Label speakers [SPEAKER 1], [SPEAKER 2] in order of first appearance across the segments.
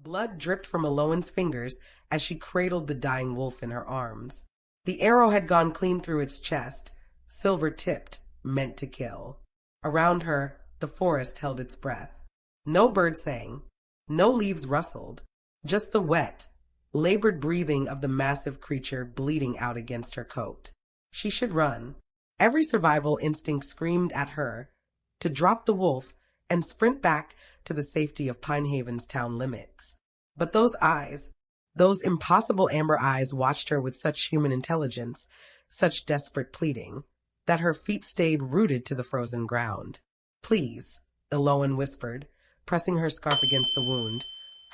[SPEAKER 1] Blood dripped from Elowen's fingers as she cradled the dying wolf in her arms. The arrow had gone clean through its chest, silver-tipped, meant to kill. Around her, the forest held its breath. No bird sang, no leaves rustled, just the wet, labored breathing of the massive creature bleeding out against her coat. She should run. Every survival instinct screamed at her to drop the wolf and sprint back to the safety of Pine Haven's town limits. But those eyes, those impossible amber eyes, watched her with such human intelligence, such desperate pleading, that her feet stayed rooted to the frozen ground. "Please," Elowen whispered, pressing her scarf against the wound,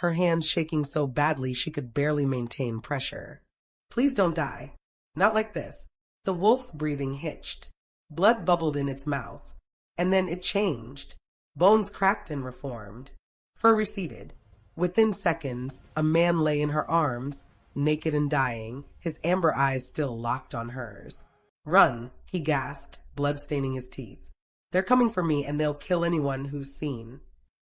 [SPEAKER 1] her hands shaking so badly she could barely maintain pressure. "Please don't die. Not like this." The wolf's breathing hitched. Blood bubbled in its mouth. And then it changed. Bones cracked and reformed. Fur receded. Within seconds, a man lay in her arms, naked and dying, his amber eyes still locked on hers. "Run," he gasped, blood staining his teeth. "They're coming for me, and they'll kill anyone who's seen."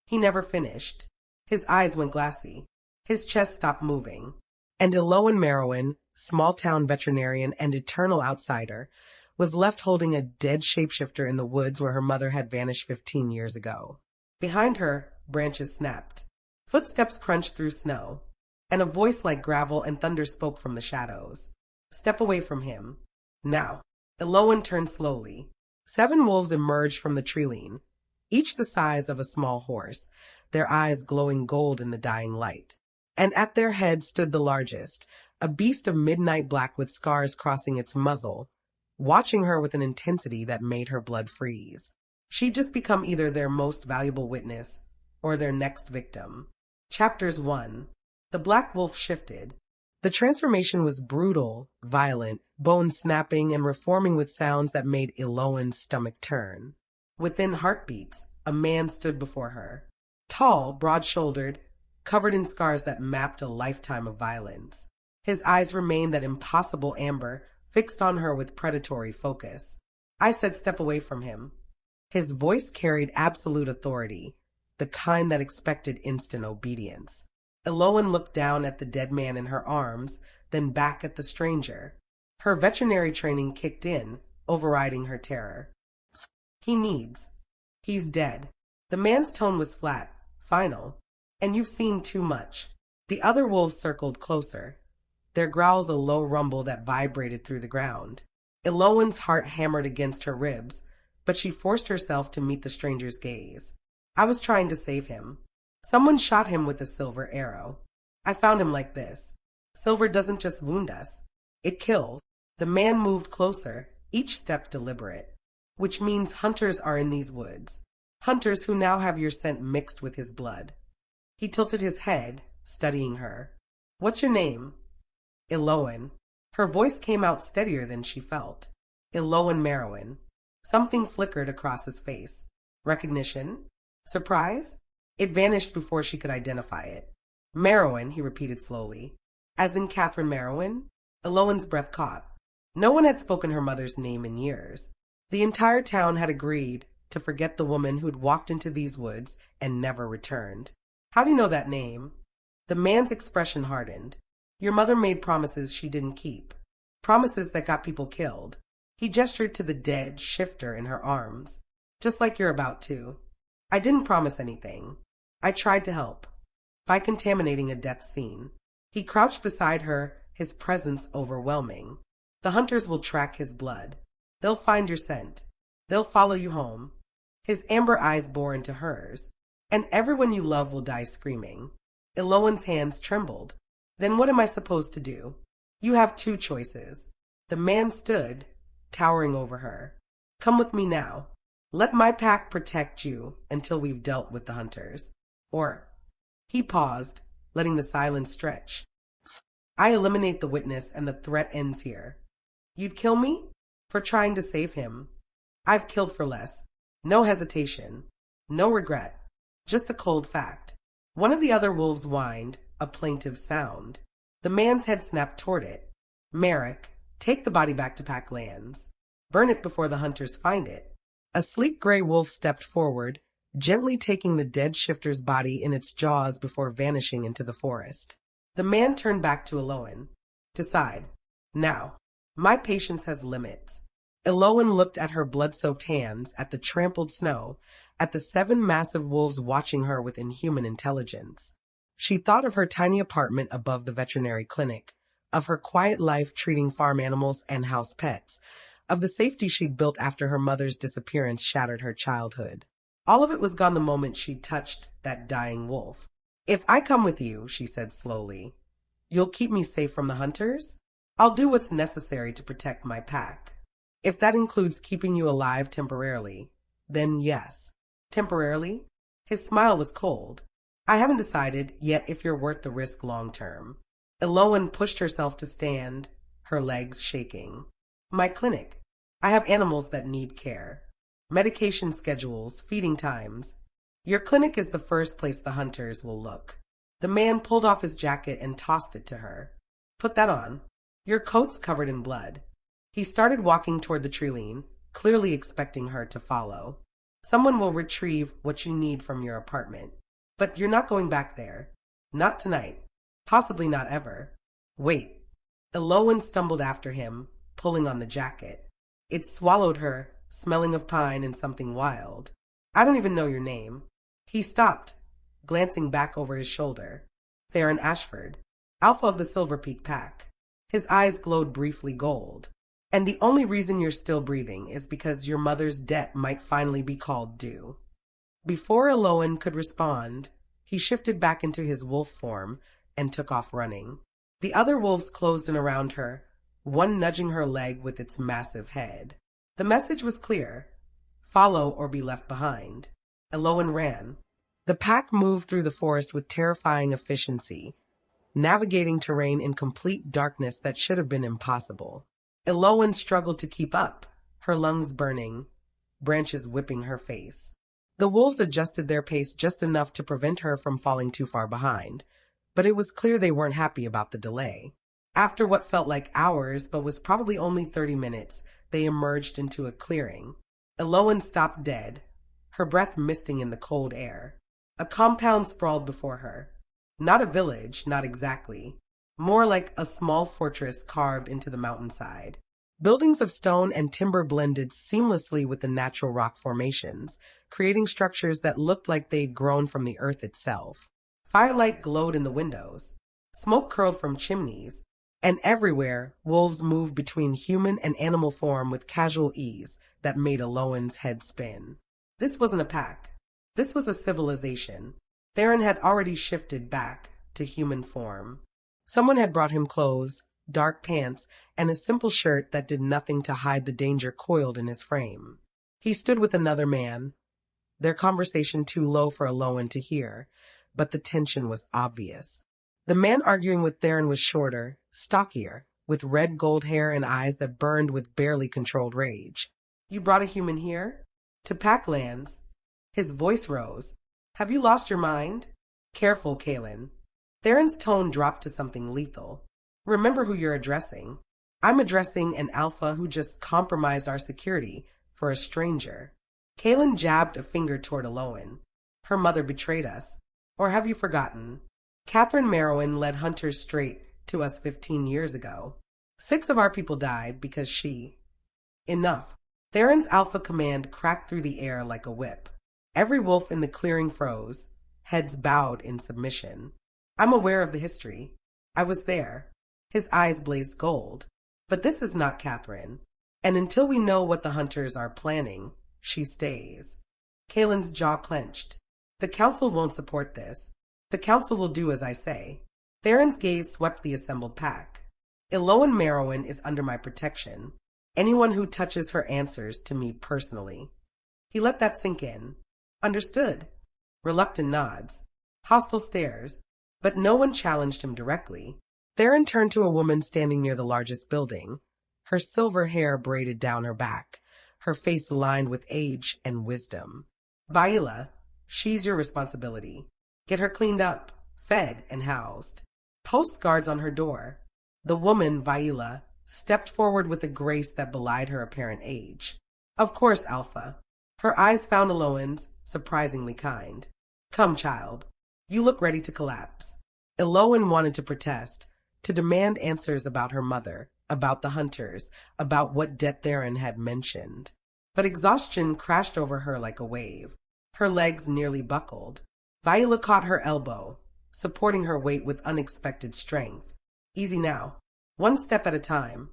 [SPEAKER 1] He never finished. His eyes went glassy. His chest stopped moving. And Elowen Marrowyn, small-town veterinarian and eternal outsider, was left holding a dead shapeshifter in the woods where her mother had vanished 15 years ago. Behind her, branches snapped. Footsteps crunched through snow, and a voice like gravel and thunder spoke from the shadows. "Step away from him. Now." Elowen turned slowly. 7 wolves emerged from the treeline, each the size of a small horse, their eyes glowing gold in the dying light. And at their head stood the largest, a beast of midnight black with scars crossing its muzzle, watching her with an intensity that made her blood freeze. She'd just become either their most valuable witness or their next victim. Chapters 1. The black wolf shifted. The transformation was brutal, violent, bones snapping and reforming with sounds that made Elowen's stomach turn. Within heartbeats, a man stood before her. Tall, broad-shouldered, covered in scars that mapped a lifetime of violence. His eyes remained that impossible amber, fixed on her with predatory focus. I said step away from him. His voice carried absolute authority, the kind that expected instant obedience. Elowen looked down at the dead man in her arms, then back at the stranger. Her veterinary training kicked in, overriding her terror. He's dead." The man's tone was flat, final. "And you've seen too much." The other wolves circled closer, their growls a low rumble that vibrated through the ground. Elowen's heart hammered against her ribs, but she forced herself to meet the stranger's gaze. "I was trying to save him. Someone shot him with a silver arrow. I found him like this. Silver doesn't just wound us. It kills." The man moved closer, each step deliberate. "Which means hunters are in these woods. Hunters who now have your scent mixed with his blood." He tilted his head, studying her. "What's your name?" "Elowen." Her voice came out steadier than she felt. "Elowen Marrowyn." Something flickered across his face. Recognition? Surprise? It vanished before she could identify it. "Marrowyn," he repeated slowly. "As in Catherine Marrowyn?" Elowen's breath caught. No one had spoken her mother's name in years. The entire town had agreed to forget the woman who'd walked into these woods and never returned. "How do you know that name?" The man's expression hardened. "Your mother made promises she didn't keep. Promises that got people killed." He gestured to the dead shifter in her arms. "Just like you're about to." "I didn't promise anything. I tried to help. By contaminating a death scene." He crouched beside her, his presence overwhelming. "The hunters will track his blood. They'll find your scent. They'll follow you home." His amber eyes bore into hers. "And everyone you love will die screaming." Elowen's hands trembled. "Then what am I supposed to do?" "You have 2 choices." The man stood, towering over her. "Come with me now. Let my pack protect you until we've dealt with the hunters. Or..." He paused, letting the silence stretch. "I eliminate the witness and the threat ends here." "You'd kill me?" "For trying to save him. I've killed for less. No hesitation. No regret. Just a cold fact." One of the other wolves whined, a plaintive sound. The man's head snapped toward it. "Merrick, take the body back to Pack Lands. Burn it before the hunters find it." A sleek gray wolf stepped forward, gently taking the dead shifter's body in its jaws before vanishing into the forest. The man turned back to Elowen. Decide. Now. My patience has limits. Elowen looked at her blood-soaked hands, at the trampled snow, at the 7 massive wolves watching her with inhuman intelligence. She thought of her tiny apartment above the veterinary clinic, of her quiet life treating farm animals and house pets, of the safety she'd built after her mother's disappearance shattered her childhood. All of it was gone the moment she touched that dying wolf. "If I come with you," she said slowly, "you'll keep me safe from the hunters? I'll do what's necessary to protect my pack. If that includes keeping you alive temporarily, then yes." Temporarily? His smile was cold. "I haven't decided yet if you're worth the risk long term." Elowen pushed herself to stand, her legs shaking. "My clinic. I have animals that need care. Medication schedules, feeding times. Your clinic is the first place the hunters will look." The man pulled off his jacket and tossed it to her. "Put that on. Your coat's covered in blood." He started walking toward the trilene, clearly expecting her to follow. "Someone will retrieve what you need from your apartment. But you're not going back there. Not tonight. Possibly not ever." "Wait." Elowen stumbled after him, pulling on the jacket. It swallowed her, smelling of pine and something wild. "I don't even know your name." He stopped, glancing back over his shoulder. "Theron Ashford, Alpha of the Silver Peak Pack." His eyes glowed briefly gold. "And the only reason you're still breathing is because your mother's debt might finally be called due." Before Elowen could respond, he shifted back into his wolf form and took off running. The other wolves closed in around her, one nudging her leg with its massive head. The message was clear: follow or be left behind. Elowen ran. The pack moved through the forest with terrifying efficiency, navigating terrain in complete darkness that should have been impossible. Elowen struggled to keep up, her lungs burning, branches whipping her face. The wolves adjusted their pace just enough to prevent her from falling too far behind, but it was clear they weren't happy about the delay. After what felt like hours, but was probably only 30 minutes, they emerged into a clearing. Elowen stopped dead, her breath misting in the cold air. A compound sprawled before her. Not a village, not exactly. More like a small fortress carved into the mountainside. Buildings of stone and timber blended seamlessly with the natural rock formations, creating structures that looked like they'd grown from the earth itself. Firelight glowed in the windows. Smoke curled from chimneys. And everywhere, wolves moved between human and animal form with casual ease that made Elowen's head spin. This wasn't a pack. This was a civilization. Theron had already shifted back to human form. Someone had brought him clothes, dark pants, and a simple shirt that did nothing to hide the danger coiled in his frame. He stood with another man, their conversation too low for Elowen to hear, but the tension was obvious. The man arguing with Theron was shorter, stockier, with red gold hair and eyes that burned with barely controlled rage. "You brought a human here? To Packlands?" His voice rose. "Have you lost your mind?" "Careful, Kaelin." Theron's tone dropped to something lethal. "Remember who you're addressing. I'm addressing an alpha who just compromised our security for a stranger." Kaelin jabbed a finger toward Elowen. "Her mother betrayed us. Or have you forgotten? Catherine Marrowyn led hunters straight to us 15 years ago. 6 of our people died because she... Enough." Theron's alpha command cracked through the air like a whip. Every wolf in the clearing froze, heads bowed in submission. "I'm aware of the history. I was there." His eyes blazed gold. "But this is not Catherine. And until we know what the hunters are planning, she stays." Kaelin's jaw clenched. "The council won't support this. The council will do as I say." Theron's gaze swept the assembled pack. "Elowen Marrowyn is under my protection. Anyone who touches her answers to me personally." He let that sink in. "Understood." Reluctant nods. Hostile stares. But no one challenged him directly. Theron turned to a woman standing near the largest building, her silver hair braided down her back, her face lined with age and wisdom. "Vaila, she's your responsibility. Get her cleaned up, fed, and housed. Post guards on her door." The woman, Vaila, stepped forward with a grace that belied her apparent age. "Of course, Alpha." Her eyes found Elowen's, surprisingly kind. Come, child. You look ready to collapse. Elowen wanted to protest, to demand answers about her mother, about the hunters, about what Det Theron had mentioned. But exhaustion crashed over her like a wave. Her legs nearly buckled. Viola caught her elbow, supporting her weight with unexpected strength. Easy now. One step at a time.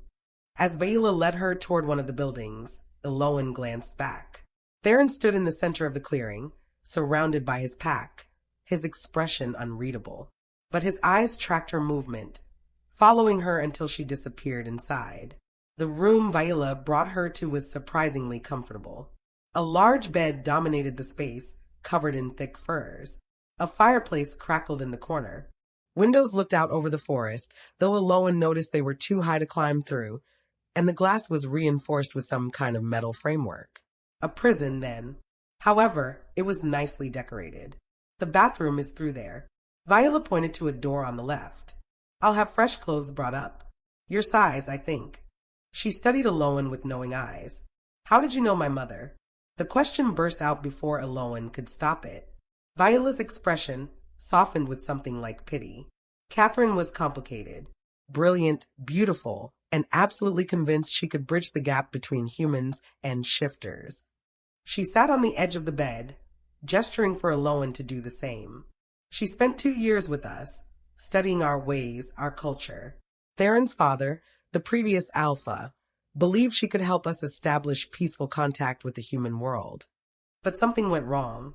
[SPEAKER 1] As Viola led her toward one of the buildings, Elowen glanced back. Theron stood in the center of the clearing, surrounded by his pack, his expression unreadable. But his eyes tracked her movement, following her until she disappeared inside. The room Viola brought her to was surprisingly comfortable. A large bed dominated the space, covered in thick furs. A fireplace crackled in the corner. Windows looked out over the forest, though Elowen noticed they were too high to climb through, and the glass was reinforced with some kind of metal framework. A prison, then. However, it was nicely decorated. The bathroom is through there. Viola pointed to a door on the left. I'll have fresh clothes brought up. Your size, I think. She studied Elowen with knowing eyes. How did you know my mother? The question burst out before Elowen could stop it. Viola's expression softened with something like pity. Catherine was complicated, brilliant, beautiful, and absolutely convinced she could bridge the gap between humans and shifters. She sat on the edge of the bed, gesturing for Elowen to do the same. She spent 2 years with us, studying our ways, our culture. Theron's father, the previous Alpha, believed she could help us establish peaceful contact with the human world. But something went wrong.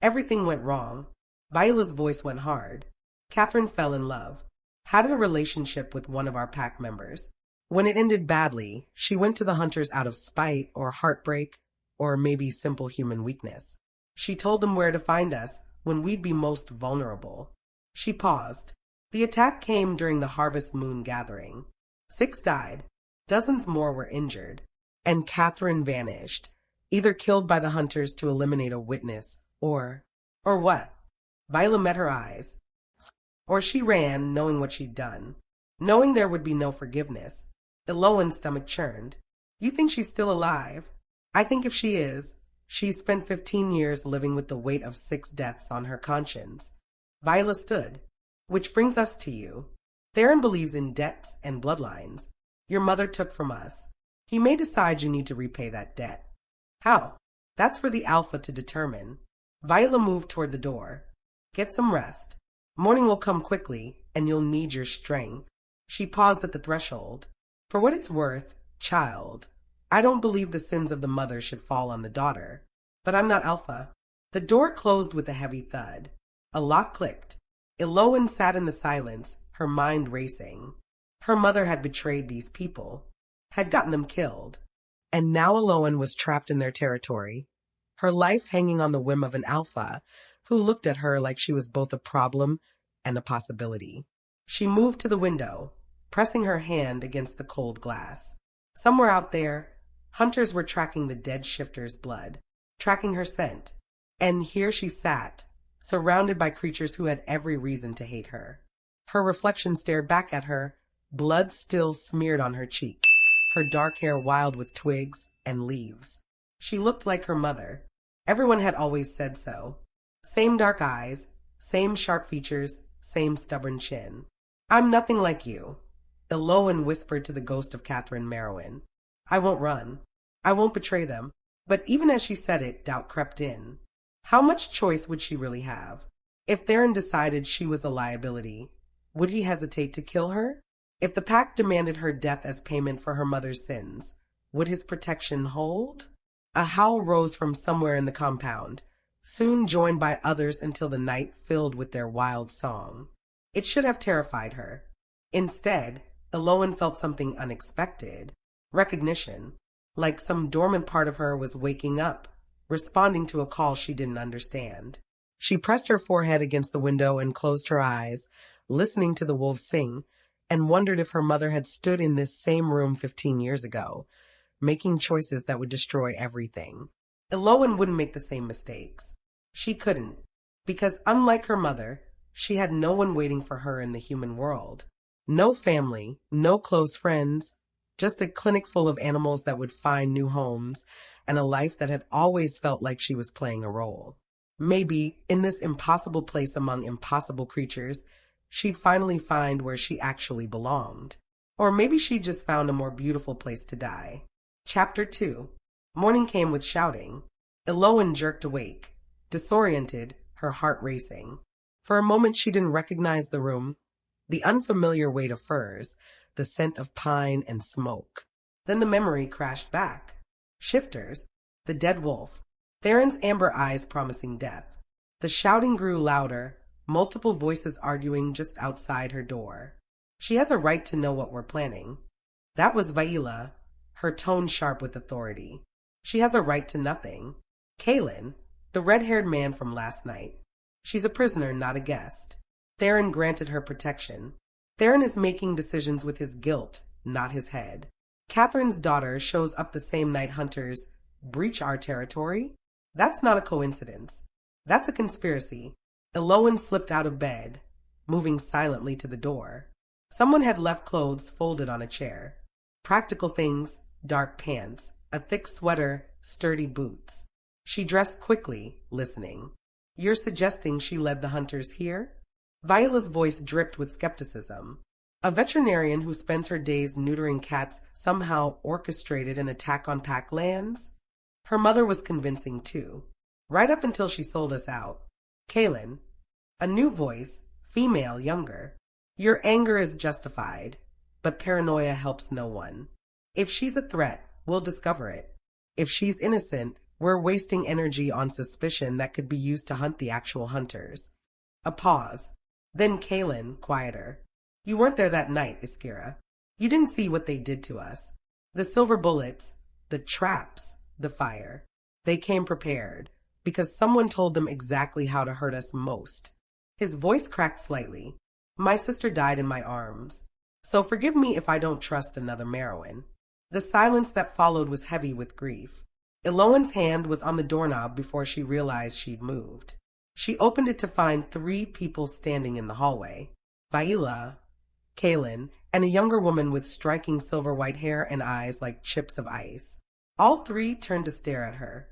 [SPEAKER 1] Everything went wrong. Viola's voice went hard. Catherine fell in love, had a relationship with one of our pack members. When it ended badly, she went to the hunters out of spite or heartbreak, or maybe simple human weakness. She told them where to find us when we'd be most vulnerable. She paused. The attack came during the Harvest Moon gathering. 6 died. Dozens more were injured. And Catherine vanished, either killed by the hunters to eliminate a witness, or what? Viola met her eyes. Or she ran, knowing what she'd done, knowing there would be no forgiveness. Elowen's stomach churned. You think she's still alive? I think if she is, she's spent 15 years living with the weight of 6 deaths on her conscience. Viola stood. Which brings us to you. Theron believes in debts and bloodlines. Your mother took from us. He may decide you need to repay that debt. How? That's for the Alpha to determine. Viola moved toward the door. Get some rest. Morning will come quickly, and you'll need your strength. She paused at the threshold. For what it's worth, child, I don't believe the sins of the mother should fall on the daughter. But I'm not Alpha. The door closed with a heavy thud. A lock clicked. Elowen sat in the silence, her mind racing. Her mother had betrayed these people, had gotten them killed. And now Elowen was trapped in their territory, her life hanging on the whim of an Alpha who looked at her like she was both a problem and a possibility. She moved to the window, pressing her hand against the cold glass. Somewhere out there, hunters were tracking the dead shifter's blood, tracking her scent. And here she sat, surrounded by creatures who had every reason to hate her. Her reflection stared back at her, blood still smeared on her cheek, her dark hair wild with twigs and leaves. She looked like her mother. Everyone had always said so. Same dark eyes, same sharp features, same stubborn chin. I'm nothing like you. Elowen whispered to the ghost of Catherine Marrowyn. I won't run. I won't betray them. But even as she said it, doubt crept in. How much choice would she really have? If Theron decided she was a liability, would he hesitate to kill her? If the pack demanded her death as payment for her mother's sins, would his protection hold? A howl rose from somewhere in the compound, soon joined by others until the night filled with their wild song. It should have terrified her. Instead, Elowen felt something unexpected. Recognition. Like some dormant part of her was waking up, responding to a call she didn't understand. She pressed her forehead against the window and closed her eyes, listening to the wolves sing, and wondered if her mother had stood in this same room 15 years ago, making choices that would destroy everything. Elowen wouldn't make the same mistakes. She couldn't, because unlike her mother, she had no one waiting for her in the human world. No family, no close friends, just a clinic full of animals that would find new homes and a life that had always felt like she was playing a role. Maybe, in this impossible place among impossible creatures, she'd finally find where she actually belonged. Or maybe she just found a more beautiful place to die. Chapter 2. Morning came with shouting. Elowen jerked awake, disoriented, her heart racing. For a moment she didn't recognize the room, the unfamiliar weight of furs, the scent of pine and smoke. Then the memory crashed back. Shifters, the dead wolf, Theron's amber eyes promising death. The shouting grew louder, multiple voices arguing just outside her door. She has a right to know what we're planning. That was Vaila, her tone sharp with authority. She has a right to nothing. Kaelin, the red-haired man from last night. She's a prisoner, not a guest. Theron granted her protection. Theron is making decisions with his guilt, not his head. Catherine's daughter shows up the same night hunters breach our territory? That's not a coincidence. That's a conspiracy. Elowen slipped out of bed, moving silently to the door. Someone had left clothes folded on a chair. Practical things, dark pants, a thick sweater, sturdy boots. She dressed quickly, listening. You're suggesting she led the hunters here? Viola's voice dripped with skepticism. A veterinarian who spends her days neutering cats somehow orchestrated an attack on pack lands? Her mother was convincing too, right up until she sold us out. Kaelin, a new voice, female, younger. Your anger is justified, but paranoia helps no one. If she's a threat, we'll discover it. If she's innocent, we're wasting energy on suspicion that could be used to hunt the actual hunters. A pause. Then Kaelin, quieter. You weren't there that night, Iskira. You didn't see what they did to us. The silver bullets, the traps, the fire. They came prepared, because someone told them exactly how to hurt us most. His voice cracked slightly. My sister died in my arms, so forgive me if I don't trust another Marrowyn. The silence that followed was heavy with grief. Elowen's hand was on the doorknob before she realized she'd moved. She opened it to find 3 people standing in the hallway. Vaila, Kaelin, and a younger woman with striking silver-white hair and eyes like chips of ice. All 3 turned to stare at her.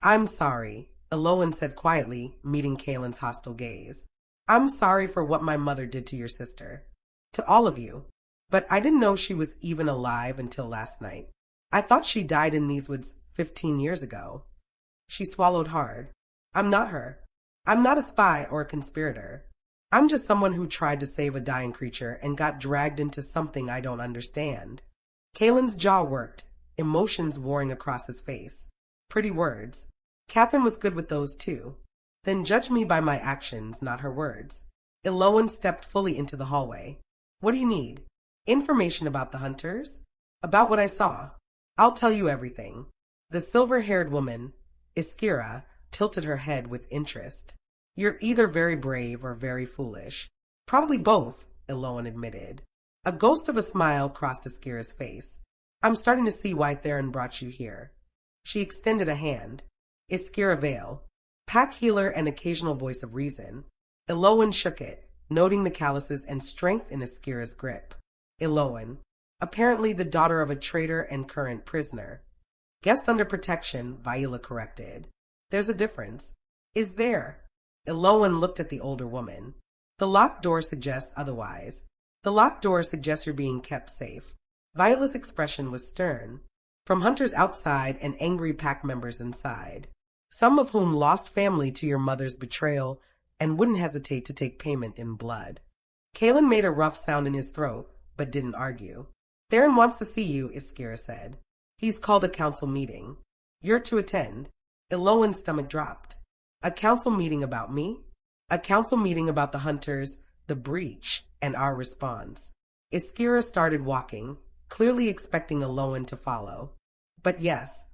[SPEAKER 1] I'm sorry, Elowen said quietly, meeting Kaelin's hostile gaze. I'm sorry for what my mother did to your sister. To all of you. But I didn't know she was even alive until last night. I thought she died in these woods 15 years ago. She swallowed hard. I'm not her. I'm not a spy or a conspirator. I'm just someone who tried to save a dying creature and got dragged into something I don't understand. Kaelin's jaw worked, emotions warring across his face. Pretty words. Catherine was good with those too. Then judge me by my actions, not her words. Elowen stepped fully into the hallway. What do you need? Information about the hunters? About what I saw? I'll tell you everything. The silver-haired woman, Iskira, tilted her head with interest. You're either very brave or very foolish. Probably both, Elowen admitted. A ghost of a smile crossed Iskira's face. I'm starting to see why Theron brought you here. She extended a hand. Iskira Vale, pack healer and occasional voice of reason. Elowen shook it, noting the calluses and strength in Iskira's grip. Elowen, apparently the daughter of a traitor and current prisoner. Guest under protection, Vaila corrected. There's a difference. Is there? Elowen looked at the older woman. The locked door suggests otherwise. The locked door suggests you're being kept safe. Vaila's expression was stern. From hunters outside and angry pack members inside, some of whom lost family to your mother's betrayal and wouldn't hesitate to take payment in blood. Kaelin made a rough sound in his throat, but didn't argue. Theron wants to see you, Iskira said. He's called a council meeting. You're to attend. Elowen's stomach dropped. A council meeting about me? A council meeting about the hunters, the breach, and our response. Iskira started walking, clearly expecting Elowen to follow. But yes,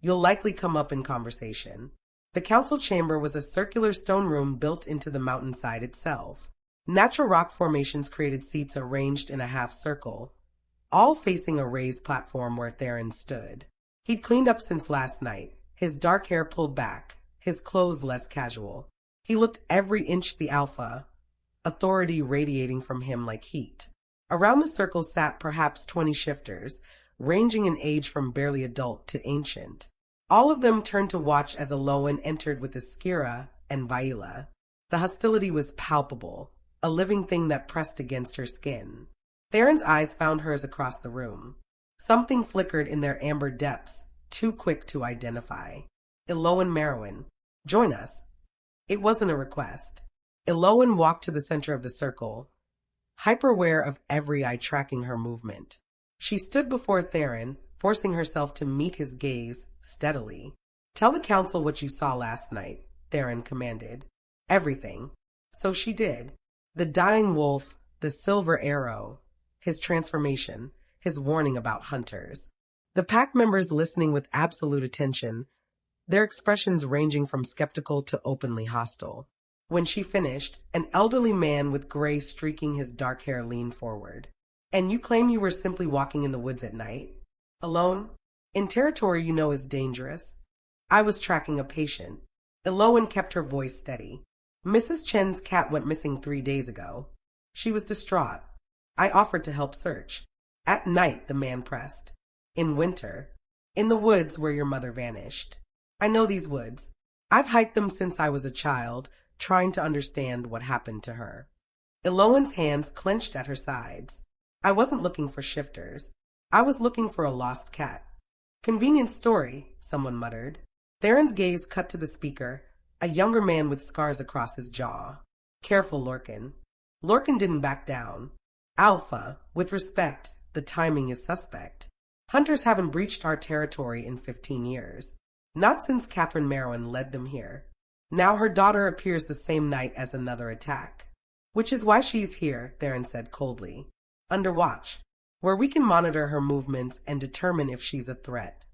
[SPEAKER 1] you'll likely come up in conversation. The council chamber was a circular stone room built into the mountainside itself. Natural rock formations created seats arranged in a half circle, all facing a raised platform where Theron stood. He'd cleaned up since last night, his dark hair pulled back, his clothes less casual. He looked every inch the alpha, authority radiating from him like heat. Around the circle sat perhaps 20 shifters, ranging in age from barely adult to ancient. All of them turned to watch as Elowen entered with Iskira and Vaila. The hostility was palpable, a living thing that pressed against her skin. Theron's eyes found hers across the room. Something flickered in their amber depths, too quick to identify. Elowen Marrowyn, join us. It wasn't a request. Elowen walked to the center of the circle, hyper-aware of every eye tracking her movement. She stood before Theron, forcing herself to meet his gaze steadily. Tell the council what you saw last night, Theron commanded. Everything. So she did. The dying wolf, the silver arrow, his transformation, his warning about hunters. The pack members listening with absolute attention, their expressions ranging from skeptical to openly hostile. When she finished, an elderly man with gray streaking his dark hair leaned forward. And you claim you were simply walking in the woods at night? Alone? In territory you know is dangerous? I was tracking a patient. Elowen kept her voice steady. Mrs. Chen's cat went missing 3 days ago. She was distraught. I offered to help search. At night, the man pressed. In winter. In the woods where your mother vanished. I know these woods. I've hiked them since I was a child, trying to understand what happened to her. Elowen's hands clenched at her sides. I wasn't looking for shifters. I was looking for a lost cat. Convenient story, someone muttered. Theron's gaze cut to the speaker, a younger man with scars across his jaw. Careful, Lorcan. Lorcan didn't back down. Alpha, with respect, the timing is suspect. Hunters haven't breached our territory in 15 years. Not since Catherine Marrowyn led them here. Now her daughter appears the same night as another attack. Which is why she's here, Theron said coldly. Under watch, where we can monitor her movements and determine if she's a threat.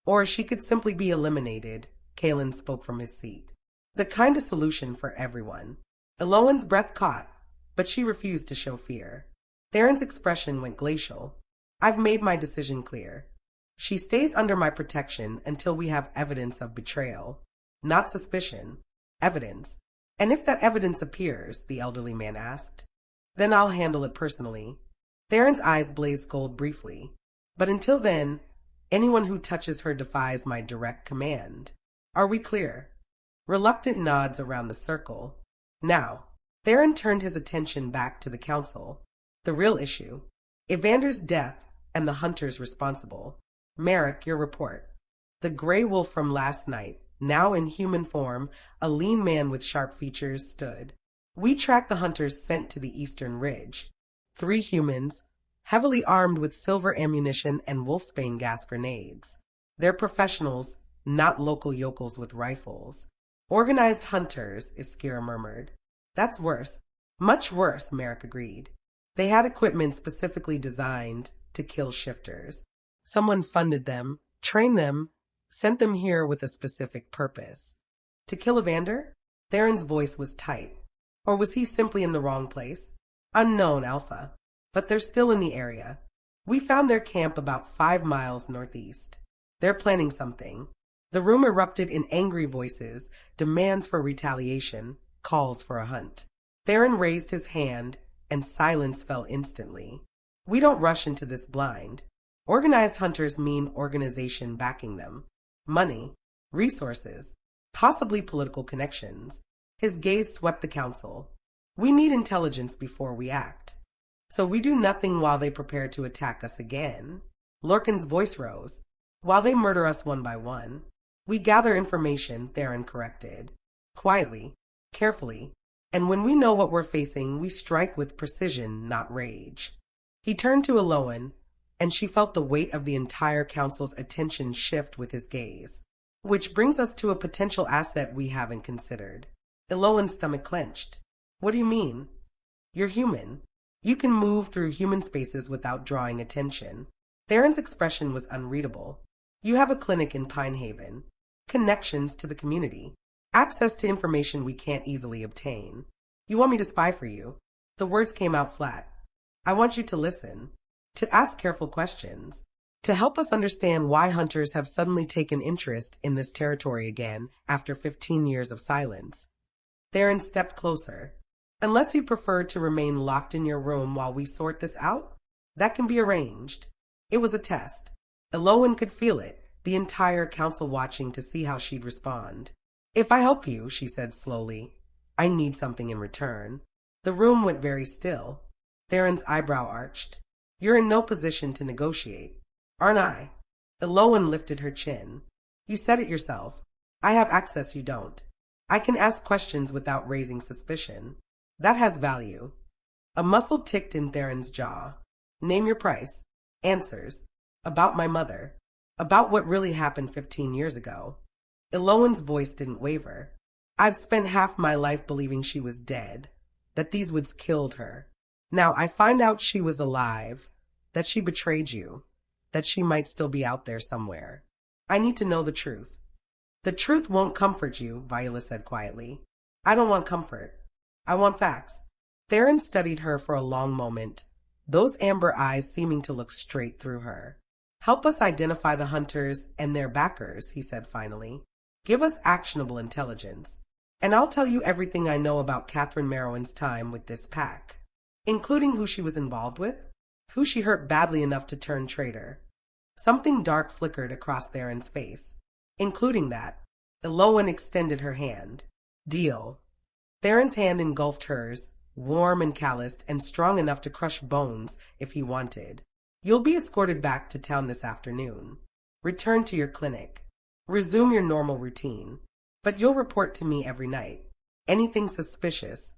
[SPEAKER 1] Or she could simply be eliminated, Kalen spoke from his seat. The kind of solution for everyone. Elowen's breath caught, but she refused to show fear. Theron's expression went glacial. I've made my decision clear. She stays under my protection until we have evidence of betrayal. Not suspicion. Evidence. And if that evidence appears, the elderly man asked, then I'll handle it personally. Theron's eyes blazed gold briefly. But until then, anyone who touches her defies my direct command. Are we clear? Reluctant nods around the circle. Now, Theron turned his attention back to the council. The real issue. Evander's death and the hunters responsible. Merrick, your report. The gray wolf from last night, now in human form, a lean man with sharp features, stood. We tracked the hunters sent to the eastern ridge. 3 humans, heavily armed with silver ammunition and wolfsbane gas grenades. They're professionals, not local yokels with rifles. Organized hunters, Iskira murmured. That's worse. Much worse, Merrick agreed. They had equipment specifically designed to kill shifters. Someone funded them, trained them, sent them here with a specific purpose. To kill Evander? Theron's voice was tight. Or was he simply in the wrong place? Unknown, Alpha. But they're still in the area. We found their camp about 5 miles northeast. They're planning something. The room erupted in angry voices, demands for retaliation, calls for a hunt. Theron raised his hand, and silence fell instantly. We don't rush into this blind. Organized hunters mean organization backing them. Money, resources, possibly political connections. His gaze swept the council. We need intelligence before we act. So we do nothing while they prepare to attack us again. Lorcan's voice rose. While they murder us one by one. We gather information, Theron corrected. Quietly, carefully, and when we know what we're facing, we strike with precision, not rage. He turned to Elowen, and she felt the weight of the entire council's attention shift with his gaze. Which brings us to a potential asset we haven't considered. Elowen's stomach clenched. What do you mean? You're human. You can move through human spaces without drawing attention. Theron's expression was unreadable. You have a clinic in Pine Haven. Connections to the community. Access to information we can't easily obtain. You want me to spy for you? The words came out flat. I want you to listen. To ask careful questions. To help us understand why hunters have suddenly taken interest in this territory again after 15 years of silence. Theron stepped closer. Unless you prefer to remain locked in your room while we sort this out, that can be arranged. It was a test. Elowen could feel it, the entire council watching to see how she'd respond. "If I help you," she said slowly, "I need something in return." The room went very still. Theron's eyebrow arched. "You're in no position to negotiate, aren't I?" Elowen lifted her chin. "You said it yourself. I have access you don't. I can ask questions without raising suspicion. That has value." A muscle ticked in Theron's jaw. "Name your price." "Answers. About my mother. About what really happened 15 years ago." Elowen's voice didn't waver. "I've spent half my life believing she was dead, that these woods killed her. Now I find out she was alive, that she betrayed you, that she might still be out there somewhere. I need to know the truth." "The truth won't comfort you," Viola said quietly. "I don't want comfort. I want facts." Theron studied her for a long moment, those amber eyes seeming to look straight through her. "Help us identify the hunters and their backers," he said finally. "Give us actionable intelligence, and I'll tell you everything I know about Catherine Marrowyn's time with this pack, including who she was involved with, who she hurt badly enough to turn traitor." Something dark flickered across Theron's face. "Including that." Elowen extended her hand. "Deal." Theron's hand engulfed hers, warm and calloused and strong enough to crush bones if he wanted. "You'll be escorted back to town this afternoon. Return to your clinic. Resume your normal routine. But you'll report to me every night. Anything suspicious,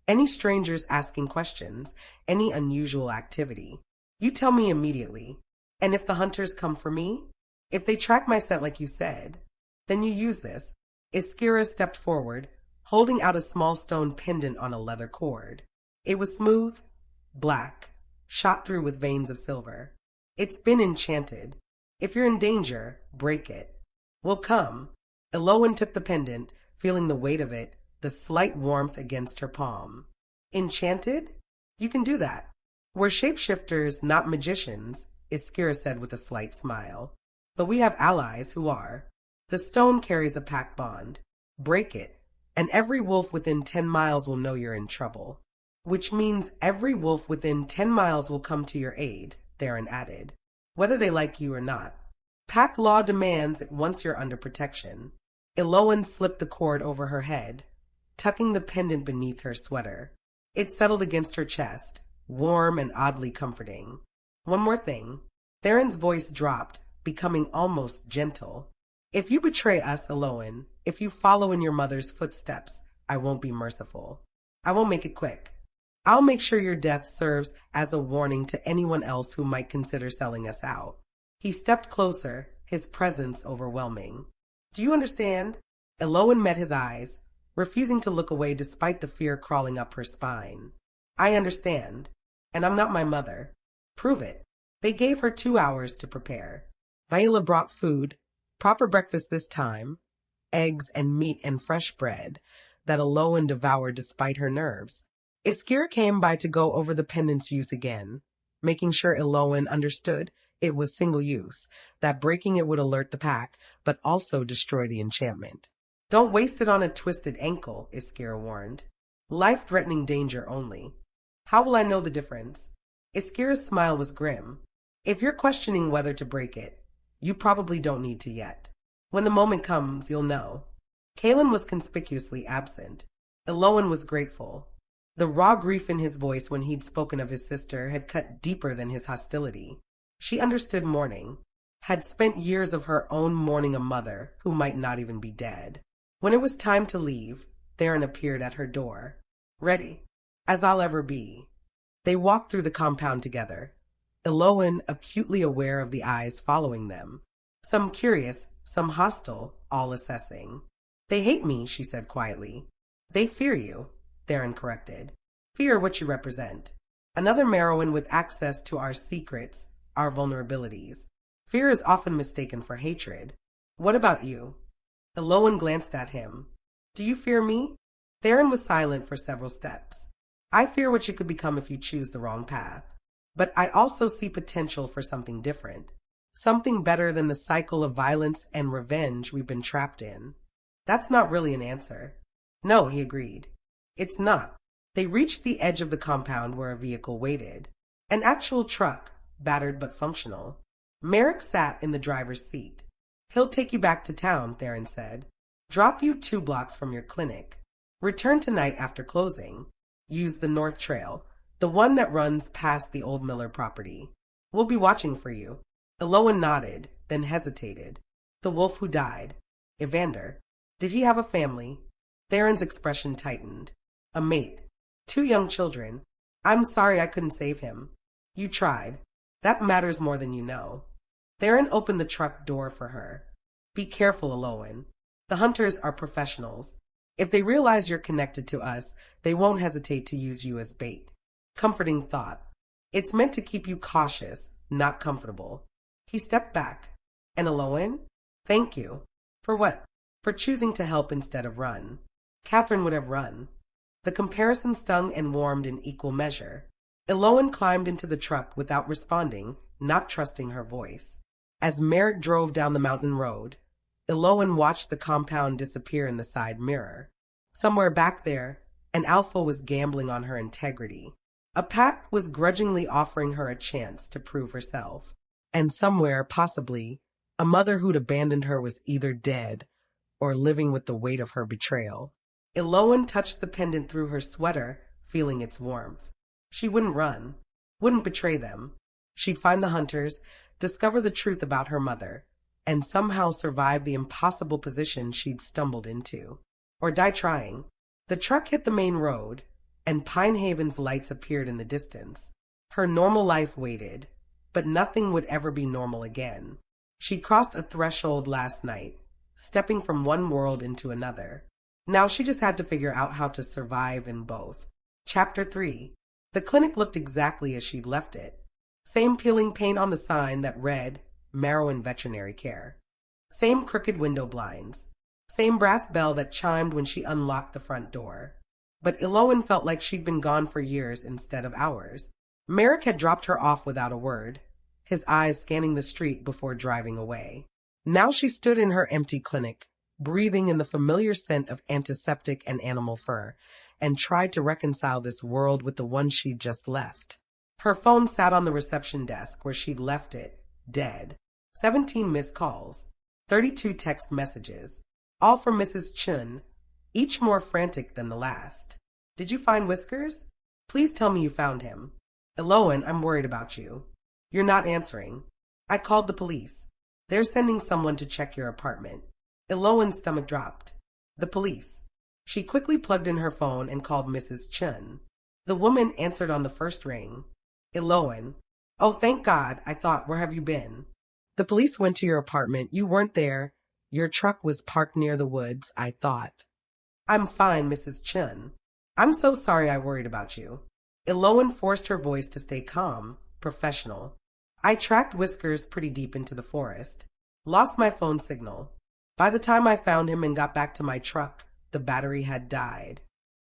[SPEAKER 1] any strangers asking questions, any unusual activity. You tell me immediately. And if the hunters come for me, if they track my scent like you said, then you use this." Iskira stepped forward, holding out a small stone pendant on a leather cord. It was smooth, black, shot through with veins of silver. "It's been enchanted. If you're in danger, break it." "Will come." Elowen took the pendant, feeling the weight of it, the slight warmth against her palm. "Enchanted? You can do that. We're shapeshifters, not magicians," Iskira said with a slight smile. "But we have allies who are. The stone carries a pact bond. Break it, and every wolf within 10 miles will know you're in trouble." "Which means every wolf within 10 miles will come to your aid," Theron added, "whether they like you or not. Pack law demands it once you're under protection." Elowen slipped the cord over her head, tucking the pendant beneath her sweater. It settled against her chest, warm and oddly comforting. "One more thing." Theron's voice dropped, becoming almost gentle. "If you betray us, Elowen, if you follow in your mother's footsteps, I won't be merciful. I won't make it quick. I'll make sure your death serves as a warning to anyone else who might consider selling us out." He stepped closer, his presence overwhelming. "Do you understand?" Elowen met his eyes, refusing to look away despite the fear crawling up her spine. "I understand. And I'm not my mother." "Prove it." They gave her 2 hours to prepare. Viola brought food, proper breakfast this time, eggs and meat and fresh bread, that Elowen devoured despite her nerves. Iskira came by to go over the pendant's use again, making sure Elowen understood it was single use, that breaking it would alert the pack, but also destroy the enchantment. "Don't waste it on a twisted ankle," Iskira warned. "Life-threatening danger only." "How will I know the difference?" Iskira's smile was grim. "If you're questioning whether to break it, you probably don't need to yet. When the moment comes, you'll know." Kaelin was conspicuously absent. Elowen was grateful. The raw grief in his voice when he'd spoken of his sister had cut deeper than his hostility. She understood mourning, had spent years of her own mourning a mother who might not even be dead. When it was time to leave, Theron appeared at her door. "Ready, as I'll ever be." They walked through the compound together, Elowen acutely aware of the eyes following them. Some curious, some hostile, all assessing. "They hate me," she said quietly. "They fear you," Theron corrected. "Fear what you represent. Another Marrowyn with access to our secrets, our vulnerabilities. Fear is often mistaken for hatred. What about you?" Elowen glanced at him. "Do you fear me?" Theron was silent for several steps. "I fear what you could become if you choose the wrong path. But I also see potential for something different. Something better than the cycle of violence and revenge we've been trapped in." "That's not really an answer." "No," he agreed. "It's not." They reached the edge of the compound where a vehicle waited. An actual truck, battered but functional. Merrick sat in the driver's seat. He'll take you back to town, Theron said. Drop you 2 blocks from your clinic. Return tonight after closing. Use the North Trail, the one that runs past the old Miller property. We'll be watching for you. Elowen nodded, then hesitated. The wolf who died. Evander. Did he have a family? Theron's expression tightened. A mate. 2 young children. I'm sorry I couldn't save him. You tried. That matters more than you know. Theron opened the truck door for her. Be careful, Elowen. The hunters are professionals. If they realize you're connected to us, they won't hesitate to use you as bait. Comforting thought. It's meant to keep you cautious, not comfortable. He stepped back. And Elowen? Thank you. For what? For choosing to help instead of run. Catherine would have run. The comparison stung and warmed in equal measure. Elowen climbed into the truck without responding, not trusting her voice. As Merrick drove down the mountain road, Elowen watched the compound disappear in the side mirror. Somewhere back there, an alpha was gambling on her integrity. A pack was grudgingly offering her a chance to prove herself. And somewhere, possibly, a mother who'd abandoned her was either dead or living with the weight of her betrayal. Elowen touched the pendant through her sweater, feeling its warmth. She wouldn't run, wouldn't betray them. She'd find the hunters, discover the truth about her mother, and somehow survive the impossible position she'd stumbled into. Or die trying. The truck hit the main road, and Pine Haven's lights appeared in the distance. Her normal life waited, but nothing would ever be normal again. She crossed a threshold last night, stepping from one world into another. Now she just had to figure out how to survive in both. Chapter 3. The clinic looked exactly as she'd left it. Same peeling paint on the sign that read, Marrowyn Veterinary Care. Same crooked window blinds. Same brass bell that chimed when she unlocked the front door. But Elowen felt like she'd been gone for years instead of hours. Merrick had dropped her off without a word, his eyes scanning the street before driving away. Now she stood in her empty clinic, breathing in the familiar scent of antiseptic and animal fur, and tried to reconcile this world with the one she'd just left. Her phone sat on the reception desk where she'd left it, dead. 17 missed calls, 32 text messages, all from Mrs. Chun, each more frantic than the last. Did you find Whiskers? Please tell me you found him. Elowen, I'm worried about you. You're not answering. I called the police. They're sending someone to check your apartment. Elowen's stomach dropped. The police. She quickly plugged in her phone and called Mrs. Chun. The woman answered on the first ring. Elowen. Oh, thank God, I thought, where have you been? The police went to your apartment. You weren't there. Your truck was parked near the woods, I thought. I'm fine, Mrs. Chun. I'm so sorry I worried about you. Elowen forced her voice to stay calm, professional. I tracked Whiskers pretty deep into the forest. Lost my phone signal. By the time I found him and got back to my truck, the battery had died.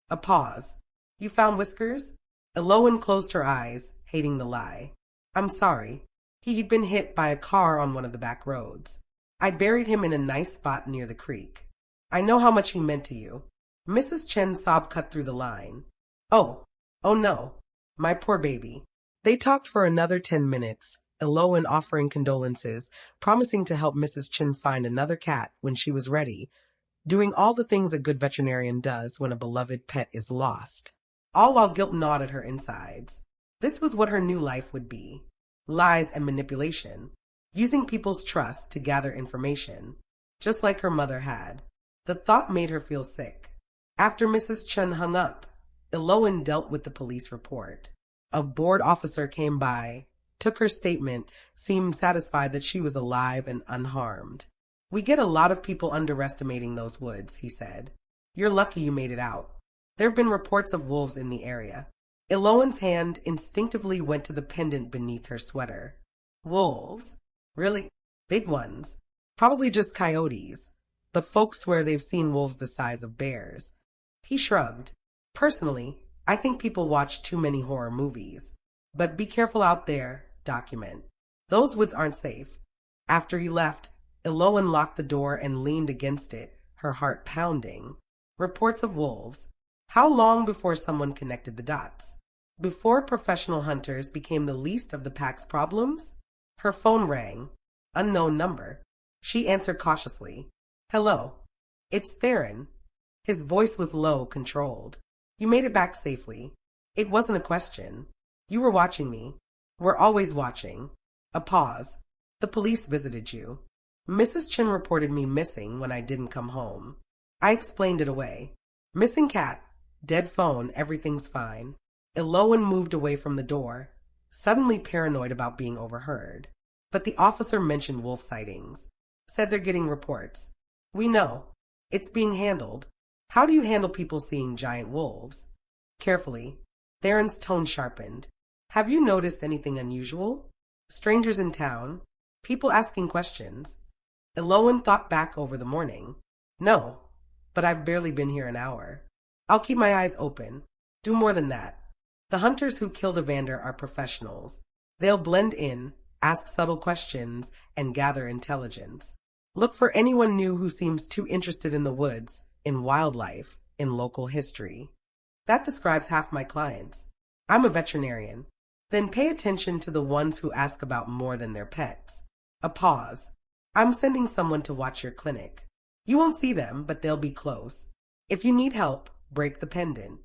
[SPEAKER 1] A pause. You found Whiskers? Elowen closed her eyes, hating the lie. I'm sorry. He'd been hit by a car on one of the back roads. I buried him in a nice spot near the creek. I know how much he meant to you. Mrs. Chen's sob cut through the line. Oh no, my poor baby. They talked for another 10 minutes, Elowen offering condolences, promising to help Mrs. Chen find another cat when she was ready, doing all the things a good veterinarian does when a beloved pet is lost, all while guilt gnawed at her insides. This was what her new life would be. Lies and manipulation, using people's trust to gather information, just like her mother had. The thought made her feel sick. After Mrs. Chen hung up, Elowen dealt with the police report. A board officer came by, took her statement, seemed satisfied that she was alive and unharmed. We get a lot of people underestimating those woods, he said. You're lucky you made it out. There have been reports of wolves in the area. Elowen's hand instinctively went to the pendant beneath her sweater. Wolves? Really? Big ones. Probably just coyotes. But folks swear they've seen wolves the size of bears. He shrugged. Personally, I think people watch too many horror movies. But be careful out there, document. Those woods aren't safe. After he left, Elowen locked the door and leaned against it, her heart pounding. Reports of wolves. How long before someone connected the dots? Before professional hunters became the least of the pack's problems? Her phone rang. Unknown number. She answered cautiously. Hello. It's Theron. His voice was low, controlled. You made it back safely. It wasn't a question. You were watching me. We're always watching. A pause. The police visited you. Mrs. Chin reported me missing when I didn't come home. I explained it away. Missing cat. Dead phone. Everything's fine. Elowen moved away from the door, suddenly paranoid about being overheard. But the officer mentioned wolf sightings. Said they're getting reports. We know. It's being handled. How do you handle people seeing giant wolves? Carefully. Theron's tone sharpened. Have you noticed anything unusual? Strangers in town? People asking questions? Elowen thought back over the morning. No, but I've barely been here an hour. I'll keep my eyes open. Do more than that. The hunters who killed Evander are professionals. They'll blend in, ask subtle questions, and gather intelligence. Look for anyone new who seems too interested in the woods, in wildlife, in local history. That describes half my clients. I'm a veterinarian. Then pay attention to the ones who ask about more than their pets. A pause. I'm sending someone to watch your clinic. You won't see them, but they'll be close. If you need help, break the pendant.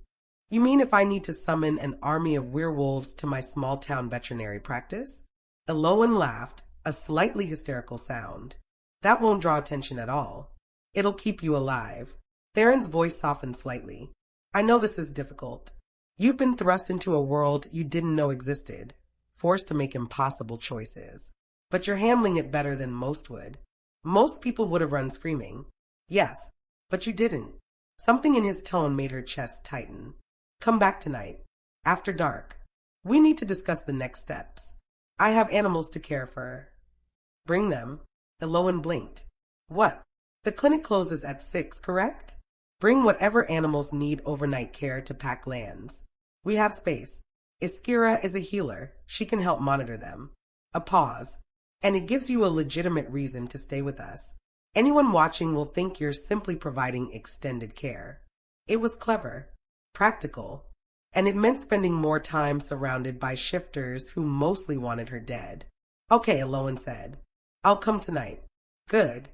[SPEAKER 1] You mean if I need to summon an army of werewolves to my small-town veterinary practice? Elowen laughed, a slightly hysterical sound. That won't draw attention at all. It'll keep you alive. Theron's voice softened slightly. I know this is difficult. You've been thrust into a world you didn't know existed, forced to make impossible choices. But you're handling it better than most would. Most people would have run screaming. Yes, but you didn't. Something in his tone made her chest tighten. Come back tonight, after dark. We need to discuss the next steps. I have animals to care for. Bring them. Elowen blinked. What? The clinic closes at 6, correct? Bring whatever animals need overnight care to pack lands. We have space. Iskira is a healer. She can help monitor them. A pause. And it gives you a legitimate reason to stay with us. Anyone watching will think you're simply providing extended care. It was clever, practical, and it meant spending more time surrounded by shifters who mostly wanted her dead. Okay, Elowen said. I'll come tonight. Good.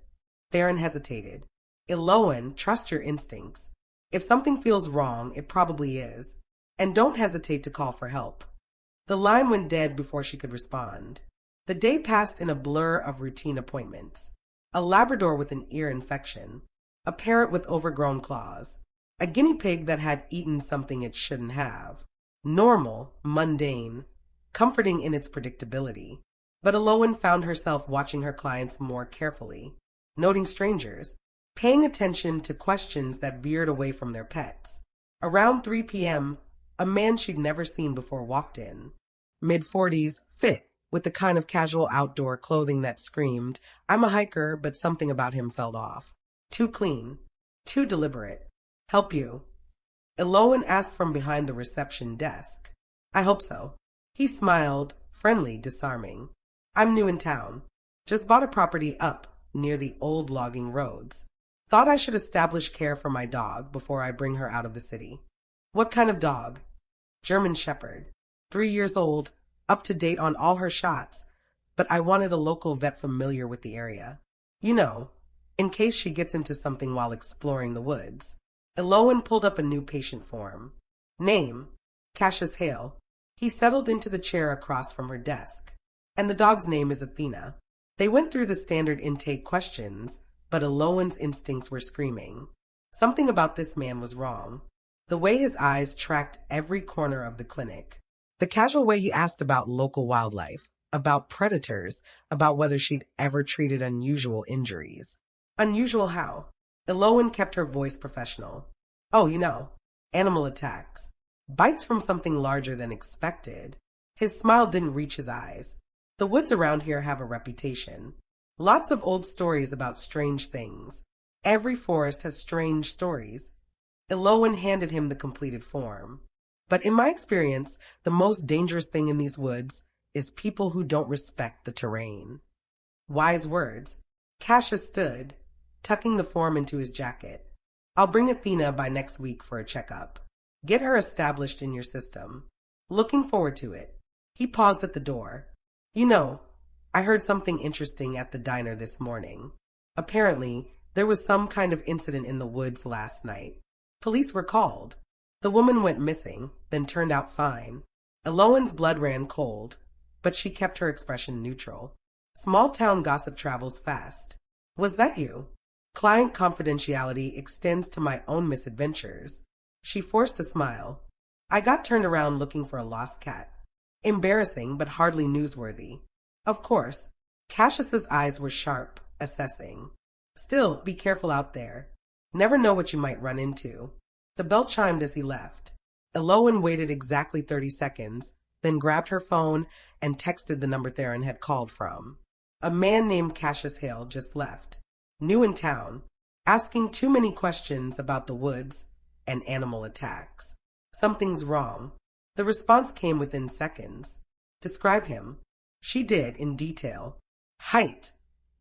[SPEAKER 1] Theron hesitated. Elowen, trust your instincts. If something feels wrong, it probably is. And don't hesitate to call for help. The line went dead before she could respond. The day passed in a blur of routine appointments. A Labrador with an ear infection. A parrot with overgrown claws. A guinea pig that had eaten something it shouldn't have. Normal, mundane, comforting in its predictability. But Elowen found herself watching her clients more carefully, noting strangers, paying attention to questions that veered away from their pets. Around 3 p.m., a man she'd never seen before walked in. Mid-40s, fit, with the kind of casual outdoor clothing that screamed, I'm a hiker, but something about him felt off. Too clean. Too deliberate. Help you? Elowen asked from behind the reception desk. I hope so. He smiled, friendly, disarming. I'm new in town. Just bought a property up near the old logging roads. Thought I should establish care for my dog before I bring her out of the city. What kind of dog? German Shepherd. 3 years old, up to date on all her shots, but I wanted a local vet familiar with the area. You know, in case she gets into something while exploring the woods. Elowen pulled up a new patient form. Name, Cassius Hale. He settled into the chair across from her desk. And the dog's name is Athena. They went through the standard intake questions, but Elowen's instincts were screaming. Something about this man was wrong. The way his eyes tracked every corner of the clinic. The casual way he asked about local wildlife, about predators, about whether she'd ever treated unusual injuries. Unusual how? Elowen kept her voice professional. Oh, you know, animal attacks. Bites from something larger than expected. His smile didn't reach his eyes. The woods around here have a reputation. Lots of old stories about strange things. Every forest has strange stories. Elowen handed him the completed form. But in my experience, the most dangerous thing in these woods is people who don't respect the terrain. Wise words. Cassius stood, tucking the form into his jacket. I'll bring Athena by next week for a checkup. Get her established in your system. Looking forward to it. He paused at the door. You know, I heard something interesting at the diner this morning. Apparently, there was some kind of incident in the woods last night. Police were called. The woman went missing, then turned out fine. Elowen's blood ran cold, but she kept her expression neutral. Small-town gossip travels fast. Was that you? Client confidentiality extends to my own misadventures. She forced a smile. I got turned around looking for a lost cat. Embarrassing, but hardly newsworthy. Of course, Cassius's eyes were sharp, assessing. Still, be careful out there. Never know what you might run into. The bell chimed as he left. Elowen waited exactly 30 seconds, then grabbed her phone and texted the number Theron had called from. A man named Cassius Hale just left. New in town. Asking too many questions about the woods and animal attacks. Something's wrong. The response came within seconds. Describe him. She did, in detail. Height,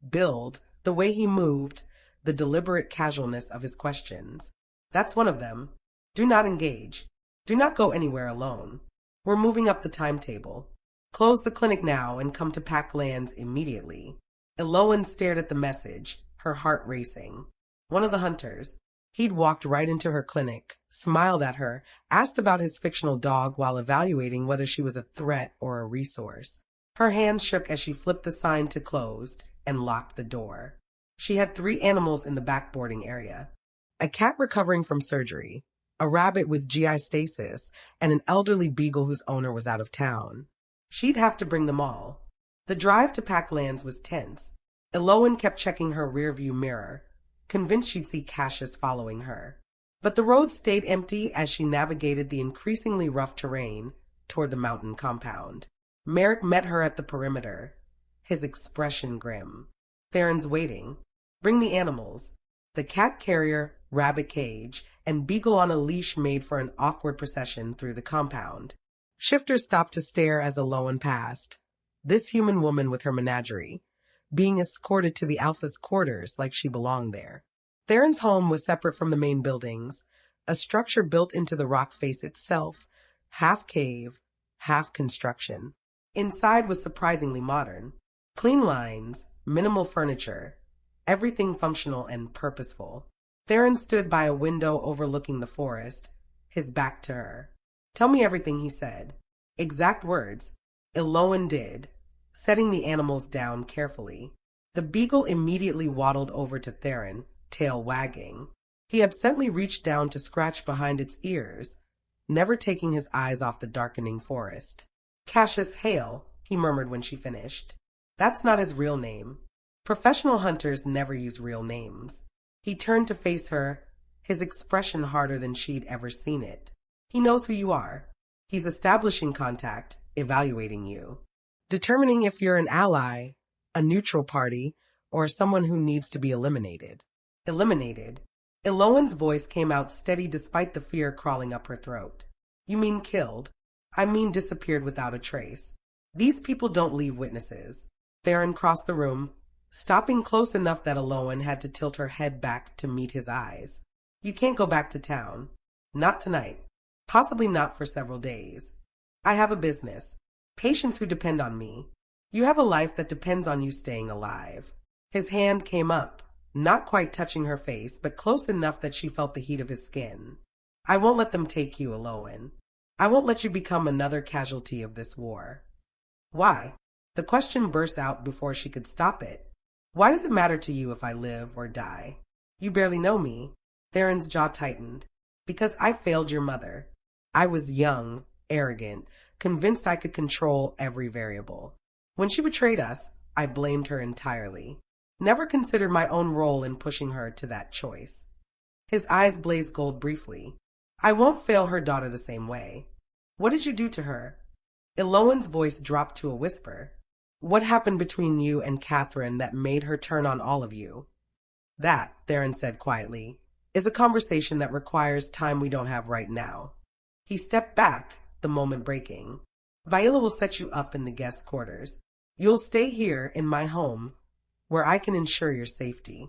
[SPEAKER 1] build, the way he moved, the deliberate casualness of his questions. That's one of them. Do not engage. Do not go anywhere alone. We're moving up the timetable. Close the clinic now and come to Packlands immediately. Elowen stared at the message, her heart racing. One of the hunters. He'd walked right into her clinic, smiled at her, asked about his fictional dog while evaluating whether she was a threat or a resource. Her hand shook as she flipped the sign to closed and locked the door. She had 3 animals in the backboarding area. A cat recovering from surgery, a rabbit with GI stasis, and an elderly beagle whose owner was out of town. She'd have to bring them all. The drive to Packlands was tense. Elowen kept checking her rearview mirror, convinced she'd see Cassius following her. But the road stayed empty as she navigated the increasingly rough terrain toward the mountain compound. Merrick met her at the perimeter, his expression grim. Theron's waiting. Bring the animals. The cat carrier, rabbit cage, and beagle on a leash made for an awkward procession through the compound. Shifter stopped to stare as Elowen passed. This human woman with her menagerie, being escorted to the Alpha's quarters like she belonged there. Theron's home was separate from the main buildings, a structure built into the rock face itself, half cave, half construction. Inside was surprisingly modern. Clean lines, minimal furniture, everything functional and purposeful. Theron stood by a window overlooking the forest, his back to her. Tell me everything, he said. Exact words. Elowen did, setting the animals down carefully. The beagle immediately waddled over to Theron, tail wagging. He absently reached down to scratch behind its ears, never taking his eyes off the darkening forest. Cassius Hale, he murmured when she finished. That's not his real name. Professional hunters never use real names. He turned to face her, his expression harder than she'd ever seen it. He knows who you are. He's establishing contact, evaluating you, determining if you're an ally, a neutral party, or someone who needs to be eliminated. Eliminated? Elowen's voice came out steady despite the fear crawling up her throat. You mean killed? I mean disappeared without a trace. These people don't leave witnesses. Theron crossed the room, stopping close enough that Elowen had to tilt her head back to meet his eyes. You can't go back to town. Not tonight. Possibly not for several days. I have a business. Patients who depend on me. You have a life that depends on you staying alive. His hand came up, not quite touching her face, but close enough that she felt the heat of his skin. I won't let them take you, Elowen. I won't let you become another casualty of this war. Why? The question burst out before she could stop it. Why does it matter to you if I live or die? You barely know me. Theron's jaw tightened. Because I failed your mother. I was young, arrogant, convinced I could control every variable. When she betrayed us, I blamed her entirely. Never considered my own role in pushing her to that choice. His eyes blazed gold briefly. I won't fail her daughter the same way. What did you do to her? Elowen's voice dropped to a whisper. What happened between you and Catherine that made her turn on all of you? That, Theron said quietly, is a conversation that requires time we don't have right now. He stepped back, the moment breaking. Viola will set you up in the guest quarters. You'll stay here in my home, where I can ensure your safety.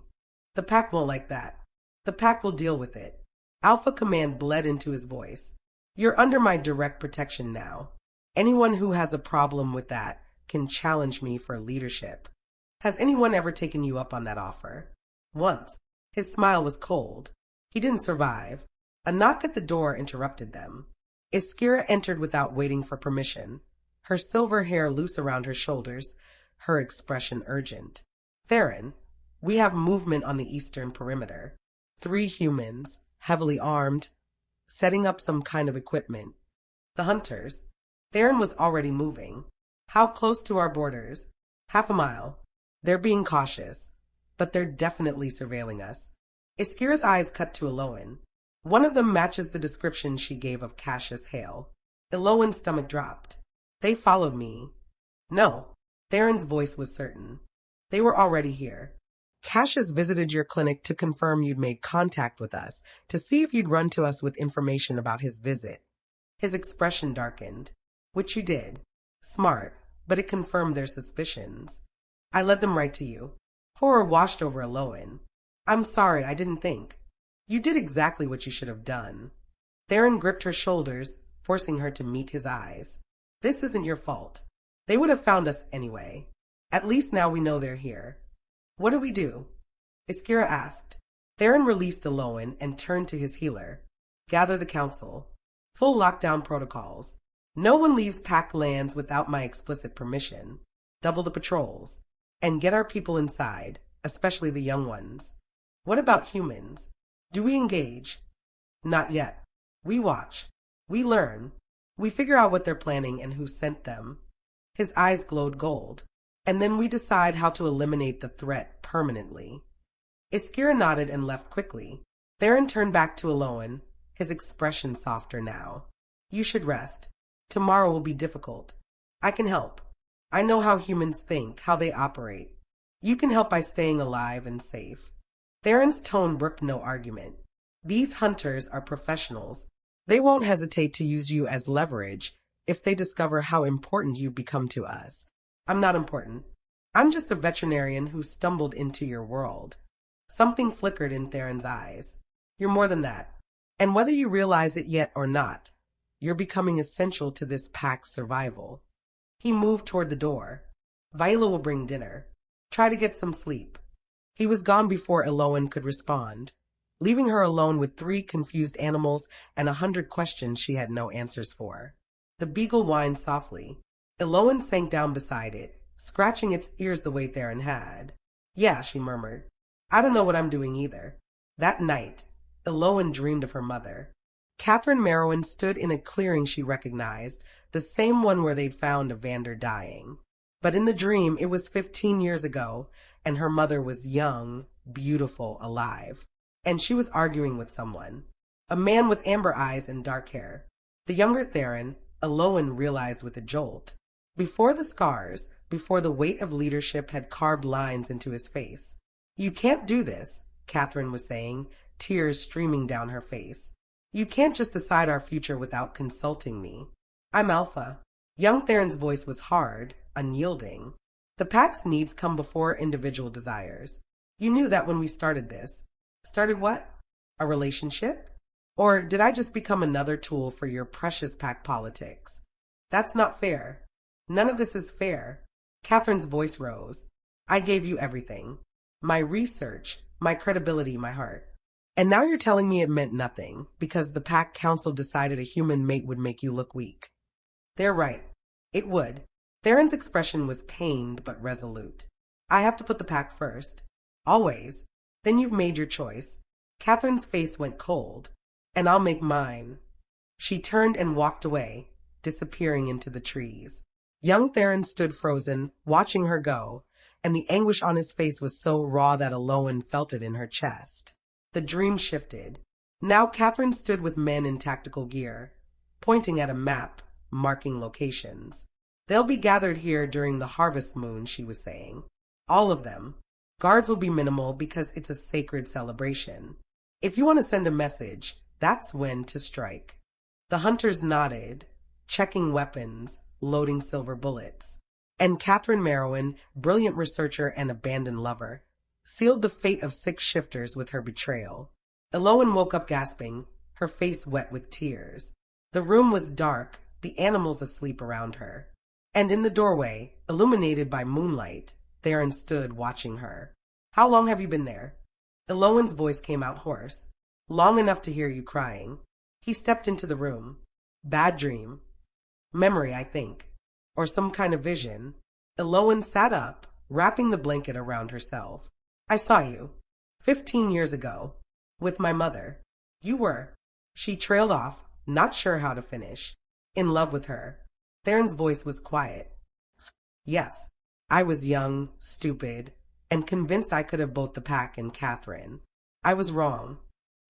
[SPEAKER 1] The pack won't like that. The pack will deal with it. Alpha command bled into his voice. You're under my direct protection now. Anyone who has a problem with that can challenge me for leadership. Has anyone ever taken you up on that offer? Once. His smile was cold. He didn't survive. A knock at the door interrupted them. Iskira entered without waiting for permission, her silver hair loose around her shoulders, her expression urgent. Theron, we have movement on the eastern perimeter. 3 humans, heavily armed, setting up some kind of equipment. The hunters. Theron was already moving. How close to our borders? Half a mile. They're being cautious, but they're definitely surveilling us. Iskira's eyes cut to Elowen. One of them matches the description she gave of Cassius Hale. Elowen's stomach dropped. They followed me. No. Theron's voice was certain. They were already here. Cassius visited your clinic to confirm you'd made contact with us, to see if you'd run to us with information about his visit. His expression darkened. Which you did. Smart, but it confirmed their suspicions. I led them right to you. Horror washed over Elowen. I'm sorry, I didn't think. You did exactly what you should have done. Theron gripped her shoulders, forcing her to meet his eyes. This isn't your fault. They would have found us anyway. At least now we know they're here. What do we do? Iskira asked. Theron released Elowen and turned to his healer. Gather the council. Full lockdown protocols. No one leaves packed lands without my explicit permission. Double the patrols. And get our people inside, especially the young ones. What about humans? Do we engage? Not yet. We watch. We learn. We figure out what they're planning and who sent them. His eyes glowed gold. And then we decide how to eliminate the threat permanently. Iskira nodded and left quickly. Theron turned back to Elowen, his expression softer now. You should rest. Tomorrow will be difficult. I can help. I know how humans think, how they operate. You can help by staying alive and safe. Theron's tone brooked no argument. These hunters are professionals. They won't hesitate to use you as leverage if they discover how important you become to us. I'm not important. I'm just a veterinarian who stumbled into your world. Something flickered in Theron's eyes. You're more than that. And whether you realize it yet or not, you're becoming essential to this pack's survival. He moved toward the door. Viola will bring dinner. Try to get some sleep. He was gone before Elowen could respond, leaving her alone with 3 confused animals and 100 questions she had no answers for. The beagle whined softly. Elowen sank down beside it, scratching its ears the way Theron had. Yeah, she murmured. I don't know what I'm doing either. That night, Elowen dreamed of her mother. Catherine Marrowyn stood in a clearing she recognized, the same one where they'd found Evander dying. But in the dream, it was 15 years ago, and her mother was young, beautiful, alive. And she was arguing with someone. A man with amber eyes and dark hair. The younger Theron, Elowen realized with a jolt. Before the scars, before the weight of leadership had carved lines into his face. You can't do this, Catherine was saying, tears streaming down her face. You can't just decide our future without consulting me. I'm Alpha. Young Theron's voice was hard, unyielding. The pack's needs come before individual desires. You knew that when we started this. Started what? A relationship? Or did I just become another tool for your precious pack politics? That's not fair. None of this is fair. Catherine's voice rose. I gave you everything. My research, my credibility, my heart. And now you're telling me it meant nothing, because the pack council decided a human mate would make you look weak. They're right. It would. Theron's expression was pained but resolute. I have to put the pack first. Always. Then you've made your choice. Catherine's face went cold. And I'll make mine. She turned and walked away, disappearing into the trees. Young Theron stood frozen, watching her go, and the anguish on his face was so raw that Elowen felt it in her chest. The dream shifted. Now Catherine stood with men in tactical gear, pointing at a map, marking locations. They'll be gathered here during the harvest moon, she was saying. All of them. Guards will be minimal because it's a sacred celebration. If you want to send a message, that's when to strike. The hunters nodded, checking weapons, loading silver bullets. And Catherine Marrowyn, brilliant researcher and abandoned lover, sealed the fate of 6 shifters with her betrayal. Elowen woke up gasping, her face wet with tears. The room was dark, the animals asleep around her. And in the doorway, illuminated by moonlight, Theron stood watching her. How long have you been there? Elowen's voice came out hoarse. Long enough to hear you crying. He stepped into the room. Bad dream. Memory, I think. Or some kind of vision. Elowen sat up, wrapping the blanket around herself. I saw you. 15 years ago. With my mother. You were. She trailed off, not sure how to finish. In love with her. Theron's voice was quiet. Yes. I was young, stupid, and convinced I could have both the pack and Catherine. I was wrong.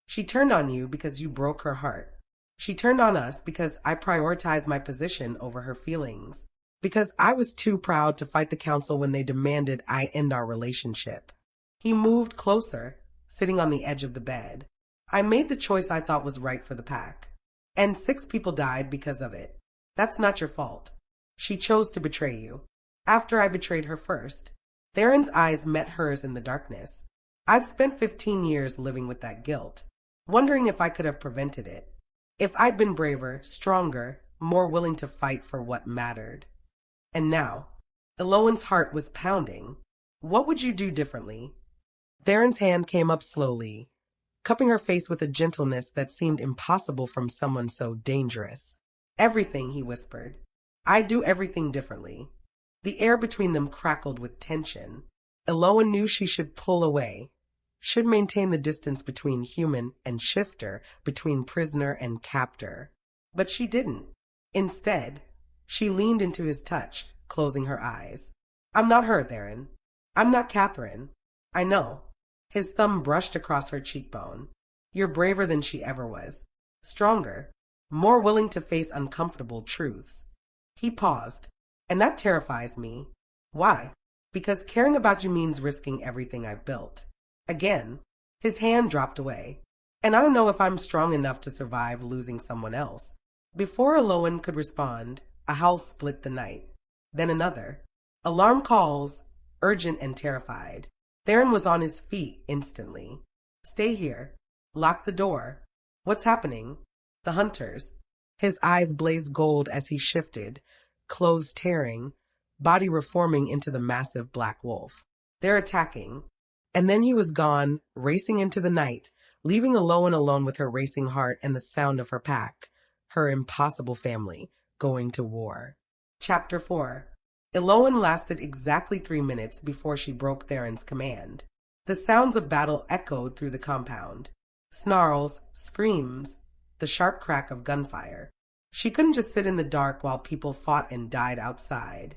[SPEAKER 1] She turned on you because you broke her heart. She turned on us because I prioritized my position over her feelings. Because I was too proud to fight the council when they demanded I end our relationship. He moved closer, sitting on the edge of the bed. I made the choice I thought was right for the pack. And 6 people died because of it. That's not your fault. She chose to betray you. After I betrayed her first. Theron's eyes met hers in the darkness. I've spent 15 years living with that guilt, wondering if I could have prevented it. If I'd been braver, stronger, more willing to fight for what mattered. And now, Elowen's heart was pounding. What would you do differently? Theron's hand came up slowly, cupping her face with a gentleness that seemed impossible from someone so dangerous. Everything, he whispered. I do everything differently. The air between them crackled with tension. Elowen knew she should pull away, should maintain the distance between human and shifter, between prisoner and captor. But she didn't. Instead, she leaned into his touch, closing her eyes. I'm not her, Theron. I'm not Catherine. I know. His thumb brushed across her cheekbone. You're braver than she ever was. Stronger. More willing to face uncomfortable truths. He paused. And that terrifies me. Why? Because caring about you means risking everything I've built. Again, his hand dropped away. And I don't know if I'm strong enough to survive losing someone else. Before Elowen could respond, a howl split the night. Then another. Alarm calls, urgent and terrified. Theron was on his feet instantly. Stay here. Lock the door. What's happening? The hunters. His eyes blazed gold as he shifted, clothes tearing, body reforming into the massive black wolf. They're attacking. And then he was gone, racing into the night, leaving Elowen alone with her racing heart and the sound of her pack, her impossible family, going to war. Chapter 4. Elowen lasted exactly 3 minutes before she broke Theron's command. The sounds of battle echoed through the compound. Snarls, screams, the sharp crack of gunfire. She couldn't just sit in the dark while people fought and died outside.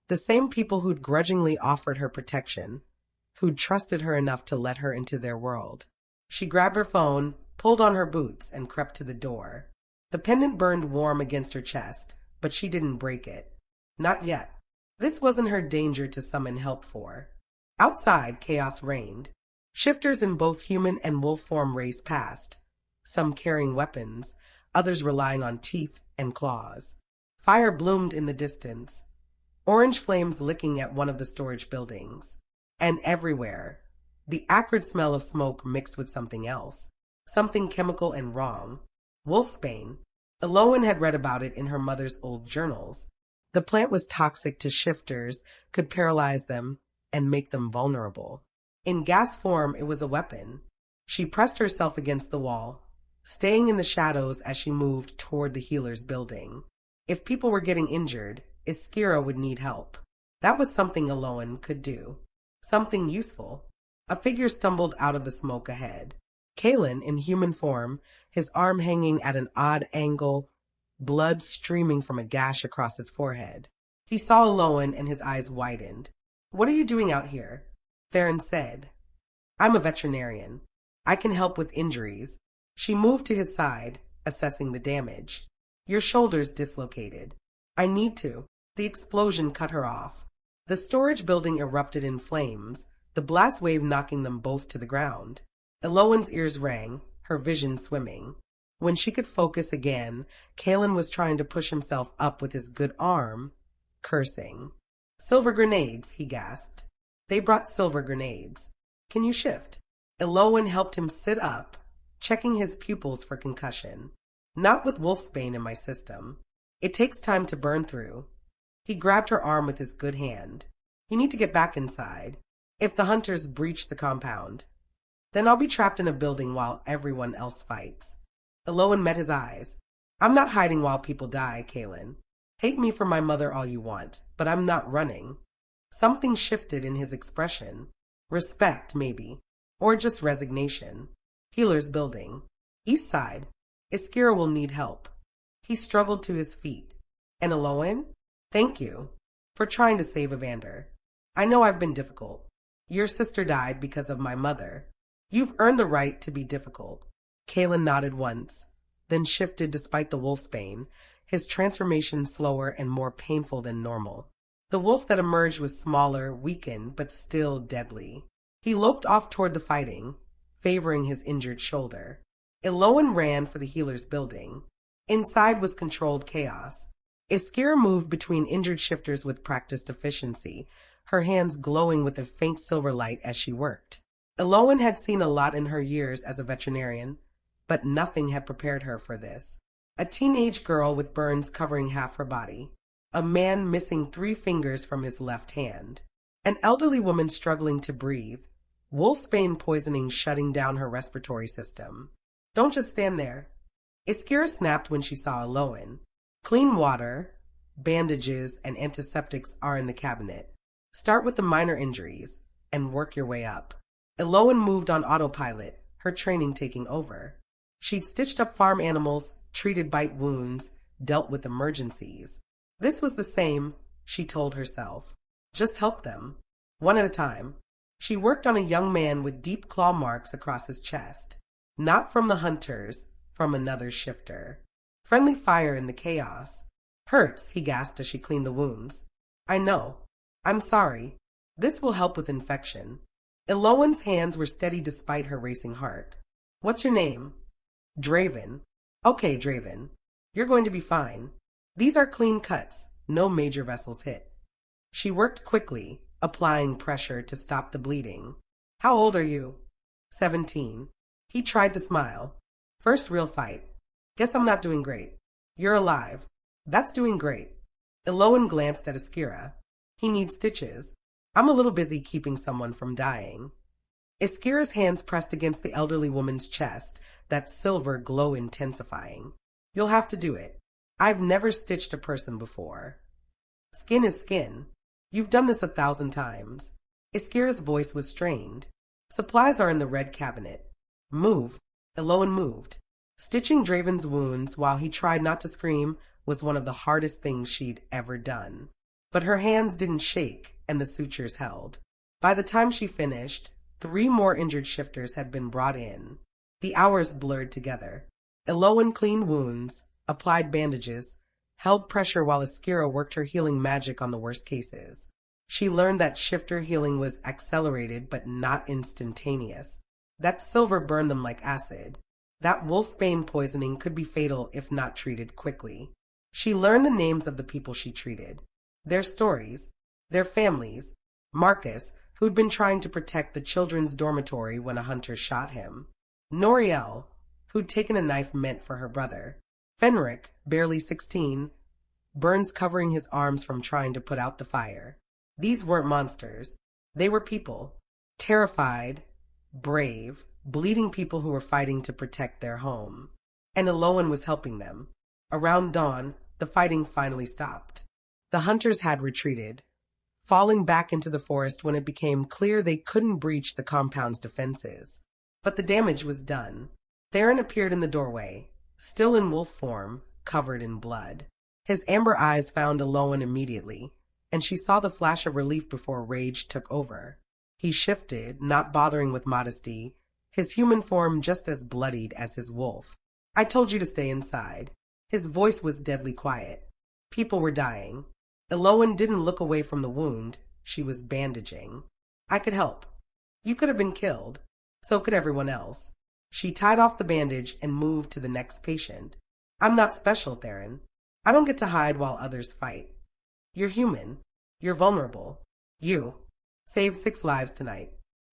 [SPEAKER 1] The same people who'd grudgingly offered her protection, who'd trusted her enough to let her into their world. She grabbed her phone, pulled on her boots, and crept to the door. The pendant burned warm against her chest, but she didn't break it. Not yet. This wasn't her danger to summon help for. Outside, chaos reigned. Shifters in both human and wolf form raced past, some carrying weapons, others relying on teeth and claws. Fire bloomed in the distance, orange flames licking at one of the storage buildings. And everywhere, the acrid smell of smoke mixed with something else, something chemical and wrong. Wolfsbane. Elowen had read about it in her mother's old journals. The plant was toxic to shifters, could paralyze them, and make them vulnerable. In gas form, it was a weapon. She pressed herself against the wall, staying in the shadows as she moved toward the healer's building. If people were getting injured, Iskira would need help. That was something Elowen could do. Something useful. A figure stumbled out of the smoke ahead. Kalen, in human form, his arm hanging at an odd angle, blood streaming from a gash across his forehead. He saw Elowen and his eyes widened. What are you doing out here? Theron said. I'm a veterinarian. I can help with injuries. She moved to his side, assessing the damage. Your shoulder's dislocated. I need to. The explosion cut her off. The storage building erupted in flames, the blast wave knocking them both to the ground. Elowen's ears rang, her vision swimming. When she could focus again, Kalen was trying to push himself up with his good arm, cursing. Silver grenades, he gasped. They brought silver grenades. Can you shift? Elowen helped him sit up, checking his pupils for concussion. Not with wolfsbane in my system. It takes time to burn through. He grabbed her arm with his good hand. You need to get back inside. If the hunters breach the compound, then I'll be trapped in a building while everyone else fights. Elowen met his eyes. I'm not hiding while people die, Kaelin. Hate me for my mother all you want, but I'm not running. Something shifted in his expression. Respect, maybe. Or just resignation. Healer's building. East side. Iskira will need help. He struggled to his feet. And Elowen? Thank you for trying to save Evander. I know I've been difficult. Your sister died because of my mother. You've earned the right to be difficult. Kaelin nodded once, then shifted despite the wolfsbane, his transformation slower and more painful than normal. The wolf that emerged was smaller, weakened, but still deadly. He loped off toward the fighting, favoring his injured shoulder. Elowen ran for the healer's building. Inside was controlled chaos. Iskira moved between injured shifters with practiced efficiency, her hands glowing with a faint silver light as she worked. Elowen had seen a lot in her years as a veterinarian, but nothing had prepared her for this. A teenage girl with burns covering half her body. A man missing 3 fingers from his left hand. An elderly woman struggling to breathe. Wolfsbane poisoning shutting down her respiratory system. Don't just stand there. Iskira snapped when she saw Elowen. Clean water, bandages, and antiseptics are in the cabinet. Start with the minor injuries and work your way up. Elowen moved on autopilot, her training taking over. She'd stitched up farm animals, treated bite wounds, dealt with emergencies. This was the same, she told herself. Just help them, one at a time. She worked on a young man with deep claw marks across his chest. Not from the hunters, from another shifter. Friendly fire in the chaos. Hurts, he gasped as she cleaned the wounds. I know. I'm sorry. This will help with infection. Elowen's hands were steady despite her racing heart. What's your name? Draven. Okay, Draven. You're going to be fine. These are clean cuts, no major vessels hit. She worked quickly, applying pressure to stop the bleeding. How old are you? 17. He tried to smile. First real fight. Guess I'm not doing great. You're alive. That's doing great. Elowen glanced at Iskira. He needs stitches. I'm a little busy keeping someone from dying. Iskira's hands pressed against the elderly woman's chest, that silver glow intensifying. You'll have to do it. I've never stitched a person before. Skin is skin. You've done this 1,000 times. Iskira's voice was strained. Supplies are in the red cabinet. Move. Elowen moved. Stitching Draven's wounds while he tried not to scream was one of the hardest things she'd ever done. But her hands didn't shake and the sutures held. By the time she finished, 3 more injured shifters had been brought in. The hours blurred together. Elowen cleaned wounds, applied bandages, held pressure while Iskira worked her healing magic on the worst cases. She learned that shifter healing was accelerated but not instantaneous. That silver burned them like acid. That wolfsbane poisoning could be fatal if not treated quickly. She learned the names of the people she treated, their stories, their families. Marcus, who'd been trying to protect the children's dormitory when a hunter shot him. Noriel, who'd taken a knife meant for her brother. Fenric, barely 16, burns covering his arms from trying to put out the fire. These weren't monsters. They were people. Terrified, brave, bleeding people who were fighting to protect their home. And Elowen was helping them. Around dawn, the fighting finally stopped. The hunters had retreated, falling back into the forest when it became clear they couldn't breach the compound's defenses. But the damage was done. Theron appeared in the doorway, still in wolf form, covered in blood. His amber eyes found Elowen immediately, and she saw the flash of relief before rage took over. He shifted, not bothering with modesty, his human form just as bloodied as his wolf. I told you to stay inside. His voice was deadly quiet. People were dying. Elowen didn't look away from the wound. She was bandaging. I could help. You could have been killed. So could everyone else. She tied off the bandage and moved to the next patient. I'm not special, Theron. I don't get to hide while others fight. You're human. You're vulnerable. You saved 6 lives tonight.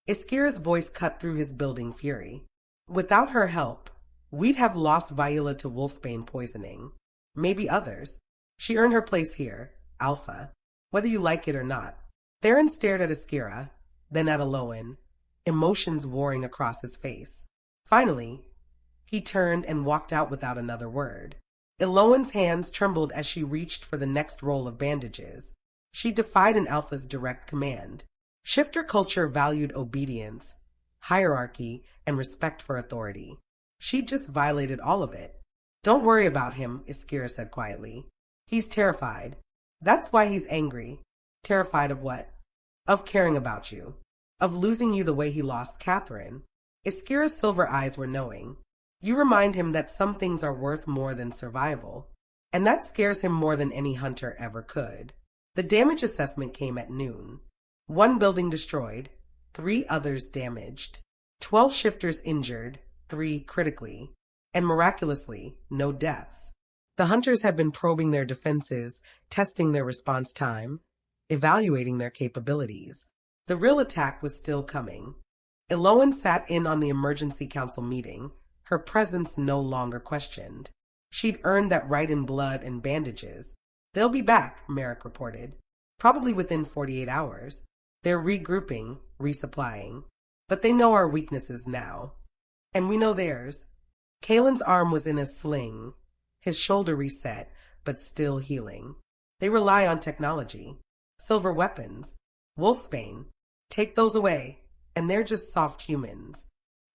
[SPEAKER 1] Iskira's voice cut through his building fury. Without her help, we'd have lost Viola to wolfsbane poisoning. Maybe others. She earned her place here. alpha, whether you like it or not. Theron stared at Iskira, then at Elowen, emotions warring across his face. Finally, he turned and walked out without another word. Elowen's hands trembled as she reached for the next roll of bandages. She defied an alpha's direct command. Shifter culture valued obedience, hierarchy, and respect for authority. She just violated all of it. Don't worry about him, Iskira said quietly. He's terrified. That's why he's angry. Terrified of what? Of caring about you. Of losing you the way he lost Catherine. Iskira's silver eyes were knowing. You remind him that some things are worth more than survival. And that scares him more than any hunter ever could. The damage assessment came at noon. 1 building destroyed, 3 others damaged. 12 shifters injured, 3 critically. And miraculously, no deaths. The hunters had been probing their defenses, testing their response time, evaluating their capabilities. The real attack was still coming. Elowen sat in on the emergency council meeting, her presence no longer questioned. She'd earned that right in blood and bandages. They'll be back, Merrick reported. Probably within 48 hours. They're regrouping, resupplying. But they know our weaknesses now. And we know theirs. Kalen's arm was in a sling, his shoulder reset, but still healing. They rely on technology. Silver weapons. Wolfsbane. Take those away, and they're just soft humans.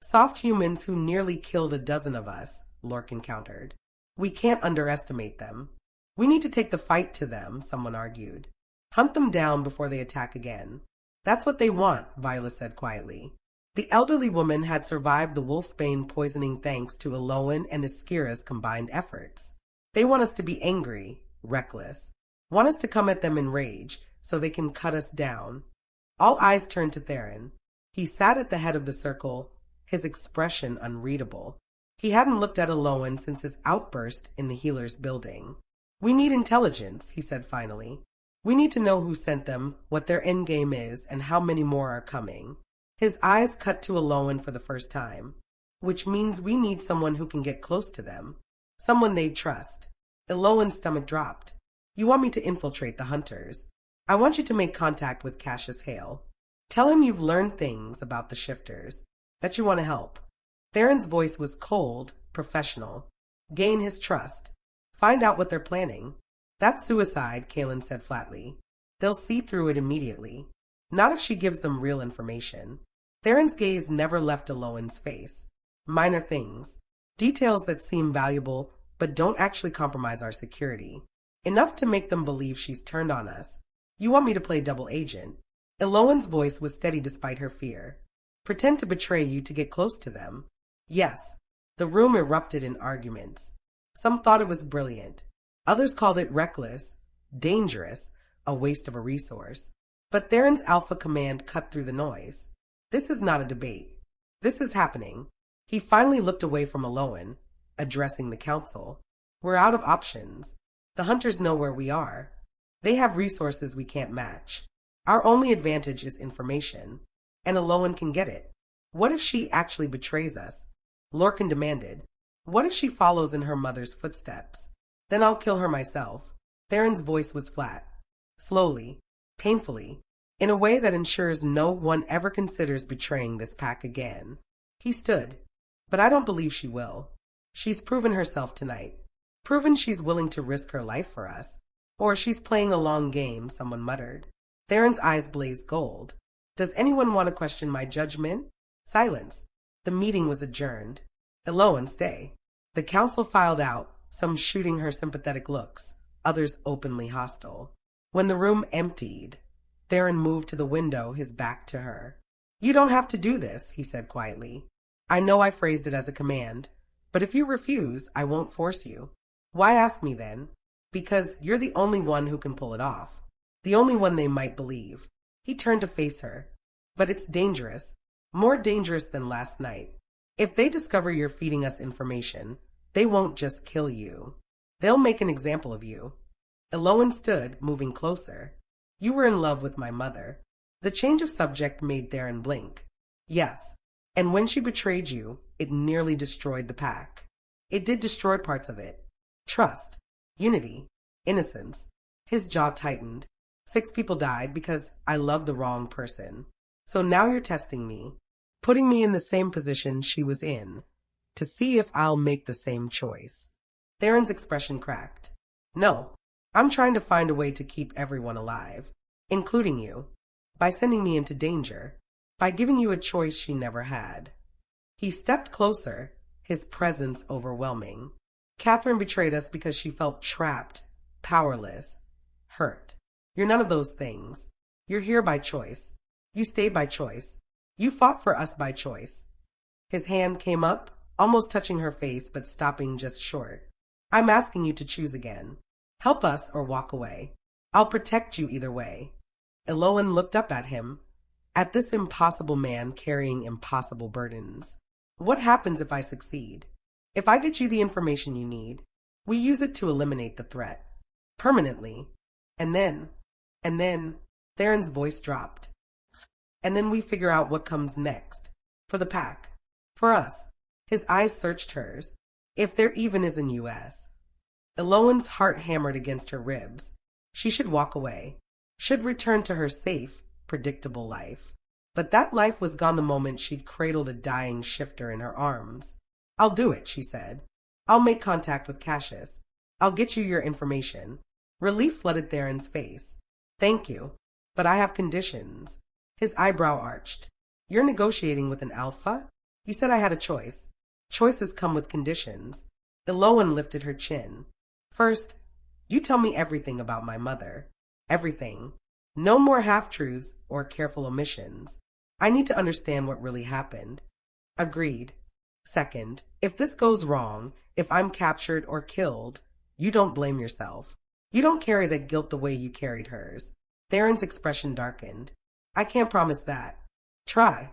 [SPEAKER 1] Soft humans who nearly killed a dozen of us, Lorcan countered. We can't underestimate them. We need to take the fight to them, someone argued. Hunt them down before they attack again. That's what they want, Viola said quietly. The elderly woman had survived the wolfsbane poisoning thanks to Elowen and Iskira's combined efforts. They want us to be angry, reckless. Want us to come at them in rage, so they can cut us down. All eyes turned to Theron. He sat at the head of the circle, his expression unreadable. He hadn't looked at Elowen since his outburst in the healer's building. We need intelligence, he said finally. We need to know who sent them, what their endgame is, and how many more are coming. His eyes cut to Elowen for the first time. Which means we need someone who can get close to them. Someone they'd trust. Elowen's stomach dropped. You want me to infiltrate the hunters. I want you to make contact with Cassius Hale. Tell him you've learned things about the shifters, that you want to help. Theron's voice was cold, professional. Gain his trust. Find out what they're planning. That's suicide, Kalen said flatly. They'll see through it immediately. Not if she gives them real information. Theron's gaze never left Elowen's face. Minor things. Details that seem valuable, but don't actually compromise our security. Enough to make them believe she's turned on us. You want me to play double agent? Elowen's voice was steady despite her fear. Pretend to betray you to get close to them. Yes. The room erupted in arguments. Some thought it was brilliant. Others called it reckless, dangerous, a waste of a resource. But Theron's alpha command cut through the noise. This is not a debate. This is happening. He finally looked away from Elowen, addressing the council. We're out of options. The hunters know where we are. They have resources we can't match. Our only advantage is information, and Elowen can get it. What if she actually betrays us? Lorcan demanded. What if she follows in her mother's footsteps? Then I'll kill her myself. Theron's voice was flat. Slowly, painfully, in a way that ensures no one ever considers betraying this pack again. He stood. But I don't believe she will. She's proven herself tonight. Proven she's willing to risk her life for us. Or she's playing a long game, someone muttered. Theron's eyes blazed gold. Does anyone want to question my judgment? Silence. The meeting was adjourned. Elowen, stay. The council filed out, some shooting her sympathetic looks, others openly hostile. When the room emptied, Theron moved to the window, his back to her. You don't have to do this, he said quietly. I know I phrased it as a command, but if you refuse, I won't force you. Why ask me then? Because you're the only one who can pull it off. The only one they might believe. He turned to face her. But it's dangerous. More dangerous than last night. If they discover you're feeding us information, they won't just kill you. They'll make an example of you. Elowen stood, moving closer. You were in love with my mother. The change of subject made Theron blink. Yes, and when she betrayed you, it nearly destroyed the pack. It did destroy parts of it. Trust, unity, innocence. His jaw tightened. 6 people died because I loved the wrong person. So now you're testing me, putting me in the same position she was in, to see if I'll make the same choice. Theron's expression cracked. No, I'm trying to find a way to keep everyone alive, including you, by sending me into danger, by giving you a choice she never had. He stepped closer, his presence overwhelming. Catherine betrayed us because she felt trapped, powerless, hurt. You're none of those things. You're here by choice. You stayed by choice. You fought for us by choice. His hand came up, almost touching her face but stopping just short. I'm asking you to choose again. Help us or walk away. I'll protect you either way. Elowen looked up at him, at this impossible man carrying impossible burdens. What happens if I succeed? If I get you the information you need, we use it to eliminate the threat. Permanently. And then, Theron's voice dropped. And then we figure out what comes next. For the pack. For us. His eyes searched hers. If there even is an US. Elowen's heart hammered against her ribs. She should walk away. Should return to her safe, predictable life. But that life was gone the moment she'd cradled a dying shifter in her arms. I'll do it, she said. I'll make contact with Cassius. I'll get you your information. Relief flooded Theron's face. Thank you, but I have conditions. His eyebrow arched. You're negotiating with an alpha? You said I had a choice. Choices come with conditions. Elowen lifted her chin. First, you tell me everything about my mother. Everything. No more half-truths or careful omissions. I need to understand what really happened. Agreed. Second, if this goes wrong, if I'm captured or killed, you don't blame yourself. You don't carry that guilt the way you carried hers. Theron's expression darkened. I can't promise that. Try.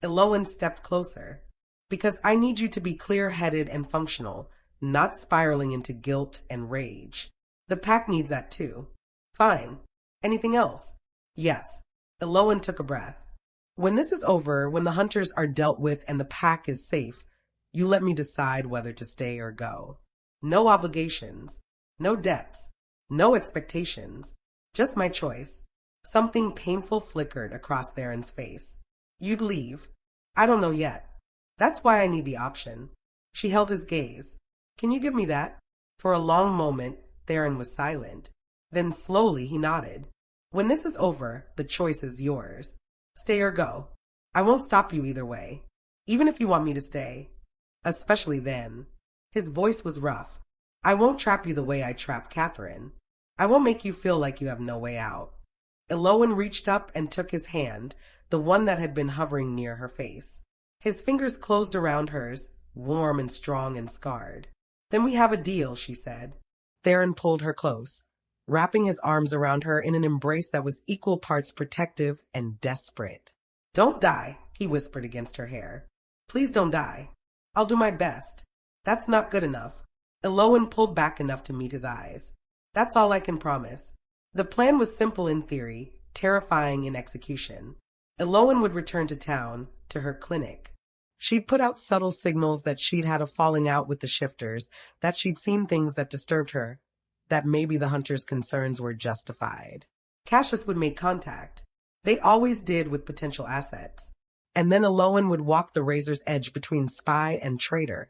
[SPEAKER 1] Elowen stepped closer. Because I need you to be clear-headed and functional, not spiraling into guilt and rage. The pack needs that too. Fine. Anything else? Yes. Elowen took a breath. When this is over, when the hunters are dealt with and the pack is safe, you let me decide whether to stay or go. No obligations. No debts. No expectations. Just my choice. Something painful flickered across Theron's face. You'd leave. I don't know yet. That's why I need the option. She held his gaze. Can you give me that? For a long moment, Theron was silent. Then slowly he nodded. When this is over, the choice is yours. Stay or go. I won't stop you either way. Even if you want me to stay. Especially then. His voice was rough. I won't trap you the way I trapped Catherine. I won't make you feel like you have no way out. Elowen reached up and took his hand, the one that had been hovering near her face. His fingers closed around hers, warm and strong and scarred. Then we have a deal, she said. Theron pulled her close, wrapping his arms around her in an embrace that was equal parts protective and desperate. Don't die, he whispered against her hair. Please don't die. I'll do my best. That's not good enough. Elowen pulled back enough to meet his eyes. That's all I can promise. The plan was simple in theory, terrifying in execution. Elowen would return to town, to her clinic. She'd put out subtle signals that she'd had a falling out with the shifters, that she'd seen things that disturbed her, that maybe the hunters' concerns were justified. Cassius would make contact. They always did with potential assets. And then Elowen would walk the razor's edge between spy and traitor,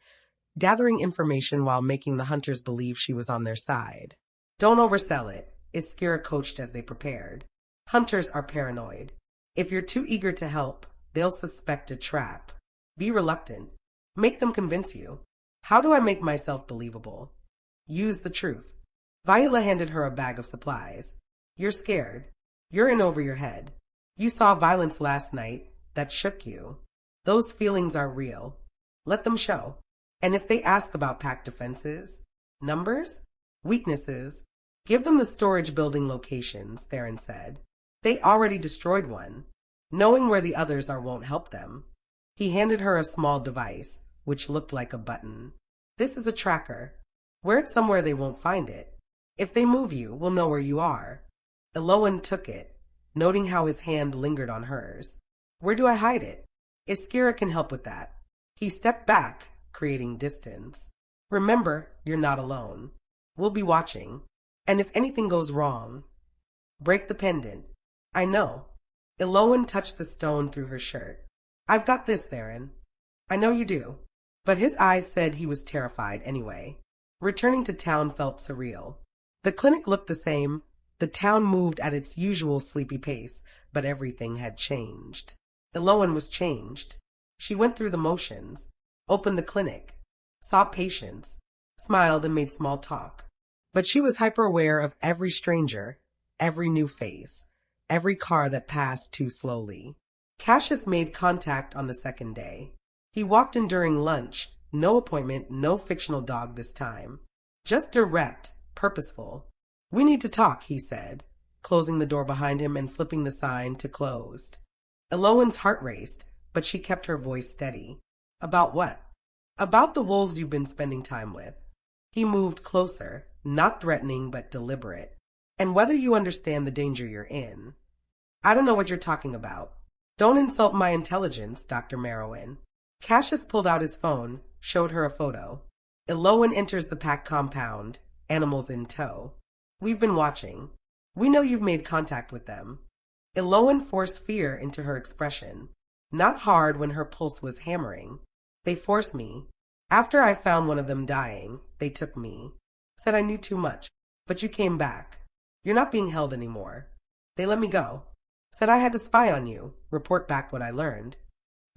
[SPEAKER 1] gathering information while making the hunters believe she was on their side. Don't oversell it, Iskira coached as they prepared. Hunters are paranoid. If you're too eager to help, they'll suspect a trap. Be reluctant. Make them convince you. How do I make myself believable? Use the truth. Viola handed her a bag of supplies. You're scared. You're in over your head. You saw violence last night that shook you. Those feelings are real. Let them show. And if they ask about pack defenses, numbers, weaknesses, give them the storage building locations, Theron said. They already destroyed one. Knowing where the others are won't help them. He handed her a small device, which looked like a button. This is a tracker. Wear it somewhere they won't find it. If they move you, we'll know where you are. Elowen took it, noting how his hand lingered on hers. Where do I hide it? Iskira can help with that. He stepped back, creating distance. Remember, you're not alone. We'll be watching. And if anything goes wrong, break the pendant. I know. Elowen touched the stone through her shirt. I've got this, Theron. I know you do. But his eyes said he was terrified anyway. Returning to town felt surreal. The clinic looked the same. The town moved at its usual sleepy pace, but everything had changed. Elowen was changed. She went through the motions, opened the clinic, saw patients, smiled and made small talk. But she was hyper-aware of every stranger, every new face, every car that passed too slowly. Cassius made contact on the second day. He walked in during lunch, no appointment, no fictional dog this time. Just direct, purposeful. We need to talk, he said, closing the door behind him and flipping the sign to closed. Elowen's heart raced, but she kept her voice steady. About what? About the wolves you've been spending time with. He moved closer, not threatening but deliberate. And whether you understand the danger you're in. I don't know what you're talking about. Don't insult my intelligence, Dr. Marrowyn. Cassius pulled out his phone, showed her a photo. Elowen enters the pack compound, animals in tow. We've been watching. We know you've made contact with them. Elowen forced fear into her expression. Not hard when her pulse was hammering. They forced me. After I found one of them dying, they took me. Said I knew too much, but you came back. You're not being held anymore. They let me go. Said I had to spy on you, report back what I learned.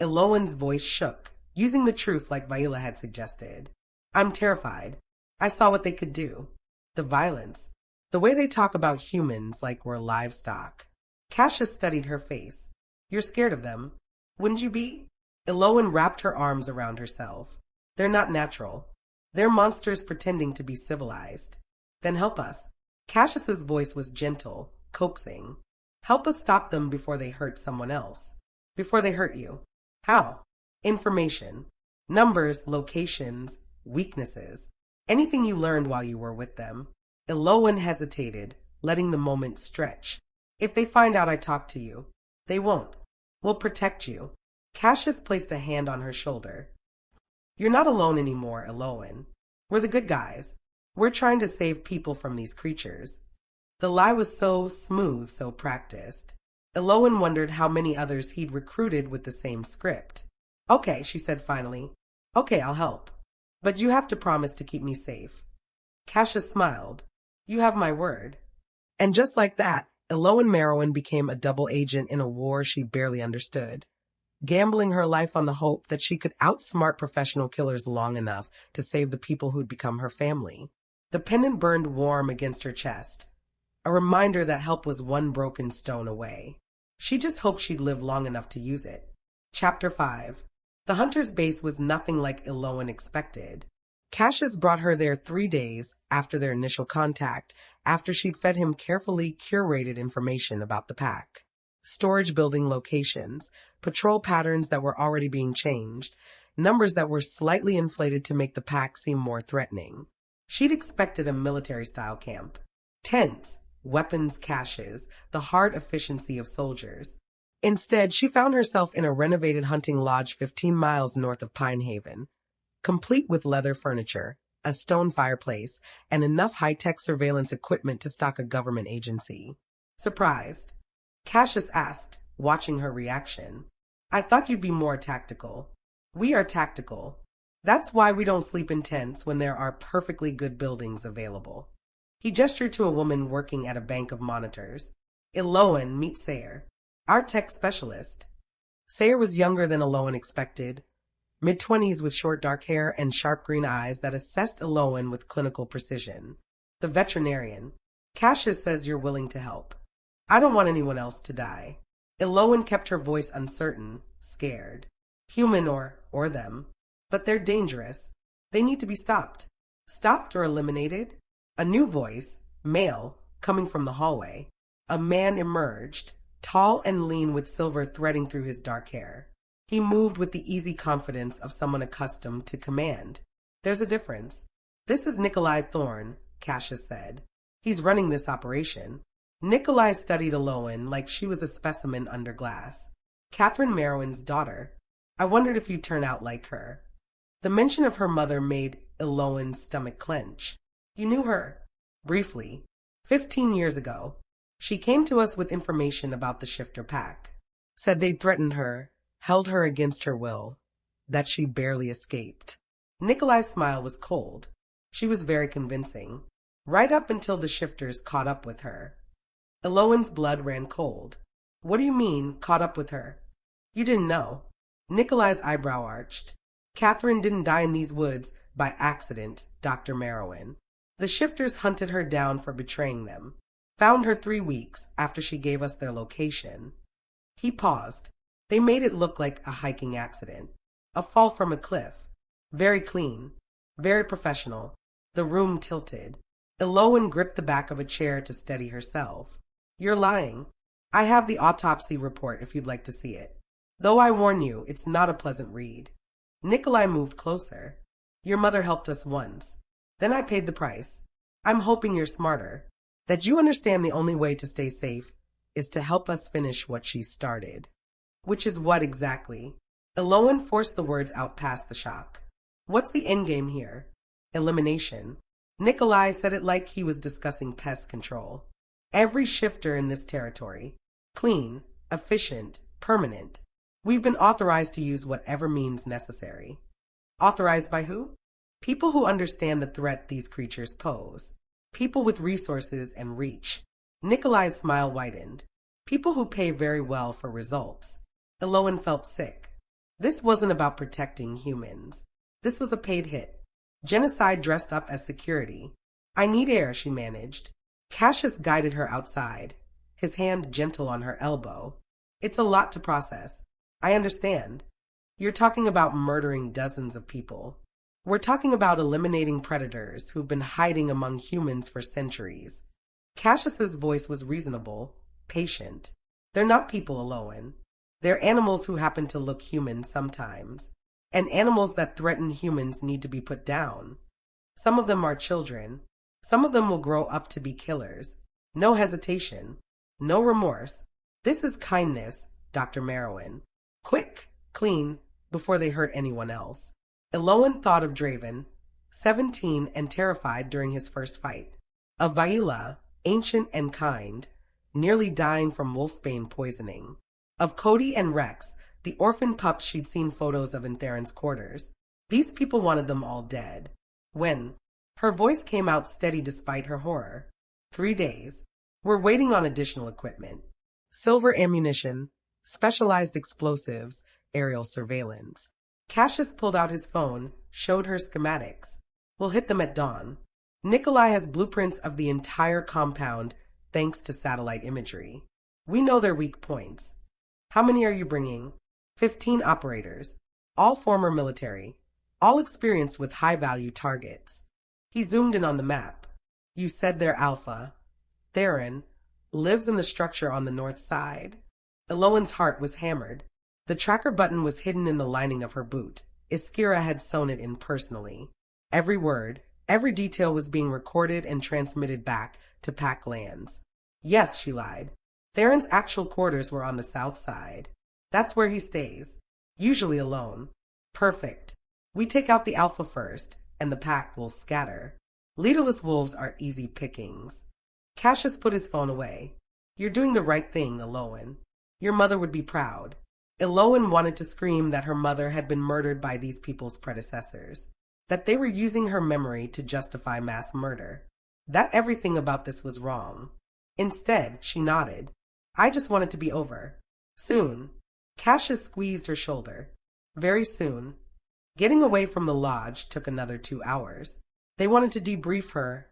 [SPEAKER 1] Elowen's voice shook, using the truth like Viola had suggested. I'm terrified. I saw what they could do. The violence. The way they talk about humans like we're livestock. Cassius studied her face. You're scared of them. Wouldn't you be? Elowen wrapped her arms around herself. They're not natural. They're monsters pretending to be civilized. Then help us. Cassius's voice was gentle, coaxing. Help us stop them before they hurt someone else. Before they hurt you. How? Information. Numbers, locations, weaknesses. Anything you learned while you were with them. Elowen hesitated, letting the moment stretch. If they find out I talked to you, they won't. We'll protect you. Cassius placed a hand on her shoulder. You're not alone anymore, Elowen. We're the good guys. We're trying to save people from these creatures. The lie was so smooth, so practiced. Elowen wondered how many others he'd recruited with the same script. Okay, she said finally. Okay, I'll help. But you have to promise to keep me safe. Cassius smiled. You have my word. And just like that, Elowen Marrowyn became a double agent in a war she barely understood, gambling her life on the hope that she could outsmart professional killers long enough to save the people who'd become her family. The pendant burned warm against her chest, a reminder that help was one broken stone away. She just hoped she'd live long enough to use it. Chapter 5. The hunter's base was nothing like Elowen expected. Cassius brought her there 3 days after their initial contact, after she'd fed him carefully curated information about the pack. Storage building locations, patrol patterns that were already being changed, numbers that were slightly inflated to make the pack seem more threatening. She'd expected a military-style camp. Tents, weapons caches, the hard efficiency of soldiers. Instead, she found herself in a renovated hunting lodge 15 miles north of Pine Haven, complete with leather furniture, a stone fireplace, and enough high-tech surveillance equipment to stock a government agency. Surprised, Cassius asked, watching her reaction. I thought you'd be more tactical. We are tactical. That's why we don't sleep in tents when there are perfectly good buildings available. He gestured to a woman working at a bank of monitors. Elowen, meet Sayer, our tech specialist. Sayer was younger than Elowen expected, mid-20s with short dark hair and sharp green eyes that assessed Elowen with clinical precision. The veterinarian. Cassius says you're willing to help. I don't want anyone else to die. Elowen kept her voice uncertain, scared. Human or them. But they're dangerous. They need to be stopped. Stopped or eliminated? A new voice, male, coming from the hallway. A man emerged, tall and lean with silver threading through his dark hair. He moved with the easy confidence of someone accustomed to command. There's a difference. This is Nikolai Thorne, Cassius said. He's running this operation. Nikolai studied Elowen like she was a specimen under glass. Catherine Marrowyn's daughter. I wondered if you'd turn out like her. The mention of her mother made Elowen's stomach clench. You knew her. Briefly. 15 years ago. She came to us with information about the Shifter Pack. Said they'd threatened her, held her against her will, that she barely escaped. Nikolai's smile was cold. She was very convincing, right up until the shifters caught up with her. Elowen's blood ran cold. What do you mean, caught up with her? You didn't know. Nikolai's eyebrow arched. Catherine didn't die in these woods by accident, Dr. Marrowyn. The shifters hunted her down for betraying them. Found her 3 weeks after she gave us their location. He paused. They made it look like a hiking accident. A fall from a cliff. Very clean. Very professional. The room tilted. Elowen gripped the back of a chair to steady herself. You're lying. I have the autopsy report if you'd like to see it. Though I warn you, it's not a pleasant read. Nikolai moved closer. Your mother helped us once. Then I paid the price. I'm hoping you're smarter. That you understand the only way to stay safe is to help us finish what she started. Which is what exactly? Elowen forced the words out past the shock. What's the endgame here? Elimination. Nikolai said it like he was discussing pest control. Every shifter in this territory. Clean, efficient, permanent. We've been authorized to use whatever means necessary. Authorized by who? People who understand the threat these creatures pose. People with resources and reach. Nikolai's smile widened. People who pay very well for results. Elowen felt sick. This wasn't about protecting humans. This was a paid hit. Genocide dressed up as security. I need air, she managed. Cassius guided her outside, his hand gentle on her elbow. It's a lot to process. I understand. You're talking about murdering dozens of people. We're talking about eliminating predators who've been hiding among humans for centuries. Cassius's voice was reasonable, patient. They're not people, Elowen. They're animals who happen to look human sometimes. And animals that threaten humans need to be put down. Some of them are children. Some of them will grow up to be killers. No hesitation. No remorse. This is kindness, Dr. Marrowyn. Quick, clean, before they hurt anyone else. Elowen thought of Draven, 17 and terrified during his first fight. Of Vaila, ancient and kind, nearly dying from wolfsbane poisoning. Of Cody and Rex, the orphan pups she'd seen photos of in Theron's quarters. These people wanted them all dead. When? Her voice came out steady despite her horror. 3 days. We're waiting on additional equipment. Silver ammunition, specialized explosives, aerial surveillance. Cassius pulled out his phone, showed her schematics. We'll hit them at dawn. Nikolai has blueprints of the entire compound thanks to satellite imagery. We know their weak points. How many are you bringing? 15 operators. All former military. All experienced with high-value targets. He zoomed in on the map. You said they're Alpha. Theron lives in the structure on the north side. Elowen's heart was hammered. The tracker button was hidden in the lining of her boot. Iskira had sewn it in personally. Every word, every detail was being recorded and transmitted back to Pack Lands. Yes, she lied. Theron's actual quarters were on the south side. That's where he stays, usually alone. Perfect. We take out the Alpha first, and the pack will scatter. Leaderless wolves are easy pickings. Cassius put his phone away. You're doing the right thing, Elowen. Your mother would be proud. Elowen wanted to scream that her mother had been murdered by these people's predecessors, that they were using her memory to justify mass murder, that everything about this was wrong. Instead, she nodded. I just want it to be over. Soon. Cassius squeezed her shoulder. Very soon. Getting away from the lodge took another 2 hours. They wanted to debrief her,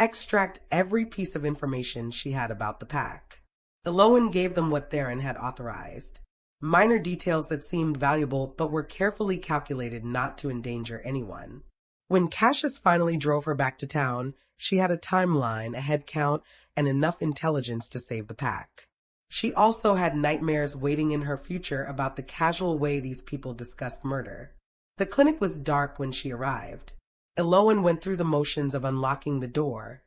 [SPEAKER 1] extract every piece of information she had about the pack. Elowen gave them what Theron had authorized. Minor details that seemed valuable but were carefully calculated not to endanger anyone. When Cassius finally drove her back to town, she had a timeline, a head count, and enough intelligence to save the pack. She also had nightmares waiting in her future about the casual way these people discussed murder. The clinic was dark when she arrived. Elowen went through the motions of unlocking the door,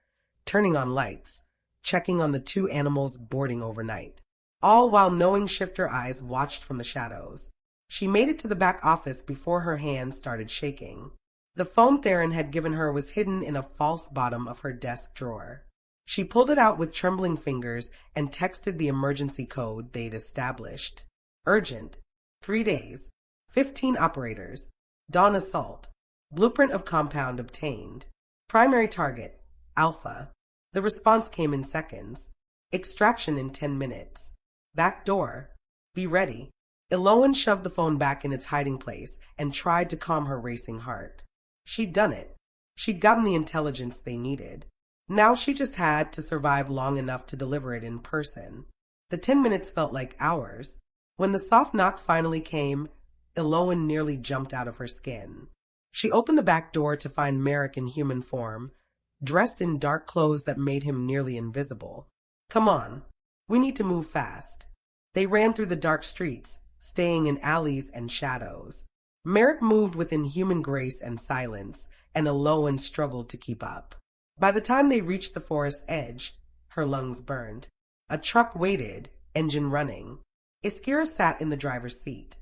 [SPEAKER 1] turning on lights, checking on the 2 animals boarding overnight, all while knowing shifter eyes watched from the shadows. She made it to the back office before her hands started shaking. The phone Theron had given her was hidden in a false bottom of her desk drawer. She pulled it out with trembling fingers and texted the emergency code they'd established. Urgent. 3 days. 15 operators. Dawn assault. Blueprint of compound obtained. Primary target. Alpha. The response came in seconds. Extraction in 10 minutes. Back door. Be ready. Elowen shoved the phone back in its hiding place and tried to calm her racing heart. She'd done it. She'd gotten the intelligence they needed. Now she just had to survive long enough to deliver it in person. The 10 minutes felt like hours. When the soft knock finally came, Elowen nearly jumped out of her skin. She opened the back door to find Merrick in human form, dressed in dark clothes that made him nearly invisible. Come on. We need to move fast. They ran through the dark streets, staying in alleys and shadows. Merrick moved with inhuman grace and silence, and Elowen struggled to keep up. By the time they reached the forest's edge, her lungs burned. A truck waited, engine running. Iskira sat in the driver's seat.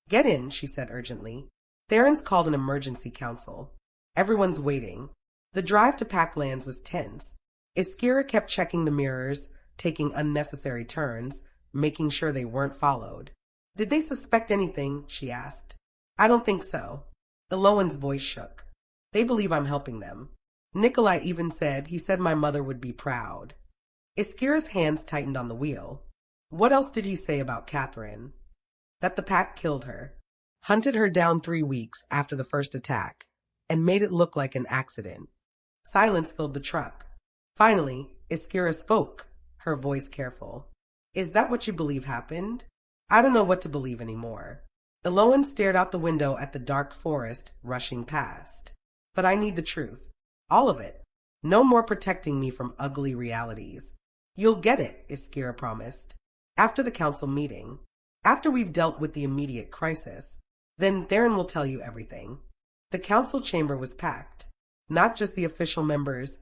[SPEAKER 1] Get in, she said urgently. Theron's called an emergency council. Everyone's waiting. The drive to Packlands was tense. Iskira kept checking the mirrors, taking unnecessary turns, making sure they weren't followed. Did they suspect anything? She asked. I don't think so. Elowen's voice shook. They believe I'm helping them. Nikolai even said he said my mother would be proud. Iskira's hands tightened on the wheel. What else did he say about Catherine? That the pack killed her, hunted her down 3 weeks after the first attack, and made it look like an accident. Silence filled the truck. Finally, Iskira spoke, her voice careful. Is that what you believe happened? I don't know what to believe anymore. Elowen stared out the window at the dark forest rushing past. But I need the truth. All of it. No more protecting me from ugly realities. You'll get it, Iskira promised. After the council meeting. After we've dealt with the immediate crisis. Then Theron will tell you everything. The council chamber was packed. Not just the official members,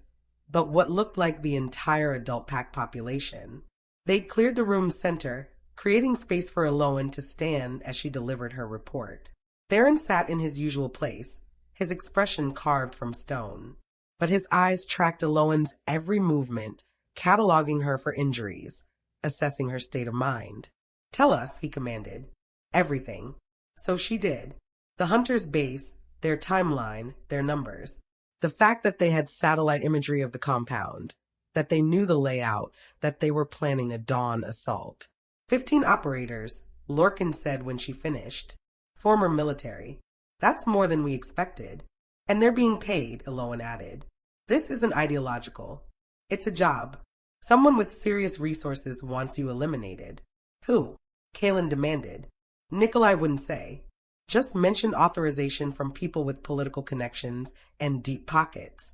[SPEAKER 1] but what looked like the entire adult pack population. They'd cleared the room's center, creating space for Elowen to stand as she delivered her report. Theron sat in his usual place, his expression carved from stone. But his eyes tracked Elowen's every movement, cataloging her for injuries, assessing her state of mind. Tell us, he commanded. Everything. So she did. The hunter's base, their timeline, their numbers. The fact that they had satellite imagery of the compound, that they knew the layout, that they were planning a dawn assault. 15 operators, Lorcan said when she finished. Former military. That's more than we expected. And they're being paid, Elowen added. This isn't ideological. It's a job. Someone with serious resources wants you eliminated. Who? Kaelin demanded. Nikolai wouldn't say. Just mentioned authorization from people with political connections and deep pockets.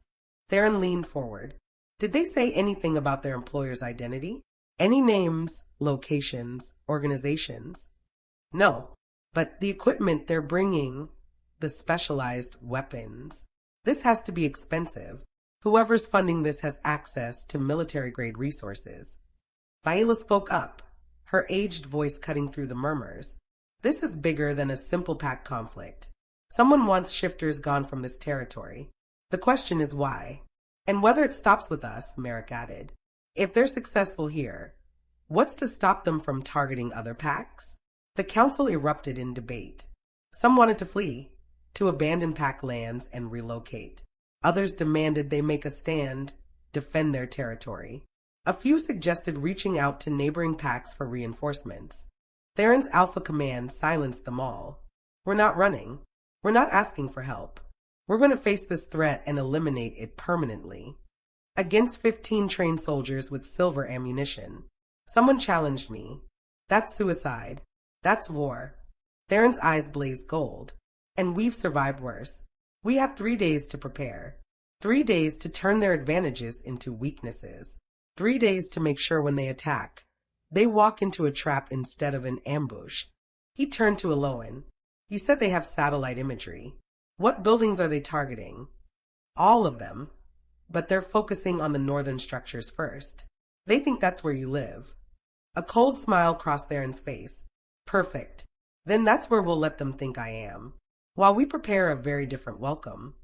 [SPEAKER 1] Theron leaned forward. Did they say anything about their employer's identity? Any names, locations, organizations? No, but the equipment they're bringing, the specialized weapons. This has to be expensive. Whoever's funding this has access to military-grade resources. Vaila spoke up, her aged voice cutting through the murmurs. This is bigger than a simple pack conflict. Someone wants shifters gone from this territory. The question is why. And whether it stops with us, Merrick added. If they're successful here, what's to stop them from targeting other packs? The council erupted in debate. Some wanted to flee, to abandon pack lands and relocate. Others demanded they make a stand, defend their territory. A few suggested reaching out to neighboring packs for reinforcements. Theron's Alpha Command silenced them all. We're not running. We're not asking for help. We're going to face this threat and eliminate it permanently. Against 15 trained soldiers with silver ammunition. Someone challenged me. That's suicide. That's war. Theron's eyes blazed gold. And we've survived worse. We have 3 days to prepare. 3 days to turn their advantages into weaknesses. 3 days to make sure when they attack, they walk into a trap instead of an ambush. He turned to Elowen. You said they have satellite imagery. What buildings are they targeting? All of them. But they're focusing on the northern structures first. They think that's where you live. A cold smile crossed Theron's face. Perfect. Then that's where we'll let them think I am. While we prepare a very different welcome.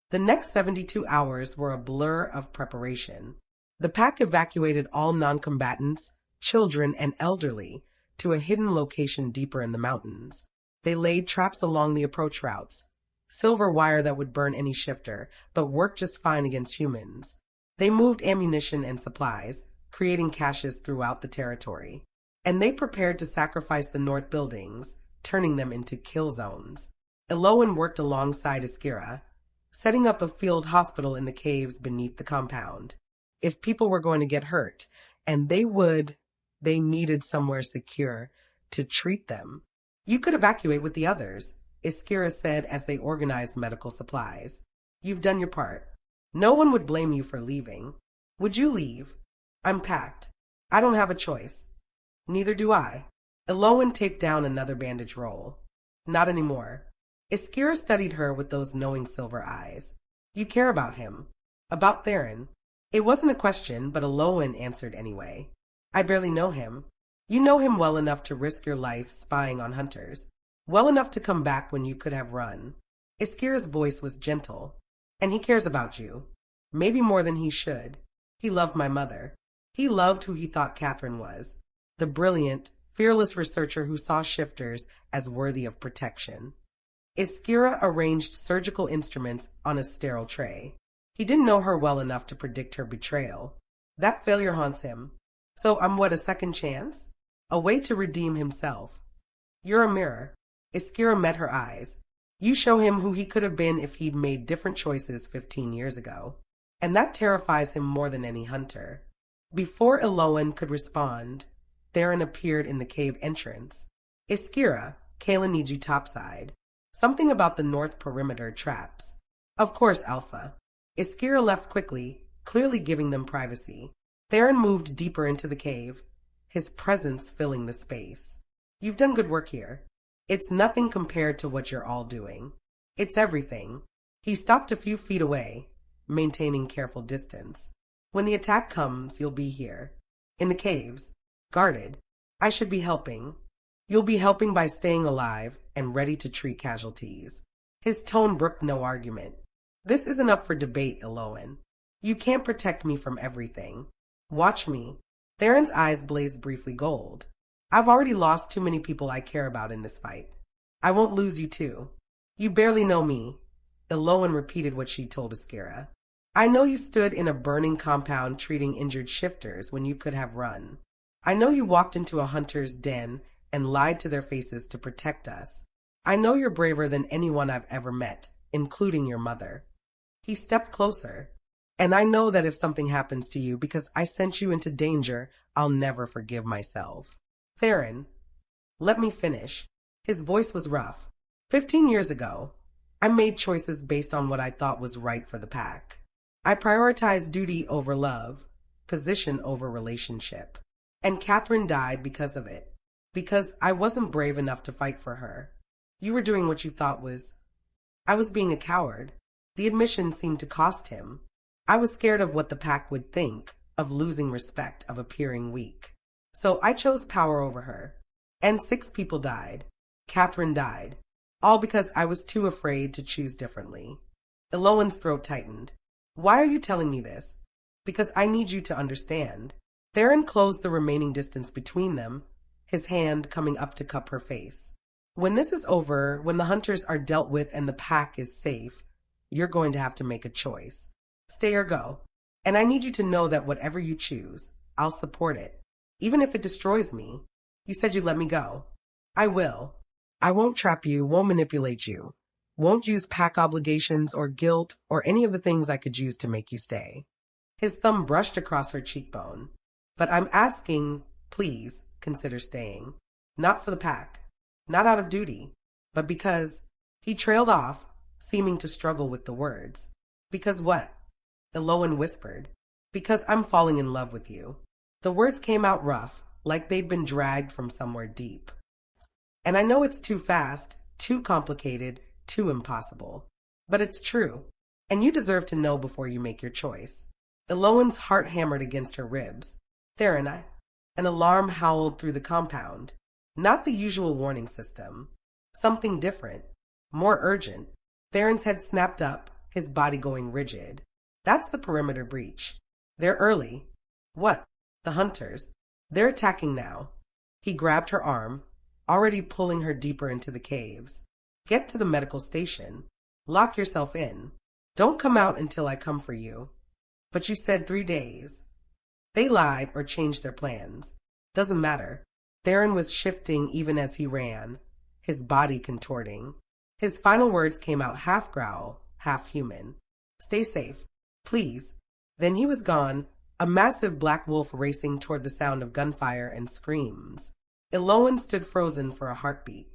[SPEAKER 1] The next 72 hours were a blur of preparation. The pack evacuated all non-combatants, children, and elderly to a hidden location deeper in the mountains. They laid traps along the approach routes, silver wire that would burn any shifter, but worked just fine against humans. They moved ammunition and supplies, creating caches throughout the territory. And they prepared to sacrifice the north buildings, turning them into kill zones. Elowen worked alongside Iskira, setting up a field hospital in the caves beneath the compound. If people were going to get hurt, and they needed somewhere secure to treat them. You could evacuate with the others, Iskira said as they organized medical supplies. You've done your part. No one would blame you for leaving. Would you leave? I'm packed. I don't have a choice. Neither do I. Elowen taped down another bandage roll. Not anymore. Iskira studied her with those knowing silver eyes. You care about him. About Theron. It wasn't a question, but Elowen answered anyway. I barely know him. You know him well enough to risk your life spying on hunters. Well enough to come back when you could have run. Iskira's voice was gentle. And he cares about you. Maybe more than he should. He loved my mother. He loved who he thought Catherine was. The brilliant, fearless researcher who saw shifters as worthy of protection. Iskira arranged surgical instruments on a sterile tray. He didn't know her well enough to predict her betrayal. That failure haunts him. So I'm a second chance? A way to redeem himself. You're a mirror. Iskira met her eyes. You show him who he could have been if he'd made different choices 15 years ago. And that terrifies him more than any hunter. Before Elowen could respond, Theron appeared in the cave entrance. Iskira, Kayla needs you topside. Something about the north perimeter traps. Of course, Alpha. Iskira left quickly, clearly giving them privacy. Theron moved deeper into the cave, his presence filling the space. You've done good work here. It's nothing compared to what you're all doing. It's everything. He stopped a few feet away, maintaining careful distance. When the attack comes, you'll be here. In the caves. Guarded. I should be helping. You'll be helping by staying alive and ready to treat casualties. His tone brooked no argument. This isn't up for debate, Elowen. You can't protect me from everything. Watch me. Theron's eyes blazed briefly gold. I've already lost too many people I care about in this fight. I won't lose you too. You barely know me. Elowen repeated what she'd told Iskira. I know you stood in a burning compound treating injured shifters when you could have run. I know you walked into a hunter's den and lied to their faces to protect us. I know you're braver than anyone I've ever met, including your mother. He stepped closer. And I know that if something happens to you because I sent you into danger, I'll never forgive myself. Theron, let me finish. His voice was rough. 15 years ago, I made choices based on what I thought was right for the pack. I prioritized duty over love, position over relationship. And Catherine died because of it. Because I wasn't brave enough to fight for her. You were doing what you thought was... I was being a coward. The admission seemed to cost him. I was scared of what the pack would think, of losing respect, of appearing weak. So I chose power over her. And 6 people died. Catherine died. All because I was too afraid to choose differently. Elowen's throat tightened. Why are you telling me this? Because I need you to understand. Theron closed the remaining distance between them, his hand coming up to cup her face. When this is over, when the hunters are dealt with and the pack is safe, you're going to have to make a choice. Stay or go. And I need you to know that whatever you choose, I'll support it. Even if it destroys me. You said you'd let me go. I will. I won't trap you, won't manipulate you. Won't use pack obligations or guilt or any of the things I could use to make you stay. His thumb brushed across her cheekbone. But I'm asking, please consider staying. Not for the pack. Not out of duty. But because... He trailed off, seeming to struggle with the words. Because what? Elowen whispered. Because I'm falling in love with you. The words came out rough, like they'd been dragged from somewhere deep. And I know it's too fast, too complicated, too impossible. But it's true. And you deserve to know before you make your choice. Elowen's heart hammered against her ribs. Theron, an alarm howled through the compound. Not the usual warning system. Something different. More urgent. Theron's head snapped up, his body going rigid. That's the perimeter breach. They're early. What? The hunters. They're attacking now. He grabbed her arm, already pulling her deeper into the caves. Get to the medical station. Lock yourself in. Don't come out until I come for you. But you said 3 days. They lied or changed their plans. Doesn't matter. Theron was shifting even as he ran, his body contorting. His final words came out half growl, half human. Stay safe, please. Then he was gone, a massive black wolf racing toward the sound of gunfire and screams. Elowen stood frozen for a heartbeat.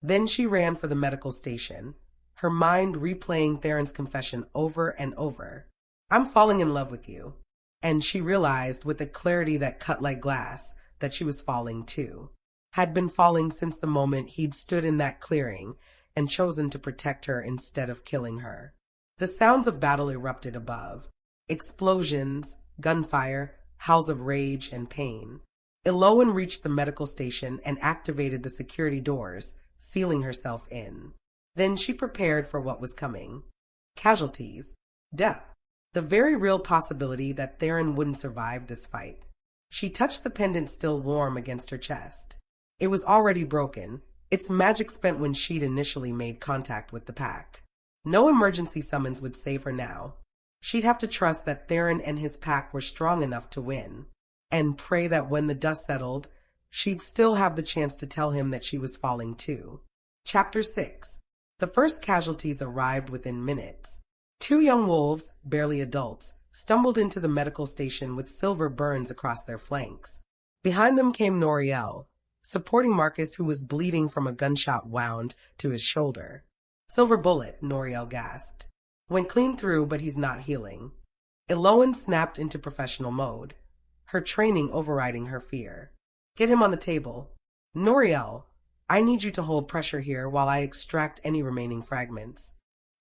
[SPEAKER 1] Then she ran for the medical station, her mind replaying Theron's confession over and over. I'm falling in love with you. And she realized with a clarity that cut like glass that she was falling too. Had been falling since the moment he'd stood in that clearing and chosen to protect her instead of killing her. The sounds of battle erupted above. Explosions, gunfire, howls of rage and pain. Elowen reached the medical station and activated the security doors, sealing herself in. Then she prepared for what was coming. Casualties. Death. The very real possibility that Theron wouldn't survive this fight. She touched the pendant still warm against her chest. It was already broken, its magic spent when she'd initially made contact with the pack. No emergency summons would save her now. She'd have to trust that Theron and his pack were strong enough to win, and pray that when the dust settled, she'd still have the chance to tell him that she was falling too. Chapter 6. The first casualties arrived within minutes. 2 young wolves, barely adults, stumbled into the medical station with silver burns across their flanks. Behind them came Noriel, supporting Marcus, who was bleeding from a gunshot wound to his shoulder. Silver bullet, Noriel gasped. Went clean through, but he's not healing. Elowen snapped into professional mode, her training overriding her fear. Get him on the table. Noriel, I need you to hold pressure here while I extract any remaining fragments.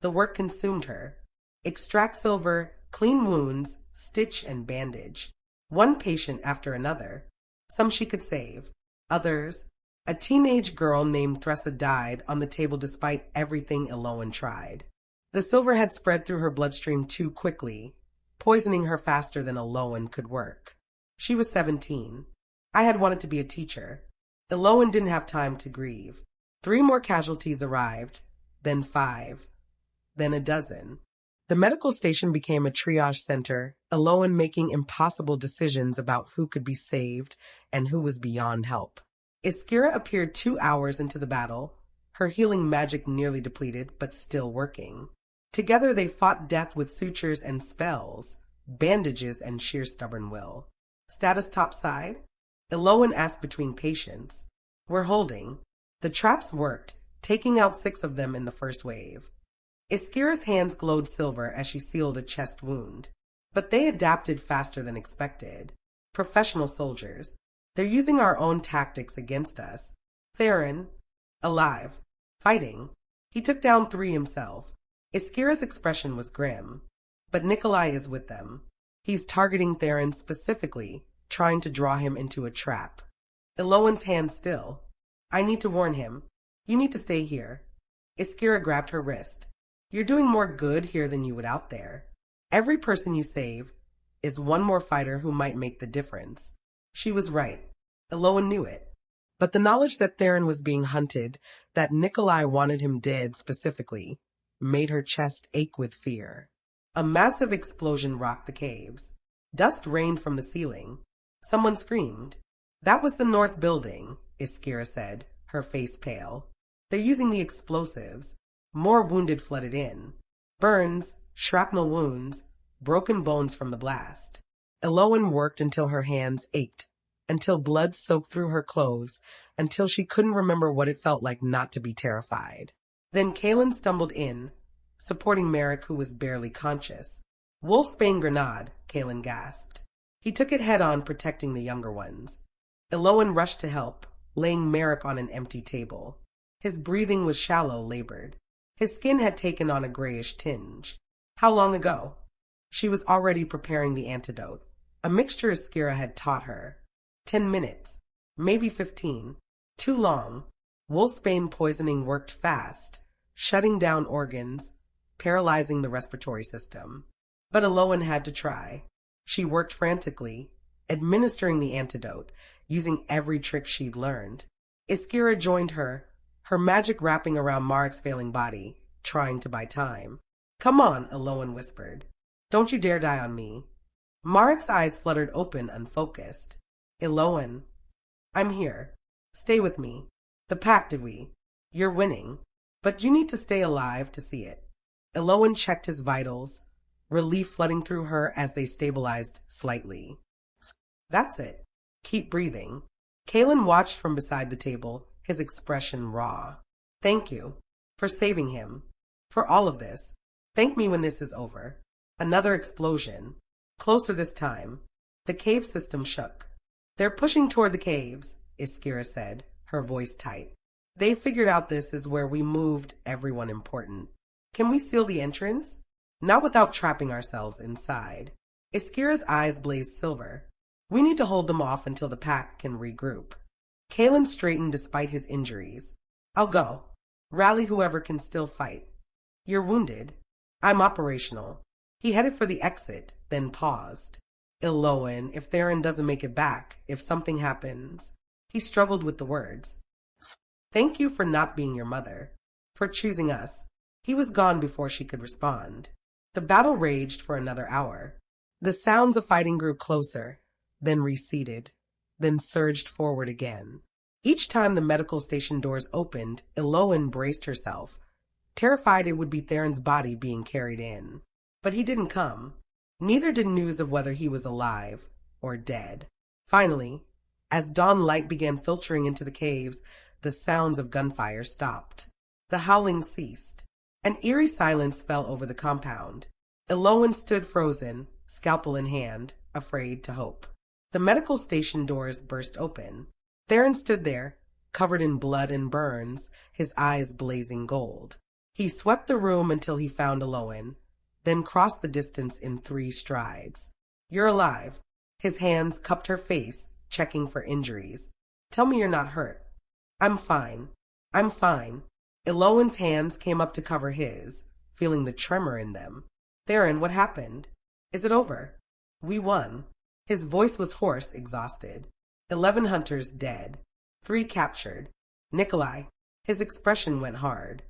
[SPEAKER 1] The work consumed her. Extract silver, clean wounds, stitch and bandage. One patient after another. Some she could save. Others. A teenage girl named Thressa died on the table despite everything Elowen tried. The silver had spread through her bloodstream too quickly, poisoning her faster than Elowen could work. She was 17. I had wanted to be a teacher. Elowen didn't have time to grieve. 3 more casualties arrived, then 5, then a dozen. The medical station became a triage center, Elowen making impossible decisions about who could be saved and who was beyond help. Iskira appeared 2 hours into the battle, her healing magic nearly depleted but still working. Together they fought death with sutures and spells, bandages and sheer stubborn will. Status topside? Elowen asked between patients. We're holding. The traps worked, taking out 6 of them in the first wave. Iskira's hands glowed silver as she sealed a chest wound. But they adapted faster than expected. Professional soldiers. They're using our own tactics against us. Theron, alive, fighting. He took down 3 himself. Iskira's expression was grim. But Nikolai is with them. He's targeting Theron specifically, trying to draw him into a trap. Elowen's hand still. I need to warn him. You need to stay here. Iskira grabbed her wrist. You're doing more good here than you would out there. Every person you save is 1 more fighter who might make the difference. She was right. Elowen knew it. But the knowledge that Theron was being hunted, that Nikolai wanted him dead specifically, made her chest ache with fear. A massive explosion rocked the caves. Dust rained from the ceiling. Someone screamed. That was the north building, Iskira said, her face pale. They're using the explosives. More wounded flooded in. Burns, shrapnel wounds, broken bones from the blast. Elowen worked until her hands ached, until blood soaked through her clothes, until she couldn't remember what it felt like not to be terrified. Then Kaelin stumbled in, supporting Merrick, who was barely conscious. Wolfsbane grenade, Kaelin gasped. He took it head-on, protecting the younger ones. Elowen rushed to help, laying Merrick on an empty table. His breathing was shallow, labored. His skin had taken on a grayish tinge. How long ago? She was already preparing the antidote, a mixture Iskira had taught her. 10 minutes, maybe 15. Too long. Wolfsbane poisoning worked fast, shutting down organs, paralyzing the respiratory system. But Elowen had to try. She worked frantically, administering the antidote, using every trick she'd learned. Iskira joined her magic wrapping around Marek's failing body, trying to buy time. "Come on," Elowen whispered. "Don't you dare die on me." Marek's eyes fluttered open, unfocused. "Elowen, I'm here. Stay with me. The pact, You're winning, but you need to stay alive to see it." Elowen checked his vitals, relief flooding through her as they stabilized slightly. "That's it. Keep breathing." Kalen watched from beside the table, his expression raw. "Thank you for saving him. For all of this. Thank me when this is over." Another explosion. Closer this time. The cave system shook. "They're pushing toward the caves," Iskira said, her voice tight. "They figured out this is where we moved everyone important. Can we seal the entrance? Not without trapping ourselves inside." Iskira's eyes blazed silver. "We need to hold them off until the pack can regroup." Kalen straightened despite his injuries. "I'll go. Rally whoever can still fight." "You're wounded." "I'm operational." He headed for the exit, then paused. "Elowen, if Theron doesn't make it back, if something happens." He struggled with the words. "Thank you for not being your mother. For choosing us." He was gone before she could respond. The battle raged for another hour. The sounds of fighting grew closer, then receded, then surged forward again. Each time the medical station doors opened, Elowen braced herself, terrified it would be Theron's body being carried in. But he didn't come. Neither did news of whether he was alive or dead. Finally, as dawn light began filtering into the caves, the sounds of gunfire stopped. The howling ceased. An eerie silence fell over the compound. Elowen stood frozen, scalpel in hand, afraid to hope. The medical station doors burst open. Theron stood there, covered in blood and burns, his eyes blazing gold. He swept the room until he found Elowen, then crossed the distance in 3 strides. "You're alive." His hands cupped her face, checking for injuries. "Tell me you're not hurt." "I'm fine. I'm fine." Elowen's hands came up to cover his, feeling the tremor in them. "Theron, what happened? Is it over?" "We won." His voice was hoarse, exhausted. 11 hunters dead. 3 captured. Nikolai. His expression went hard.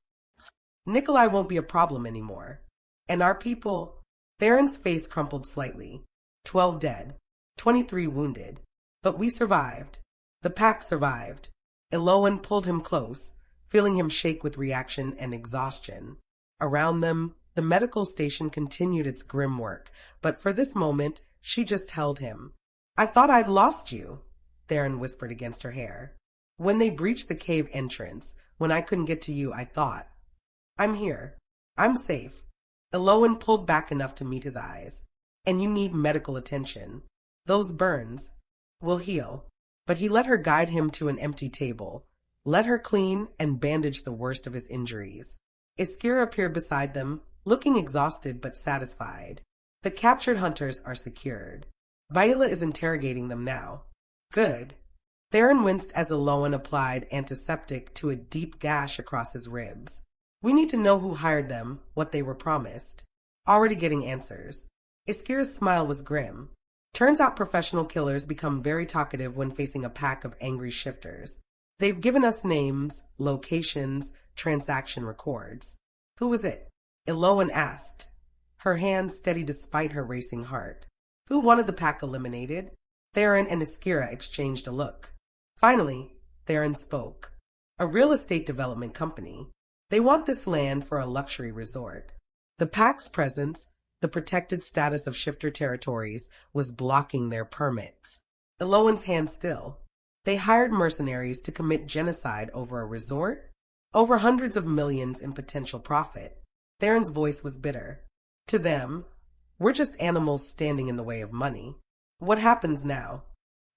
[SPEAKER 1] "Nikolai won't be a problem anymore. And our people..." Theron's face crumpled slightly. 12 dead. 23 wounded. But we survived. The pack survived. Elowen pulled him close, feeling him shake with reaction and exhaustion. Around them, the medical station continued its grim work, but for this moment, she just held him. "I thought I'd lost you," Theron whispered against her hair. "When they breached the cave entrance, when I couldn't get to you, I thought. I'm here. I'm safe." Elowen pulled back enough to meet his eyes. "And you need medical attention. Those burns will heal." But he let her guide him to an empty table, let her clean and bandage the worst of his injuries. Iskira appeared beside them, looking exhausted but satisfied. "The captured hunters are secured. Viola is interrogating them now." "Good." Theron winced as Elowen applied antiseptic to a deep gash across his ribs. "We need to know who hired them, what they were promised." Already getting answers. Iskira's smile was grim. Turns out professional killers become very talkative when facing a pack of angry shifters. "They've given us names, locations, transaction records." "Who was it?" Elowen asked, her hand steady despite her racing heart. "Who wanted the pack eliminated?" Theron and Iskira exchanged a look. Finally, Theron spoke. "A real estate development company. They want this land for a luxury resort." The pack's presence, the protected status of shifter territories, was blocking their permits. Elowen's hand still. "They hired mercenaries to commit genocide over a resort? Over hundreds of millions in potential profit." Theron's voice was bitter. "To them, we're just animals standing in the way of money." "What happens now?"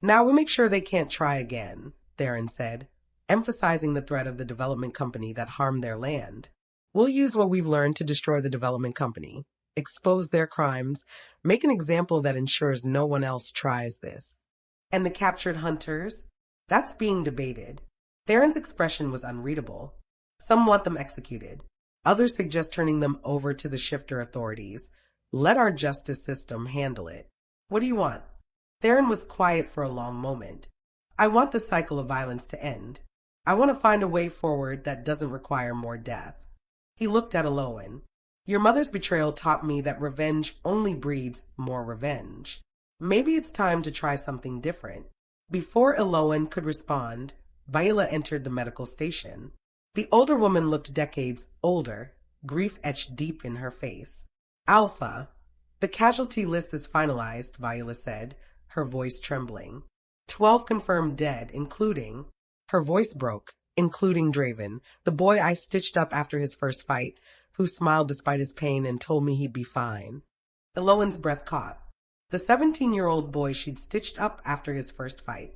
[SPEAKER 1] "Now we make sure they can't try again," Theron said, emphasizing the threat of the development company that harmed their land. "We'll use what we've learned to destroy the development company, expose their crimes, make an example that ensures no one else tries this." "And the captured hunters?" "That's being debated." Theron's expression was unreadable. "Some want them executed. Others suggest turning them over to the shifter authorities. Let our justice system handle it." What do you want? Theron was quiet for a long moment. I want the cycle of violence to end. I want to find a way forward that doesn't require more death. He looked at Elowen. Your mother's betrayal taught me that revenge only breeds more revenge. Maybe it's time to try something different. Before Elowen could respond, Viola entered the medical station. The older woman looked decades older, grief etched deep in her face. Alpha. The casualty list is finalized, Viola said, her voice trembling. 12 confirmed dead, including... Her voice broke, including Draven, the boy I stitched up after his first fight, who smiled despite his pain and told me he'd be fine. Elowen's breath caught. The 17-year-old boy she'd stitched up after his first fight,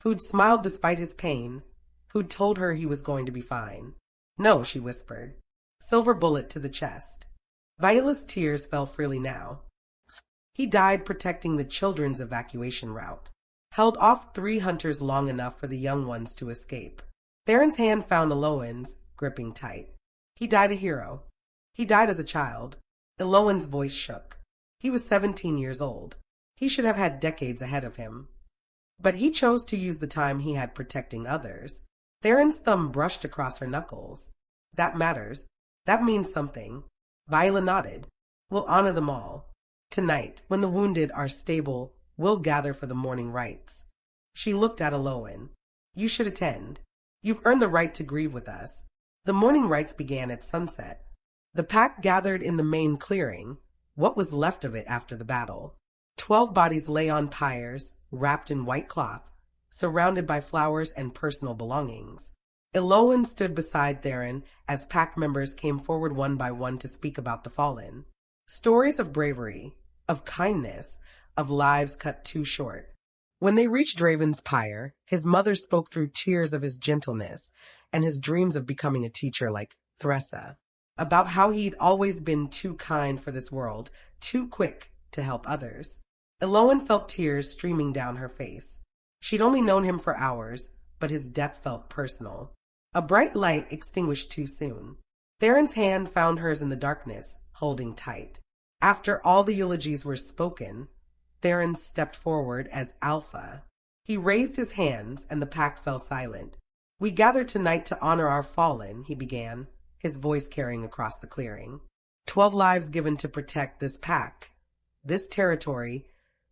[SPEAKER 1] who'd smiled despite his pain, who'd told her he was going to be fine. No, she whispered. Silver bullet to the chest. Viola's tears fell freely now. He died protecting the children's evacuation route. Held off 3 hunters long enough for the young ones to escape. Theron's hand found Elowen's, gripping tight. He died a hero. He died as a child. Elowen's voice shook. He was 17 years old. He should have had decades ahead of him. But he chose to use the time he had protecting others. Theron's thumb brushed across her knuckles. That matters. That means something. Viola nodded. We'll honor them all. Tonight, when the wounded are stable, we'll gather for the morning rites. She looked at Elowen. You should attend. You've earned the right to grieve with us. The morning rites began at sunset. The pack gathered in the main clearing, what was left of it after the battle. 12 bodies lay on pyres, wrapped in white cloth, surrounded by flowers and personal belongings. Elowen stood beside Theron as pack members came forward one by one to speak about the fallen. Stories of bravery, of kindness, of lives cut too short. When they reached Draven's pyre, his mother spoke through tears of his gentleness and his dreams of becoming a teacher like Thressa, about how he'd always been too kind for this world, too quick to help others. Elowen felt tears streaming down her face. She'd only known him for hours, but his death felt personal. A bright light extinguished too soon. Theron's hand found hers in the darkness, holding tight. After all the eulogies were spoken, Theron stepped forward as Alpha. He raised his hands, and the pack fell silent. We gather tonight to honor our fallen, he began, his voice carrying across the clearing. 12 lives given to protect this pack, this territory,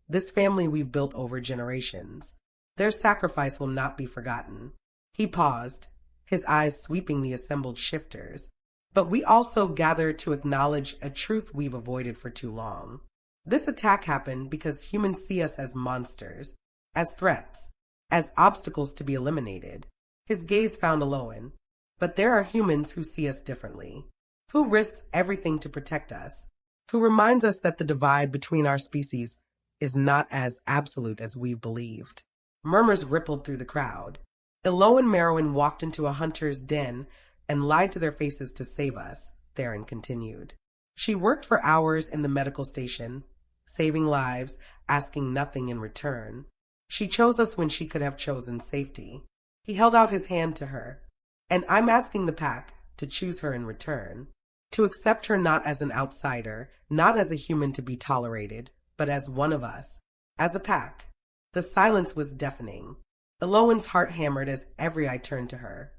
[SPEAKER 1] this family we've built over generations. Their sacrifice will not be forgotten. He paused, his eyes sweeping the assembled shifters. But we also gather to acknowledge a truth we've avoided for too long. This attack happened because humans see us as monsters, as threats, as obstacles to be eliminated. His gaze found Elowen. But there are humans who see us differently, who risks everything to protect us, who reminds us that the divide between our species is not as absolute as we believed. Murmurs rippled through the crowd. Elowen Marrowyn walked into a hunter's den and lied to their faces to save us, Theron continued. She worked for hours in the medical station, saving lives, asking nothing in return. She chose us when she could have chosen safety. He held out his hand to her. And I'm asking the pack to choose her in return, to accept her not as an outsider, not as a human to be tolerated, but as one of us, as a pack. The silence was deafening. Elowen's heart hammered as every eye turned to her.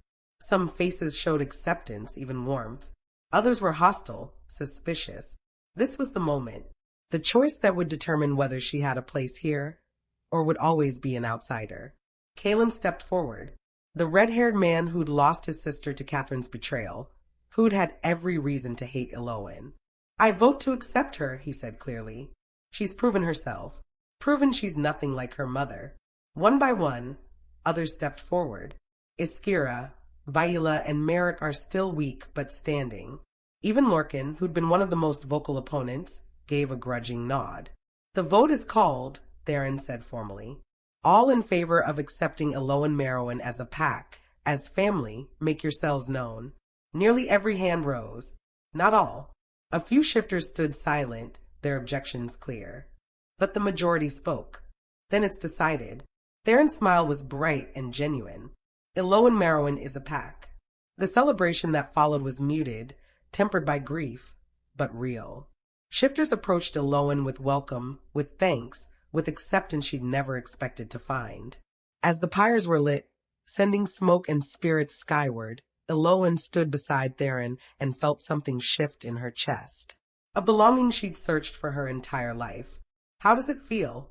[SPEAKER 1] Some faces showed acceptance, even warmth. Others were hostile, suspicious. This was the moment, the choice that would determine whether she had a place here or would always be an outsider. Kalen stepped forward. The red-haired man who'd lost his sister to Catherine's betrayal, who'd had every reason to hate Elowen. I vote to accept her, he said clearly. She's proven herself, proven she's nothing like her mother. One by one, others stepped forward. Iskira, Viola, and Merrick are still weak but standing. Even Lorcan, who'd been one of the most vocal opponents, gave a grudging nod. The vote is called, Theron said formally. All in favor of accepting Elowen Marrowyn as a pack, as family, make yourselves known. Nearly every hand rose. Not all. A few shifters stood silent, their objections clear. But the majority spoke. Then it's decided. Theron's smile was bright and genuine. Elowen Marrowyn is a pack. The celebration that followed was muted, tempered by grief, but real. Shifters approached Elowen with welcome, with thanks, with acceptance she'd never expected to find. As the pyres were lit, sending smoke and spirits skyward, Elowen stood beside Theron and felt something shift in her chest. A belonging she'd searched for her entire life. "How does it feel?"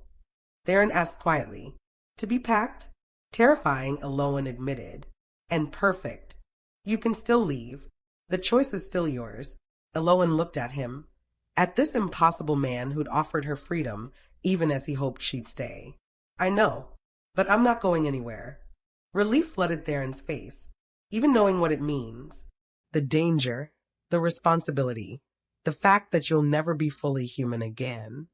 [SPEAKER 1] Theron asked quietly. "To be packed?" "Terrifying," Elowen admitted. "And perfect. You can still leave. The choice is still yours." Elowen looked at him, at this impossible man who'd offered her freedom even as he hoped she'd stay. "I know, but I'm not going anywhere." Relief flooded Theron's face, even knowing what it means. The danger, the responsibility, the fact that you'll never be fully human again.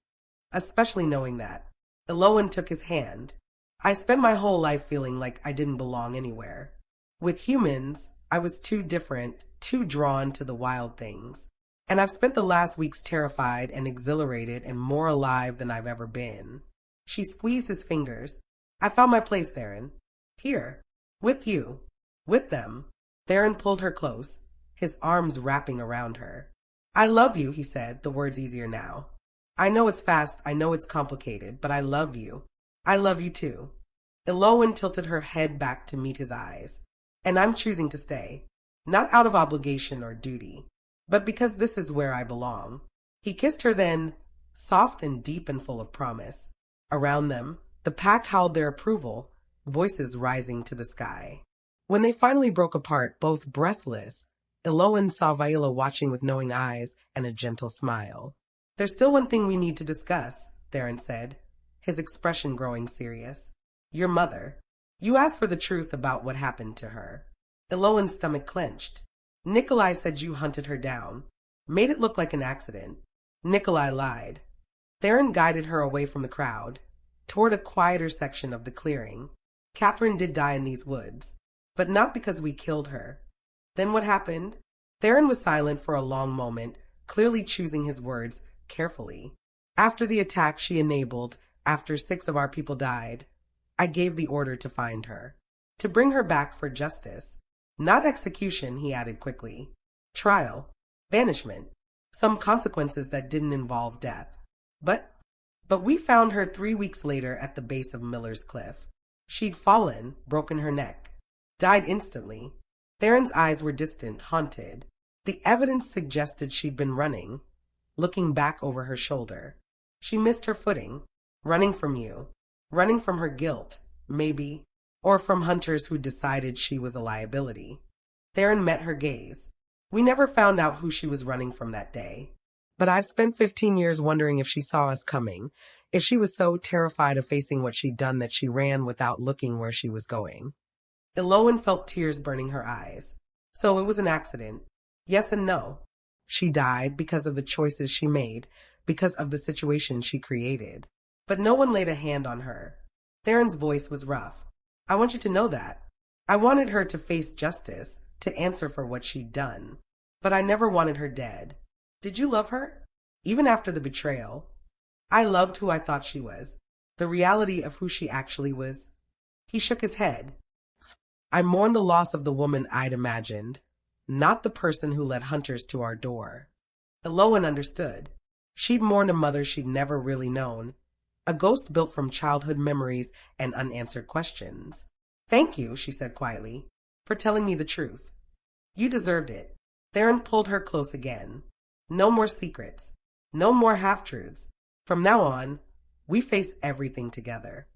[SPEAKER 1] Especially knowing that. Elowen took his hand. "I spent my whole life feeling like I didn't belong anywhere. With humans, I was too different, too drawn to the wild things. And I've spent the last weeks terrified and exhilarated and more alive than I've ever been." She squeezed his fingers. "I found my place, Theron. Here. With you. With them." Theron pulled her close, his arms wrapping around her. "I love you," he said, the words easier now. "I know it's fast, I know it's complicated, but I love you. I love you too." Elowen tilted her head back to meet his eyes. "And I'm choosing to stay. Not out of obligation or duty, but because this is where I belong." He kissed her then, soft and deep and full of promise. Around them, the pack howled their approval, voices rising to the sky. When they finally broke apart, both breathless, Elowen saw Viola watching with knowing eyes and a gentle smile. "There's still one thing we need to discuss," Theron said, his expression growing serious. "Your mother. You asked for the truth about what happened to her." Elowen's stomach clenched. "Nikolai said you hunted her down. Made it look like an accident." "Nikolai lied." Theron guided her away from the crowd, toward a quieter section of the clearing. "Catherine did die in these woods, but not because we killed her." "Then what happened?" Theron was silent for a long moment, clearly choosing his words carefully. "After the attack she enabled, after 6 of our people died, I gave the order to find her. To bring her back for justice. Not execution," he added quickly. "Trial. Banishment. Some consequences that didn't involve death. But we found her 3 weeks later at the base of Miller's Cliff. She'd fallen, broken her neck. Died instantly." Theron's eyes were distant, haunted. The evidence suggested she'd been running, looking back over her shoulder. "She missed her footing. Running from you. Running from her guilt, maybe. Or from hunters who decided she was a liability." Theron met her gaze. "We never found out who she was running from that day. But I've spent 15 years wondering if she saw us coming, if she was so terrified of facing what she'd done that she ran without looking where she was going." Elowen felt tears burning her eyes. "So it was an accident." "Yes and no. She died because of the choices she made, because of the situation she created. But no one laid a hand on her." Theron's voice was rough. "I want you to know that. I wanted her to face justice, to answer for what she'd done. But I never wanted her dead." "Did you love her? Even after the betrayal?" "I loved who I thought she was. The reality of who she actually was." He shook his head. "I mourned the loss of the woman I'd imagined, not the person who led hunters to our door." Elowen understood. She'd mourned a mother she'd never really known, a ghost built from childhood memories and unanswered questions. "Thank you," she said quietly, "for telling me the truth. You deserved it." Theron pulled her close again. "No more secrets. No more half-truths. From now on, we face everything together."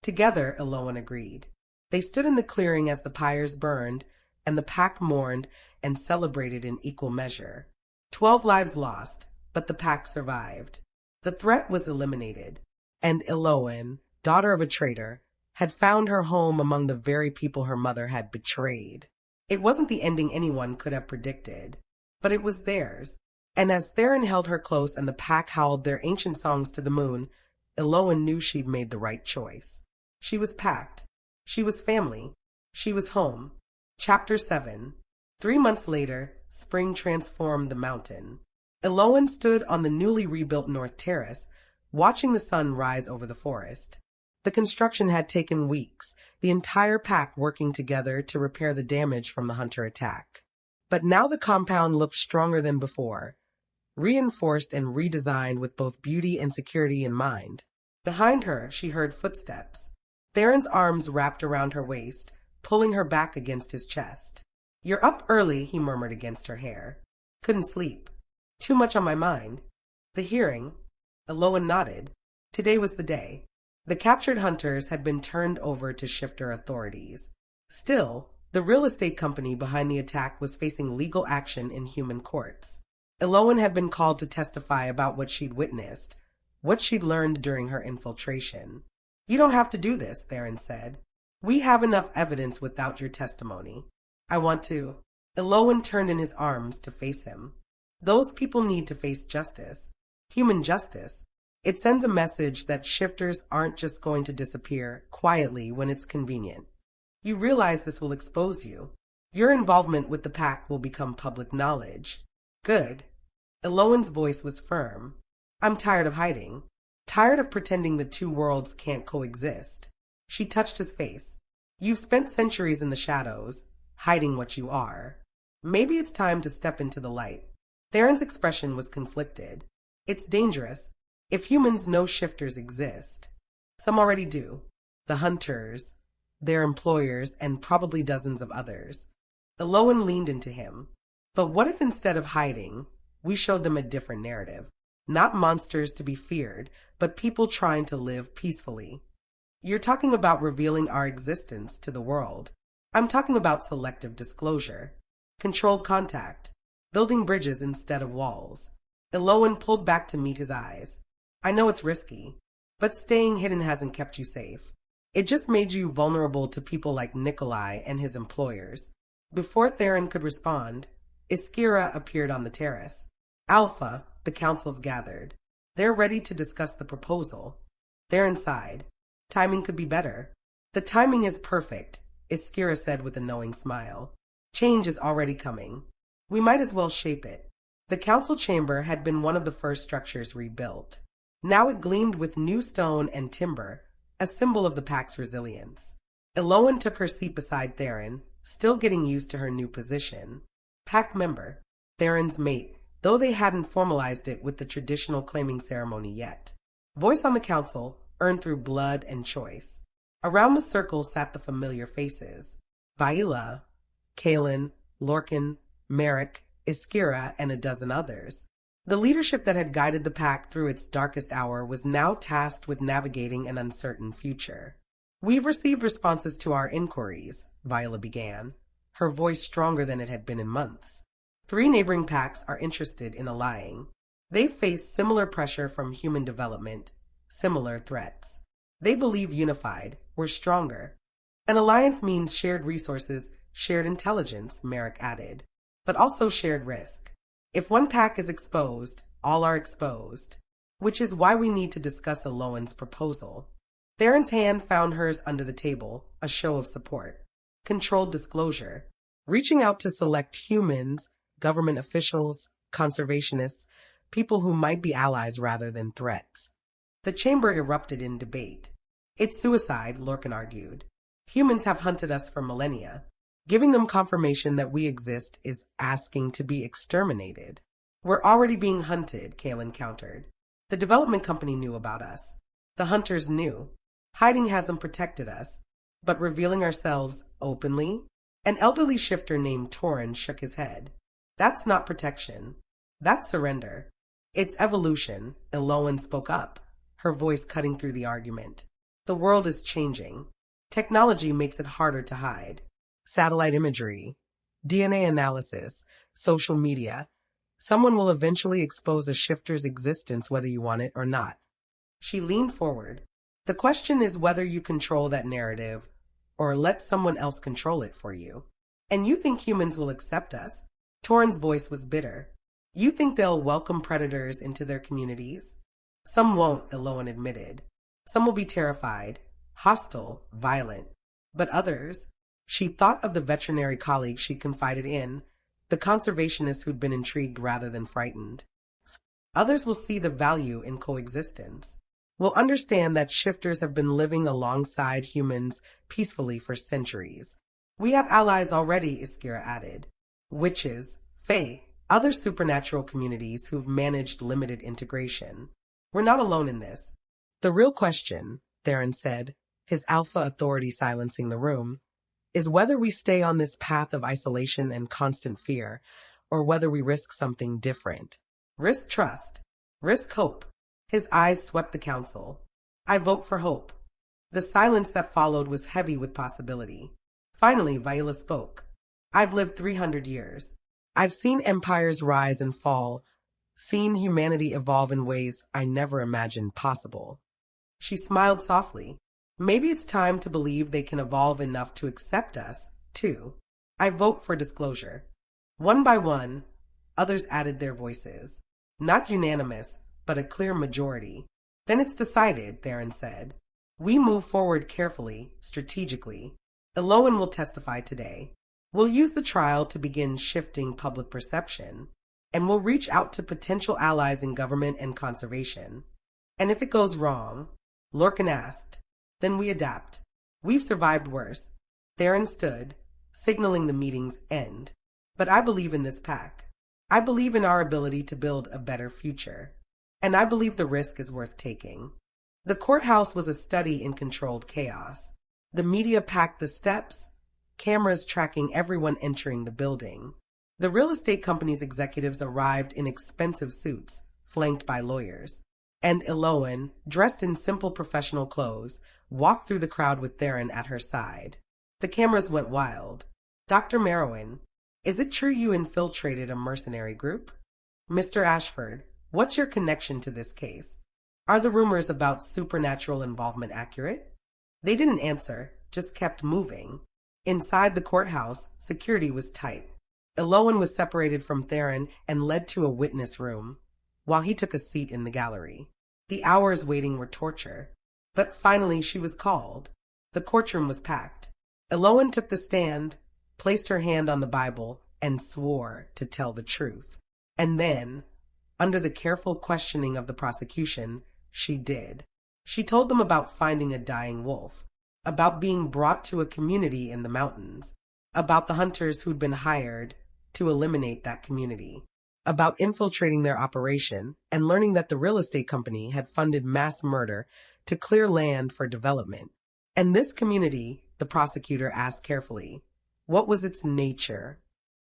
[SPEAKER 1] "Together," Elowen agreed. They stood in the clearing as the pyres burned, and the pack mourned and celebrated in equal measure. 12 lives lost, but the pack survived. The threat was eliminated, and Elowen, daughter of a traitor, had found her home among the very people her mother had betrayed. It wasn't the ending anyone could have predicted, but it was theirs. And as Theron held her close and the pack howled their ancient songs to the moon, Elowen knew she'd made the right choice. She was packed. She was family. She was home. Chapter 7. 3 months later, spring transformed the mountain. Elowen stood on the newly rebuilt North Terrace, watching the sun rise over the forest. The construction had taken weeks, the entire pack working together to repair the damage from the hunter attack. But now the compound looked stronger than before, reinforced and redesigned with both beauty and security in mind. Behind her, she heard footsteps. Theron's arms wrapped around her waist, pulling her back against his chest. "You're up early," he murmured against her hair. "Couldn't sleep. Too much on my mind." The hearing. Elowen nodded. Today was the day. The captured hunters had been turned over to shifter authorities. Still, the real estate company behind the attack was facing legal action in human courts. Elowen had been called to testify about what she'd witnessed, what she'd learned during her infiltration. "You don't have to do this," Theron said. "We have enough evidence without your testimony." "I want to." Elowen turned in his arms to face him. "Those people need to face justice. Human justice. It sends a message that shifters aren't just going to disappear quietly when it's convenient. You realize this will expose you. Your involvement with the pack will become public knowledge." "Good." Elowen's voice was firm. "I'm tired of hiding. Tired of pretending the two worlds can't coexist." She touched his face. "You've spent centuries in the shadows, hiding what you are. Maybe it's time to step into the light." Theron's expression was conflicted. "It's dangerous. If humans know shifters exist, some already do. The hunters, their employers, and probably dozens of others." Elowen leaned into him. "But what if instead of hiding, we showed them a different narrative? Not monsters to be feared, but people trying to live peacefully." "You're talking about revealing our existence to the world. I'm talking about selective disclosure, controlled contact, building bridges instead of walls." Elowen pulled back to meet his eyes. "I know it's risky, but staying hidden hasn't kept you safe. It just made you vulnerable to people like Nikolai and his employers." Before Theron could respond, Iskira appeared on the terrace. "Alpha," the councils gathered. "They're ready to discuss the proposal." Theron sighed. "Timing could be better." "The timing is perfect," Iskira said with a knowing smile. "Change is already coming. We might as well shape it." The council chamber had been one of the first structures rebuilt. Now it gleamed with new stone and timber, a symbol of the pack's resilience. Elowen took her seat beside Theron, still getting used to her new position. Pack member, Theron's mate, though they hadn't formalized it with the traditional claiming ceremony yet. Voice on the council, earned through blood and choice. Around the circle sat the familiar faces: Vaila, Kalen, Lorcan, Merrick, Iskira, and a dozen others. The leadership that had guided the pack through its darkest hour was now tasked with navigating an uncertain future. "We've received responses to our inquiries," Viola began, her voice stronger than it had been in months. 3 neighboring packs are interested in allying. They face similar pressure from human development, similar threats. They believe unified, we're stronger. An alliance means shared resources, shared intelligence, Merrick added, but also shared risk. If one pack is exposed, all are exposed, which is why we need to discuss Elowen's proposal. Theron's hand found hers under the table, a show of support. Controlled disclosure. Reaching out to select humans, government officials, conservationists, people who might be allies rather than threats. The chamber erupted in debate. "It's suicide," Lorcan argued. "Humans have hunted us for millennia. Giving them confirmation that we exist is asking to be exterminated." "We're already being hunted," Kalen countered. "The development company knew about us. The hunters knew. Hiding hasn't protected us, but revealing ourselves openly?" An elderly shifter named Torin shook his head. "That's not protection. That's surrender. It's evolution," Elowen spoke up, her voice cutting through the argument. "The world is changing. Technology makes it harder to hide. Satellite imagery, DNA analysis, social media. Someone will eventually expose a shifter's existence whether you want it or not." She leaned forward. "The question is whether you control that narrative or let someone else control it for you. And you think humans will accept us?" Torin's voice was bitter. "You think they'll welcome predators into their communities?" "Some won't," Elowen admitted. "Some will be terrified, hostile, violent. But others..." She thought of the veterinary colleagues she confided in, the conservationists who'd been intrigued rather than frightened. "Others will see the value in coexistence. Will understand that shifters have been living alongside humans peacefully for centuries. We have allies already," Iskira added. "Witches, fae, other supernatural communities who've managed limited integration. We're not alone in this." The real question, Theron said, his alpha authority silencing the room, is whether we stay on this path of isolation and constant fear, or whether we risk something different. Risk trust. Risk hope. His eyes swept the council. I vote for hope. The silence that followed was heavy with possibility. Finally, Viola spoke. I've lived 300 years. I've seen empires rise and fall, seen humanity evolve in ways I never imagined possible. She smiled softly. Maybe it's time to believe they can evolve enough to accept us, too. I vote for disclosure. One by one, others added their voices. Not unanimous, but a clear majority. Then it's decided, Theron said. We move forward carefully, strategically. Elowen will testify today. We'll use the trial to begin shifting public perception, and we'll reach out to potential allies in government and conservation. And if it goes wrong, Lorcan asked, then we adapt. We've survived worse. Theron stood, signaling the meeting's end. But I believe in this pack. I believe in our ability to build a better future. And I believe the risk is worth taking. The courthouse was a study in controlled chaos. The media packed the steps, cameras tracking everyone entering the building. The real estate company's executives arrived in expensive suits, flanked by lawyers. And Elowen, dressed in simple professional clothes, walked through the crowd with Theron at her side. The cameras went wild. Dr. Marrowyn, is it true you infiltrated a mercenary group? Mr. Ashford, what's your connection to this case? Are the rumors about supernatural involvement accurate? They didn't answer, just kept moving. Inside the courthouse, security was tight. Elowen was separated from Theron and led to a witness room, while he took a seat in the gallery. The hours waiting were torture. But finally she was called. The courtroom was packed. Elowen took the stand, placed her hand on the Bible, and swore to tell the truth. And then, under the careful questioning of the prosecution, she did. She told them about finding a dying wolf, about being brought to a community in the mountains, about the hunters who'd been hired to eliminate that community, about infiltrating their operation and learning that the real estate company had funded mass murder to clear land for development. And this community, the prosecutor asked carefully, what was its nature?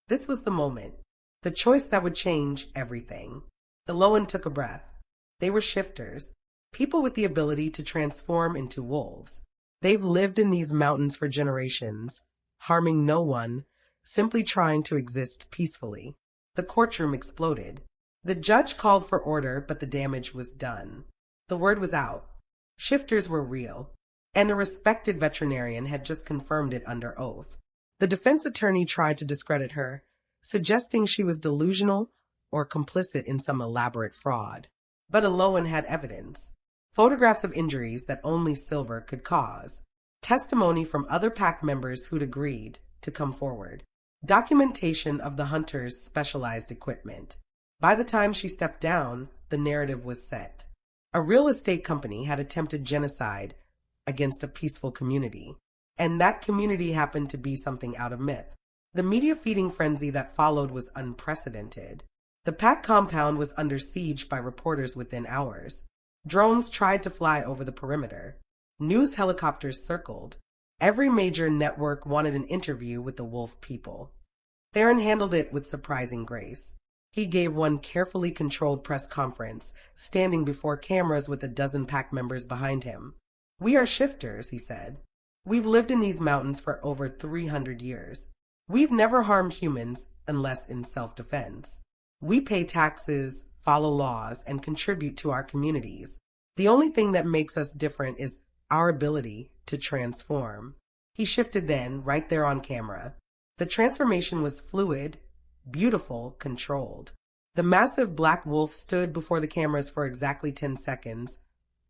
[SPEAKER 1] This was the moment, the choice that would change everything. Elowen took a breath. They were shifters, people with the ability to transform into wolves. They've lived in these mountains for generations, harming no one, simply trying to exist peacefully. The courtroom exploded. The judge called for order, but the damage was done. The word was out. Shifters were real, and a respected veterinarian had just confirmed it under oath. The defense attorney tried to discredit her, suggesting she was delusional or complicit in some elaborate fraud. But Elowen had evidence. Photographs of injuries that only silver could cause. Testimony from other pack members who'd agreed to come forward. Documentation of the hunters' specialized equipment. By the time she stepped down, the narrative was set. A real estate company had attempted genocide against a peaceful community, and that community happened to be something out of myth. The media feeding frenzy that followed was unprecedented. The pack compound was under siege by reporters within hours. Drones tried to fly over the perimeter. News helicopters circled. Every major network wanted an interview with the wolf people. Theron handled it with surprising grace. He gave one carefully controlled press conference, standing before cameras with a dozen pack members behind him. We are shifters, he said. We've lived in these mountains for over 300 years. We've never harmed humans unless in self-defense. We pay taxes, follow laws, and contribute to our communities. The only thing that makes us different is our ability to transform. He shifted then, right there on camera. The transformation was fluid, beautiful, controlled. The massive black wolf stood before the cameras for exactly 10 seconds,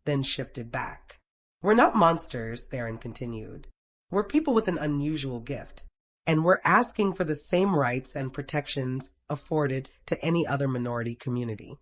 [SPEAKER 1] then shifted back. We're not monsters, Theron continued. We're people with an unusual gift, and we're asking for the same rights and protections afforded to any other minority community.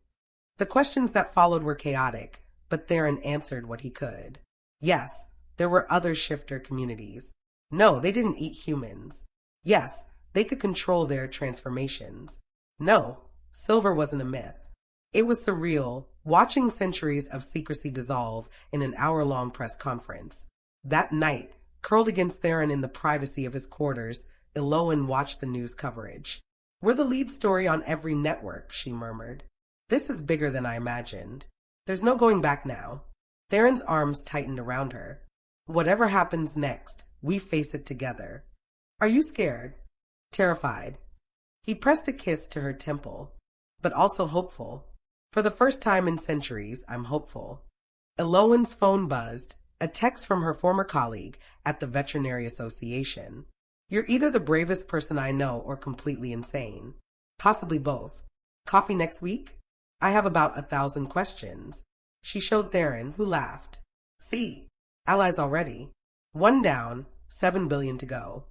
[SPEAKER 1] The questions that followed were chaotic, but Theron answered what he could. Yes, there were other shifter communities. No, they didn't eat humans. Yes, they could control their transformations. No, silver wasn't a myth. It was surreal, watching centuries of secrecy dissolve in an hour-long press conference. That night, curled against Theron in the privacy of his quarters, Elowen watched the news coverage. "We're the lead story on every network," she murmured. "This is bigger than I imagined. There's no going back now." Theron's arms tightened around her. "Whatever happens next, we face it together." "Are you scared?" "Terrified." He pressed a kiss to her temple. "But also hopeful. For the first time in centuries, I'm hopeful." Elowen's phone buzzed, a text from her former colleague at the Veterinary Association. "You're either the bravest person I know or completely insane. Possibly both. Coffee next week? I have about 1,000 questions." She showed Theron, who laughed. "See, allies already. 1 down, 7 billion to go.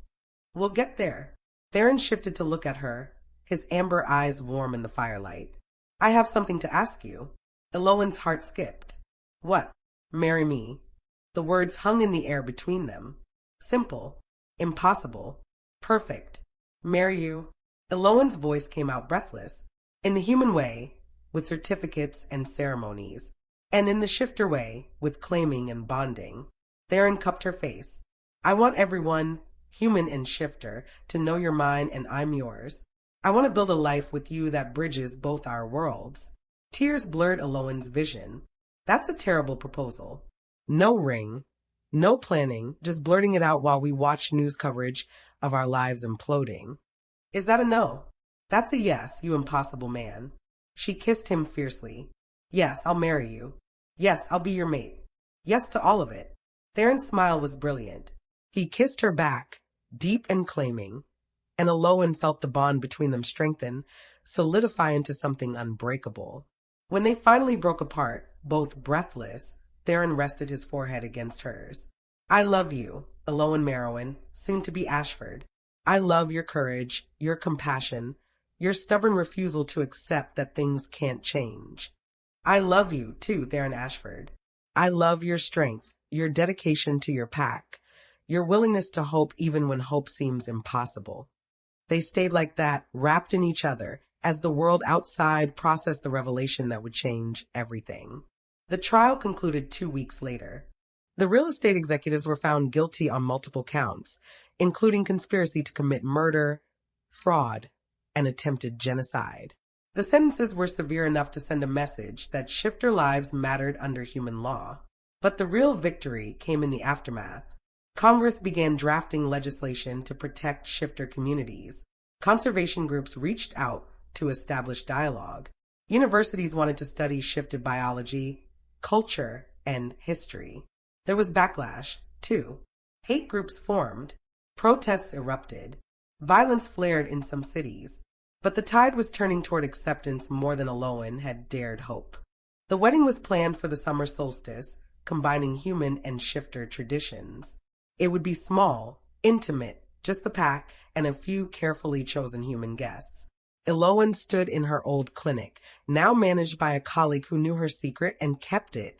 [SPEAKER 1] We'll get there." Theron shifted to look at her, his amber eyes warm in the firelight. "I have something to ask you." Elowen's heart skipped. "What?" "Marry me." The words hung in the air between them. Simple. Impossible. Perfect. "Marry you." Elowen's voice came out breathless. "In the human way, with certificates and ceremonies. And in the shifter way, with claiming and bonding." Theron cupped her face. "I want everyone, human and shifter, to know you're mine and I'm yours. I want to build a life with you that bridges both our worlds." Tears blurred Elowen's vision. "That's a terrible proposal." No ring, no planning, just blurting it out while we watch news coverage of our lives imploding. "Is that a no?" "That's a yes, you impossible man." She kissed him fiercely. "Yes, I'll marry you. Yes, I'll be your mate. Yes to all of it." Theron's smile was brilliant. He kissed her back, deep and claiming, and Elowen felt the bond between them strengthen, solidify into something unbreakable. When they finally broke apart, both breathless, Theron rested his forehead against hers. "I love you, Elowen Marrowyn, soon to be Ashford. I love your courage, your compassion, your stubborn refusal to accept that things can't change. I love you, too, Theron Ashford. I love your strength, your dedication to your pack, your willingness to hope even when hope seems impossible." They stayed like that, wrapped in each other, as the world outside processed the revelation that would change everything. The trial concluded 2 weeks later. The real estate executives were found guilty on multiple counts, including conspiracy to commit murder, fraud, and attempted genocide. The sentences were severe enough to send a message that shifter lives mattered under human law. But the real victory came in the aftermath. Congress began drafting legislation to protect shifter communities. Conservation groups reached out to establish dialogue. Universities wanted to study shifted biology, culture, and history. There was backlash, too. Hate groups formed. Protests erupted. Violence flared in some cities. But the tide was turning toward acceptance more than Elowen had dared hope. The wedding was planned for the summer solstice, combining human and shifter traditions. It would be small, intimate, just the pack and a few carefully chosen human guests. Elowen stood in her old clinic, now managed by a colleague who knew her secret and kept it,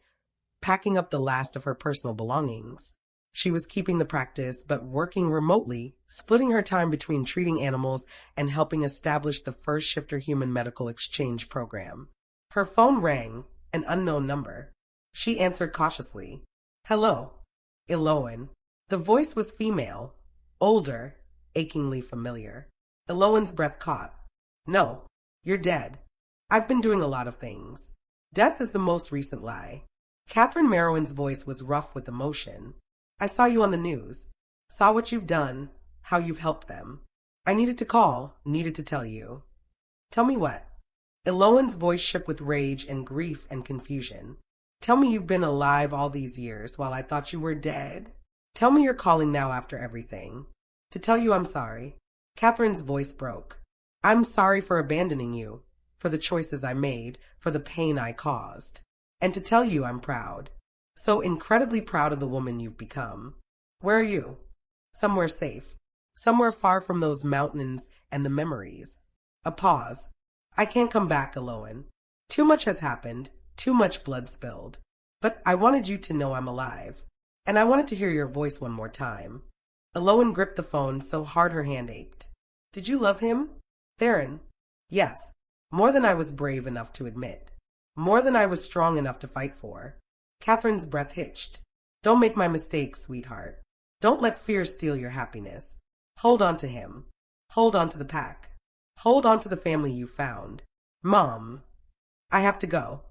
[SPEAKER 1] packing up the last of her personal belongings. She was keeping the practice, but working remotely, splitting her time between treating animals and helping establish the first shifter-human medical exchange program. Her phone rang, an unknown number. She answered cautiously. "Hello." "Elowen." The voice was female, older, achingly familiar. Elowen's breath caught. "No, you're dead. I've been doing a lot of things. Death is the most recent lie." Catherine Marrowyn's voice was rough with emotion. "I saw you on the news. Saw what you've done, how you've helped them. I needed to call, needed to tell you." "Tell me what?" Elowen's voice shook with rage and grief and confusion. "Tell me you've been alive all these years while I thought you were dead. Tell me you're calling now after everything. To tell you I'm sorry." Catherine's voice broke. "I'm sorry for abandoning you, for the choices I made, for the pain I caused. And to tell you I'm proud. So incredibly proud of the woman you've become. Where are you?" "Somewhere safe. Somewhere far from those mountains and the memories." A pause. "I can't come back, Elowen. Too much has happened, too much blood spilled. But I wanted you to know I'm alive. And I wanted to hear your voice one more time." Elowen gripped the phone so hard her hand ached. "Did you love him?" "Theron?" "Yes, more than I was brave enough to admit." More than I was strong enough to fight for. Catherine's breath hitched. Don't make my mistakes, sweetheart. Don't let fear steal your happiness. Hold on to him. Hold on to the pack. Hold on to the family you found. Mom, I have to go.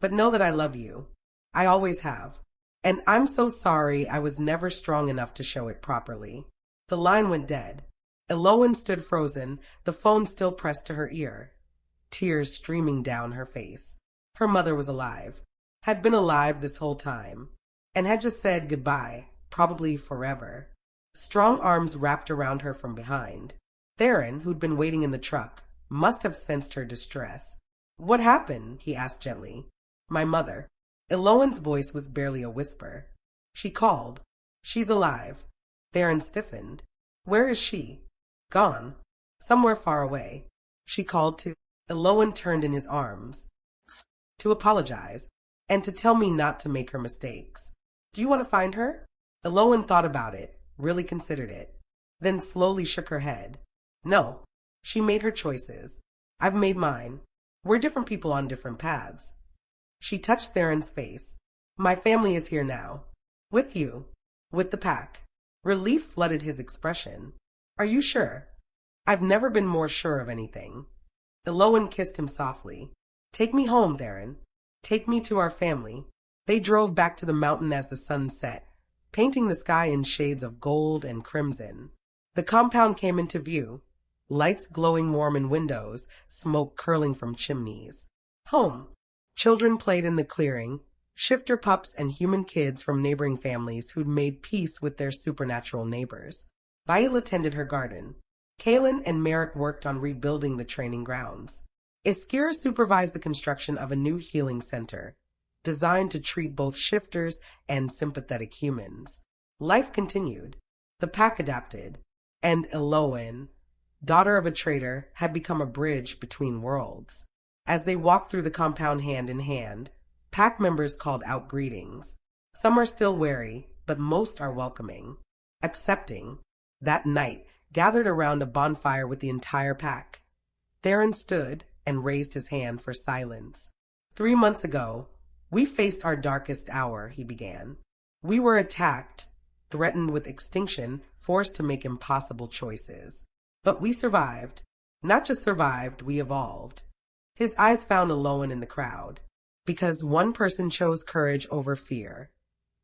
[SPEAKER 1] But know that I love you. I always have. And I'm so sorry I was never strong enough to show it properly. The line went dead. Elowen stood frozen, the phone still pressed to her ear. Tears streaming down her face. Her mother was alive. Had been alive this whole time. And had just said goodbye, probably forever. Strong arms wrapped around her from behind. Theron, who'd been waiting in the truck, must have sensed her distress. What happened? He asked gently. My mother. Elowen's voice was barely a whisper. She called. She's alive. Theron stiffened. Where is she? Gone. Somewhere far away. She called to. Elowen turned in his arms. To apologize, and to tell me not to make her mistakes. Do you want to find her? Elowen thought about it, really considered it, then slowly shook her head. No. She made her choices. I've made mine. We're different people on different paths. She touched Theron's face. My family is here now. With you. With the pack. Relief flooded his expression. Are you sure? I've never been more sure of anything. Elowen kissed him softly. Take me home, Theron. Take me to our family. They drove back to the mountain as the sun set, painting the sky in shades of gold and crimson. The compound came into view. Lights glowing warm in windows, smoke curling from chimneys. Home. Children played in the clearing, shifter pups and human kids from neighboring families who'd made peace with their supernatural neighbors. Viola tended her garden. Kaelin and Merrick worked on rebuilding the training grounds. Iskira supervised the construction of a new healing center, designed to treat both shifters and sympathetic humans. Life continued. The pack adapted, and Elowen, daughter of a trader, had become a bridge between worlds. As they walked through the compound hand in hand, pack members called out greetings. Some are still wary, but most are welcoming, accepting. That night, gathered around a bonfire with the entire pack. Theron stood and raised his hand for silence. 3 months ago, we faced our darkest hour, he began. We were attacked, threatened with extinction, forced to make impossible choices. But we survived. Not just survived, we evolved. His eyes found Elowen in the crowd. Because one person chose courage over fear,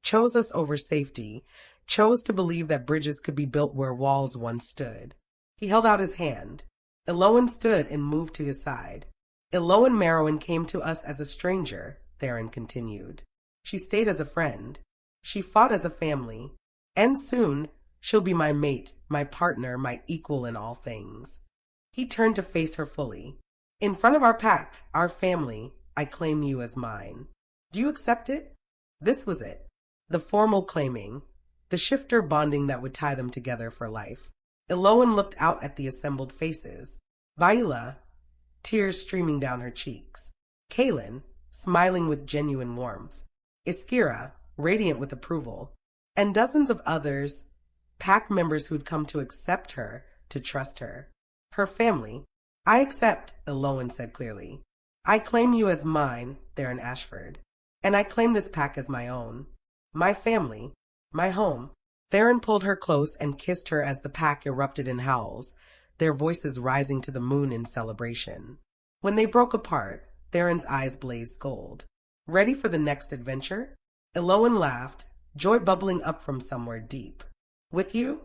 [SPEAKER 1] chose us over safety, chose to believe that bridges could be built where walls once stood. He held out his hand. Elowen stood and moved to his side. Elowen Marrowyn came to us as a stranger, Theron continued. She stayed as a friend. She fought as a family. And soon, she'll be my mate, my partner, my equal in all things. He turned to face her fully. In front of our pack, our family, I claim you as mine. Do you accept it? This was it. The formal claiming. The shifter bonding that would tie them together for life. Elowen looked out at the assembled faces. Viola, tears streaming down her cheeks. Kaelin, smiling with genuine warmth. Iskira, radiant with approval. And dozens of others, pack members who'd come to accept her, to trust her. Her family. I accept, Elowen said clearly. I claim you as mine, Theron Ashford. And I claim this pack as my own. My family. My home. Theron pulled her close and kissed her as the pack erupted in howls, their voices rising to the moon in celebration. When they broke apart, Theron's eyes blazed gold. Ready for the next adventure? Elowen laughed, joy bubbling up from somewhere deep. With you?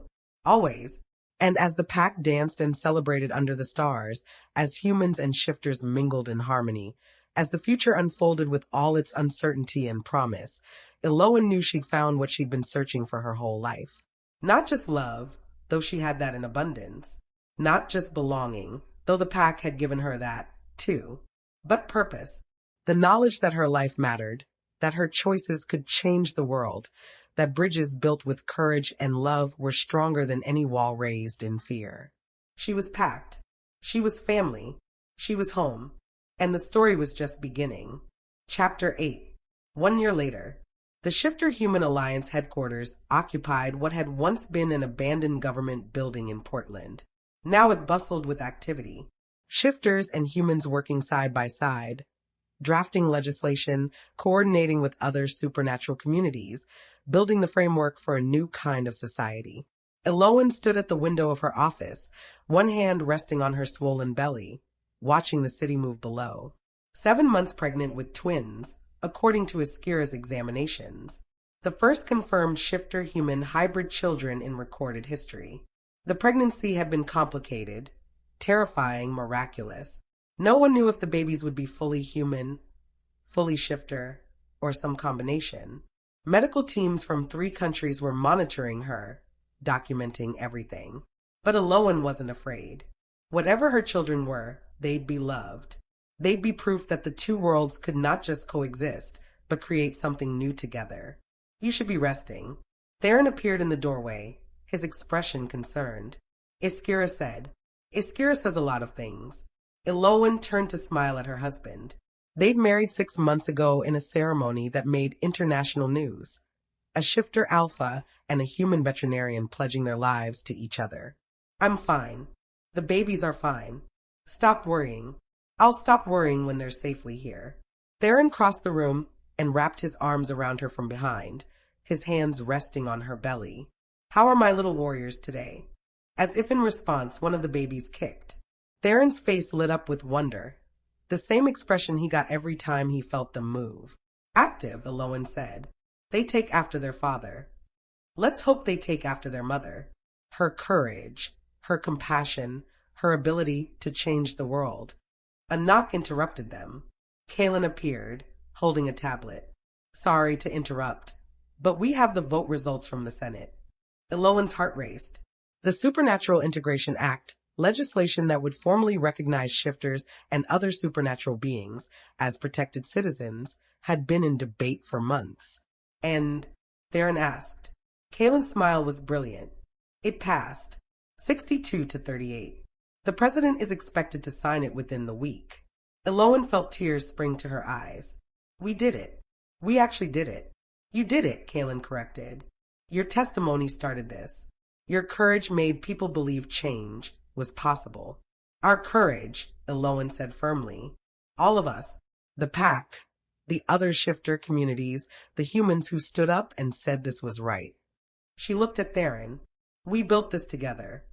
[SPEAKER 1] Always. And as the pack danced and celebrated under the stars, as humans and shifters mingled in harmony, as the future unfolded with all its uncertainty and promise, Elowen knew she'd found what she'd been searching for her whole life. Not just love, though she had that in abundance. Not just belonging, though the pack had given her that, too. But purpose. The knowledge that her life mattered, that her choices could change the world, that bridges built with courage and love were stronger than any wall raised in fear. She was packed. She was family. She was home. And the story was just beginning. Chapter 8. 1 year later. The Shifter-Human Alliance headquarters occupied what had once been an abandoned government building in Portland. Now it bustled with activity. Shifters and humans working side by side, drafting legislation, coordinating with other supernatural communities, building the framework for a new kind of society. Elowen stood at the window of her office, one hand resting on her swollen belly, watching the city move below. 7 months pregnant with twins, according to Iskira's examinations. The first confirmed shifter-human hybrid children in recorded history. The pregnancy had been complicated, terrifying, miraculous. No one knew if the babies would be fully human, fully shifter, or some combination. Medical teams from 3 countries were monitoring her, documenting everything. But Elowen wasn't afraid. Whatever her children were, they'd be loved. They'd be proof that the 2 worlds could not just coexist, but create something new together. You should be resting. Theron appeared in the doorway, his expression concerned. Iskira said. Iskira says a lot of things. Elowen turned to smile at her husband. They'd married 6 months ago in a ceremony that made international news. A shifter alpha and a human veterinarian pledging their lives to each other. I'm fine. The babies are fine. Stop worrying. I'll stop worrying when they're safely here. Theron crossed the room and wrapped his arms around her from behind, his hands resting on her belly. How are my little warriors today? As if in response, one of the babies kicked. Theron's face lit up with wonder, the same expression he got every time he felt them move. Active, Elowen said. They take after their father. Let's hope they take after their mother. Her courage, her compassion, her ability to change the world. A knock interrupted them. Kaelin appeared, holding a tablet. Sorry to interrupt, but we have the vote results from the Senate. Elowen's heart raced. The Supernatural Integration Act, legislation that would formally recognize shifters and other supernatural beings as protected citizens, had been in debate for months. And Theron asked. Kaelin's smile was brilliant. It passed, 62 to 38. The president is expected to sign it within the week. Elowen felt tears spring to her eyes. We did it. We actually did it. You did it, Kaelin corrected. Your testimony started this. Your courage made people believe change was possible. Our courage, Elowen said firmly. All of us, the pack, the other shifter communities, the humans who stood up and said this was right. She looked at Theron. We built this together.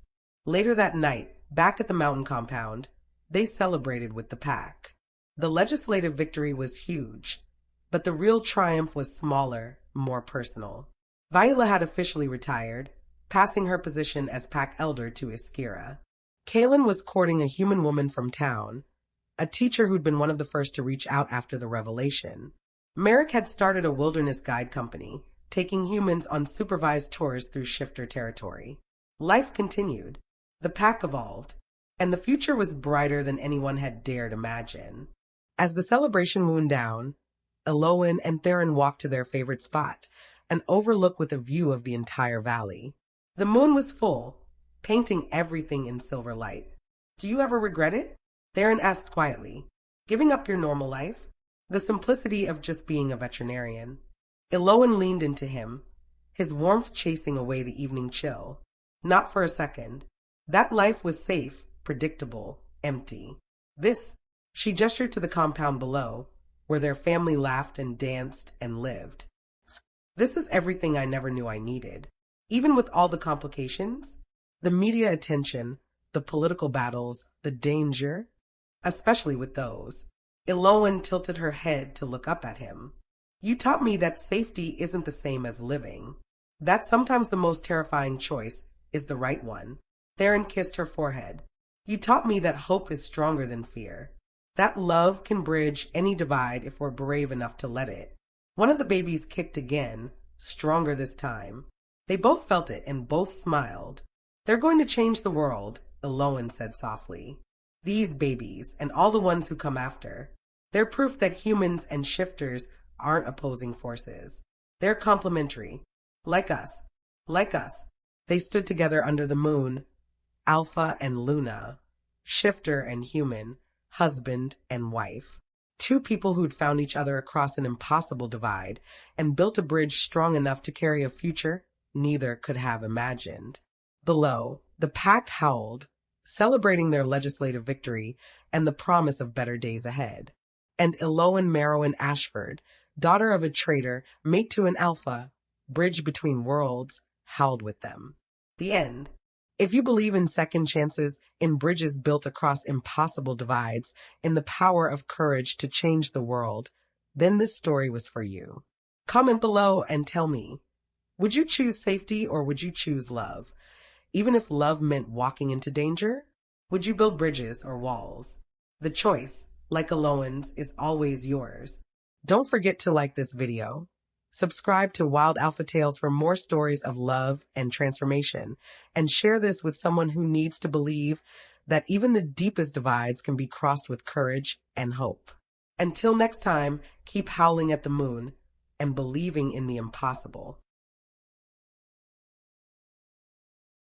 [SPEAKER 1] Later that night, back at the mountain compound, they celebrated with the pack. The legislative victory was huge, but the real triumph was smaller, more personal. Viola had officially retired, passing her position as pack elder to Iskira. Kaelin was courting a human woman from town, a teacher who'd been one of the first to reach out after the revelation. Merrick had started a wilderness guide company, taking humans on supervised tours through shifter territory. Life continued. The pack evolved, and the future was brighter than anyone had dared imagine. As the celebration wound down, Elowen and Theron walked to their favorite spot, an overlook with a view of the entire valley. The moon was full, painting everything in silver light. Do you ever regret it? Theron asked quietly. Giving up your normal life? The simplicity of just being a veterinarian. Elowen leaned into him, his warmth chasing away the evening chill. Not for a second. That life was safe, predictable, empty. This, she gestured to the compound below, where their family laughed and danced and lived. This is everything I never knew I needed. Even with all the complications, the media attention, the political battles, the danger, especially with those. Elowen tilted her head to look up at him. You taught me that safety isn't the same as living. That sometimes the most terrifying choice is the right one. Theron kissed her forehead. You taught me that hope is stronger than fear. That love can bridge any divide if we're brave enough to let it. One of the babies kicked again, stronger this time. They both felt it and both smiled. They're going to change the world, Elowen said softly. These babies, and all the ones who come after, they're proof that humans and shifters aren't opposing forces. They're complementary. Like us. Like us. They stood together under the moon, Alpha and Luna, shifter and human, husband and wife. 2 people who'd found each other across an impossible divide and built a bridge strong enough to carry a future neither could have imagined. Below, the pack howled, celebrating their legislative victory and the promise of better days ahead. and Elowen Marrowyn Ashford, daughter of a traitor, mate to an alpha, bridge between worlds, howled with them. The end. If you believe in second chances, in bridges built across impossible divides, in the power of courage to change the world, then this story was for you. Comment below and tell me, would you choose safety or would you choose love? Even if love meant walking into danger, would you build bridges or walls? The choice, like Elowen's, is always yours. Don't forget to like this video. Subscribe to Wild Alpha Tales for more stories of love and transformation, and share this with someone who needs to believe that even the deepest divides can be crossed with courage and hope. Until next time, keep howling at the moon and believing in the impossible.